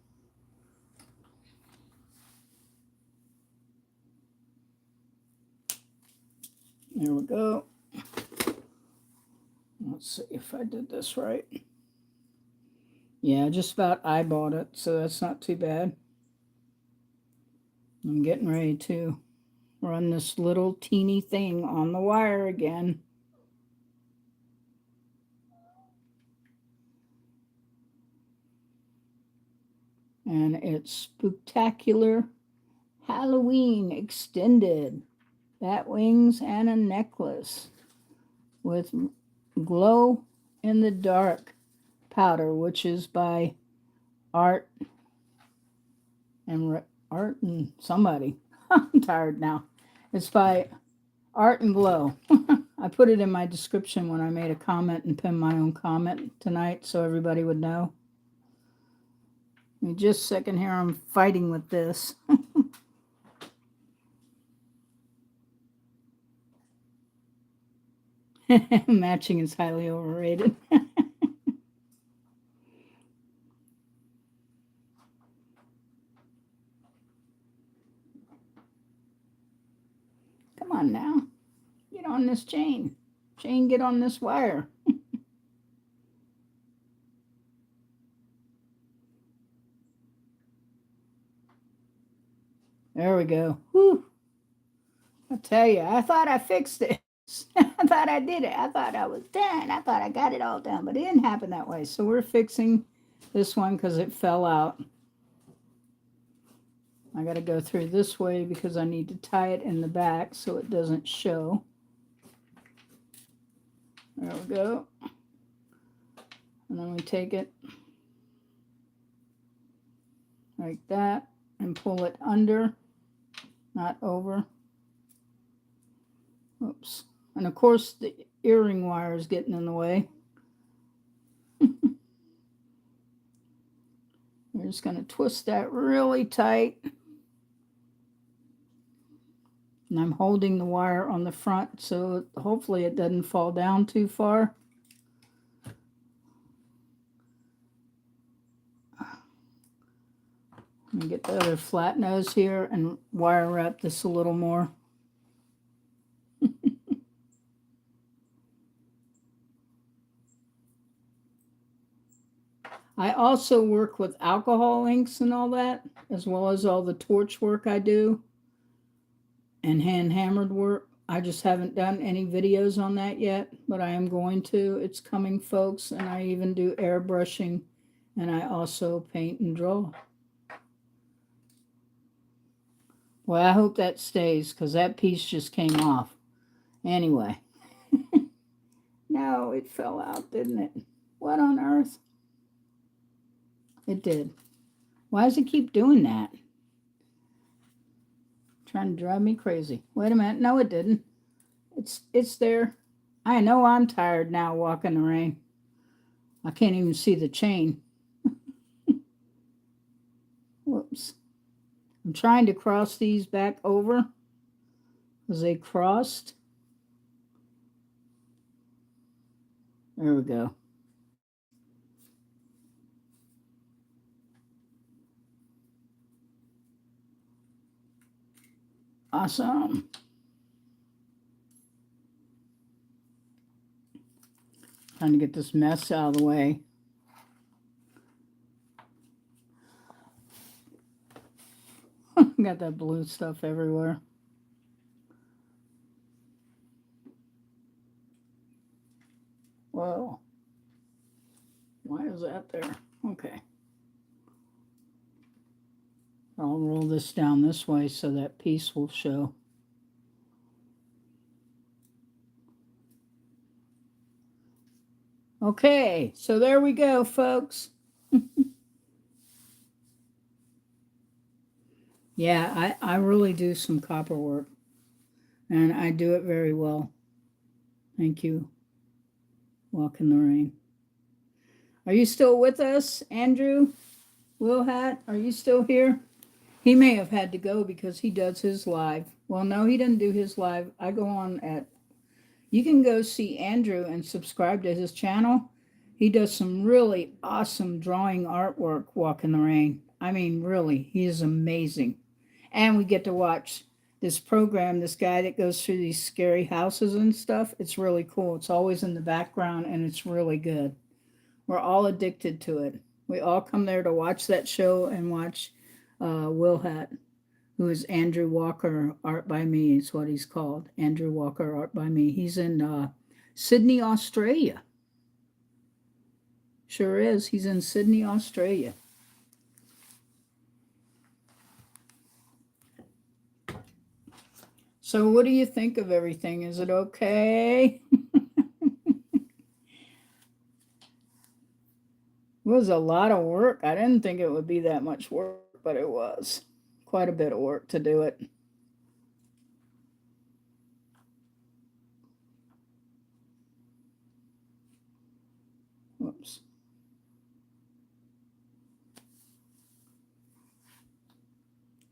There we go. Let's see if I did this right. Yeah, just about eyeballed it, so that's not too bad. I'm getting ready to run this little teeny thing on the wire again. And it's Spooktacular Halloween Extended Bat Wings and a necklace with glow in the dark powder, which is by Art and somebody. I'm tired now. It's by Art and Glow. I put it in my description when I made a comment and pinned my own comment tonight so everybody would know. Give me just a second here. I'm fighting with this. Matching is highly overrated. Come on now. Get on this chain. Chain, get on this wire. There we go. Whew. I tell you, I thought I fixed it. I thought I did it. I thought I was done. I thought I got it all done, but it didn't happen that way. So we're fixing this one because it fell out. I got to go through this way because I need to tie it in the back so it doesn't show. There we go. And then we take it like that and pull it under, not over. Oops. And of course the earring wire is getting in the way. We're just going to twist that really tight. And I'm holding the wire on the front so hopefully it doesn't fall down too far. Let me get the other flat nose here and wire wrap this a little more. I also work with alcohol inks and all that, as well as all the torch work I do and hand hammered work. I just haven't done any videos on that yet, but I am going to. It's coming, folks, and I even do airbrushing, and I also paint and draw. Well, I hope that stays because that piece just came off. Anyway. No, it fell out, didn't it? What on earth? It did. Why does it keep doing that? Trying to drive me crazy. Wait a minute. No, it didn't. It's there. I know I'm tired now walking the rain. I can't even see the chain. Whoops. I'm trying to cross these back over because they crossed. There we go. Awesome. Trying to get this mess out of the way. Got that blue stuff everywhere. Whoa. Why is that there? Okay. I'll roll this down this way so that piece will show. Okay, so there we go, folks. Yeah, I really do some copper work, and I do it very well. Thank you. Walk in the rain. Are you still with us, Andrew? Willhat, are you still here? He may have had to go because he does his live. Well, no, he didn't do his live. I go on at... You can go see Andrew and subscribe to his channel. He does some really awesome drawing artwork, Walk in the Rain. I mean, really, he is amazing. And we get to watch this program, this guy that goes through these scary houses and stuff. It's really cool. It's always in the background, and it's really good. We're all addicted to it. We all come there to watch that show and watch Willhat, who is Andrew Walker Art by Me, is what he's called. Andrew Walker Art by Me. He's in Sydney, Australia. Sure is. He's in Sydney, Australia. So what do you think of everything? Is it okay? It was a lot of work. I didn't think it would be that much work, but it was quite a bit of work to do it.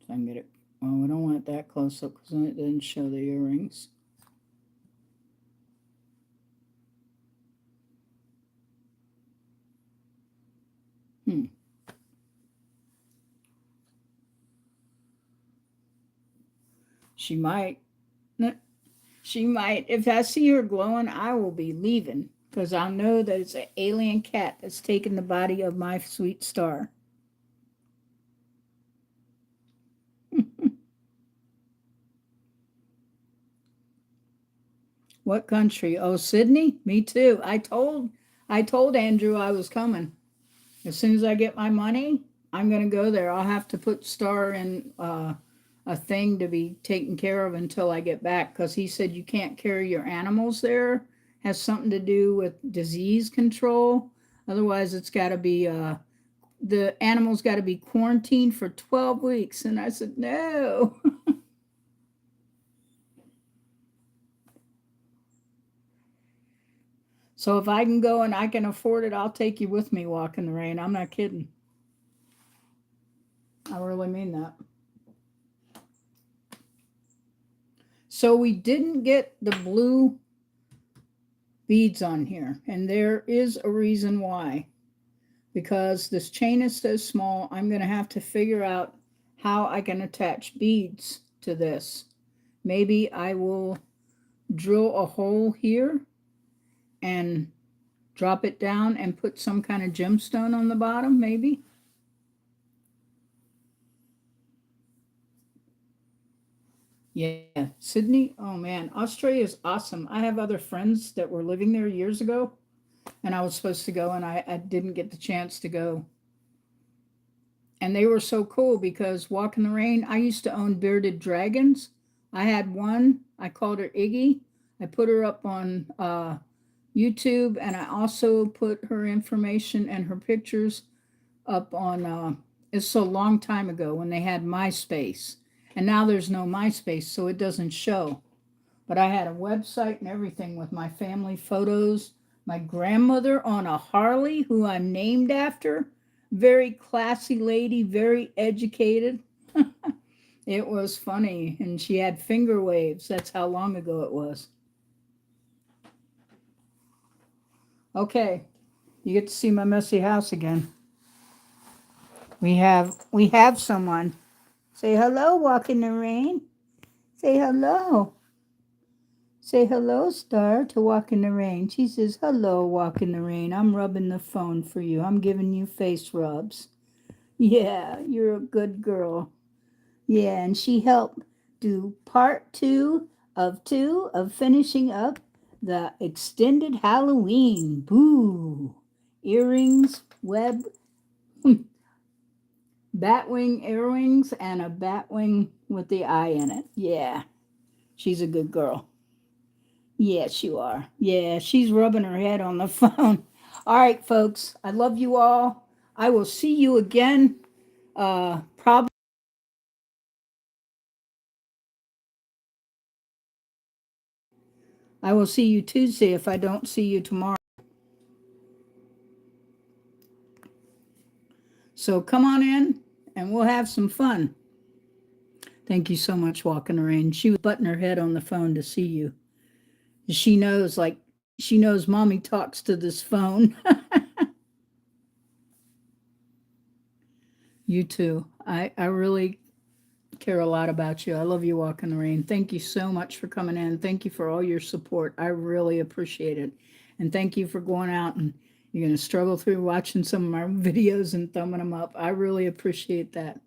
if I can get it. Oh, I don't want it that close up because then it didn't show the earrings. She might. She might. If I see her glowing, I will be leaving because I'll know that it's an alien cat that's taken the body of my sweet star. What country? Oh, Sydney? Me too. I told Andrew I was coming. As soon as I get my money, I'm going to go there. I'll have to put Star in a thing to be taken care of until I get back because he said you can't carry your animals there. Has something to do with disease control. Otherwise, it's got to be the animals got to be quarantined for 12 weeks. And I said, no. So if I can go and I can afford it, I'll take you with me walk in the rain. I'm not kidding. I really mean that. So we didn't get the blue beads on here, and there is a reason why. Because this chain is so small, I'm going to have to figure out how I can attach beads to this. Maybe I will drill a hole here and drop it down and put some kind of gemstone on the bottom, maybe. Yeah, Sydney. Oh man, Australia is awesome. I have other friends that were living there years ago, and I was supposed to go, and I didn't get the chance to go. And they were so cool because Walk in the Rain, I used to own bearded dragons. I had one, I called her Iggy. I put her up on YouTube, and I also put her information and her pictures up on, it's a long time ago when they had MySpace. And now there's no MySpace, so it doesn't show. But I had a website and everything with my family photos. My grandmother on a Harley, who I'm named after. Very classy lady, very educated. It was funny. And she had finger waves. That's how long ago it was. Okay, you get to see my messy house again. We have someone. Say hello, Walk in the Rain. Say hello. Say hello, Star, to Walk in the Rain. She says, hello, Walk in the Rain. I'm rubbing the phone for you. I'm giving you face rubs. Yeah, you're a good girl. Yeah, and she helped do part two of finishing up the extended Halloween. Boo! Earrings, web, batwing earrings, and a batwing with the eye in it. Yeah, she's a good girl. Yes, you are. Yeah, she's rubbing her head on the phone. All right, folks, I love you all. I will see you again. Probably I will see you Tuesday if I don't see you tomorrow. So come on in and we'll have some fun. Thank you so much, Walking the Rain. She was butting her head on the phone to see you. She knows, like, she knows mommy talks to this phone. You too. I really care a lot about you. I love you, Walking the Rain. Thank you so much for coming in. Thank you for all your support. I really appreciate it. And thank you for going out and you're going to struggle through watching some of my videos and thumbing them up. I really appreciate that.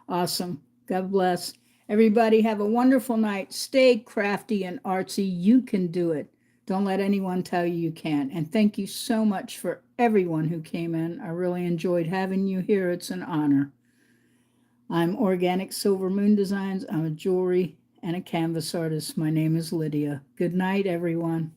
Awesome. God bless. Everybody have a wonderful night. Stay crafty and artsy. You can do it. Don't let anyone tell you you can't. And thank you so much for everyone who came in. I really enjoyed having you here. It's an honor. I'm Organic Silver Moon Designs. I'm a jewelry and a canvas artist. My name is Lydia. Good night, everyone.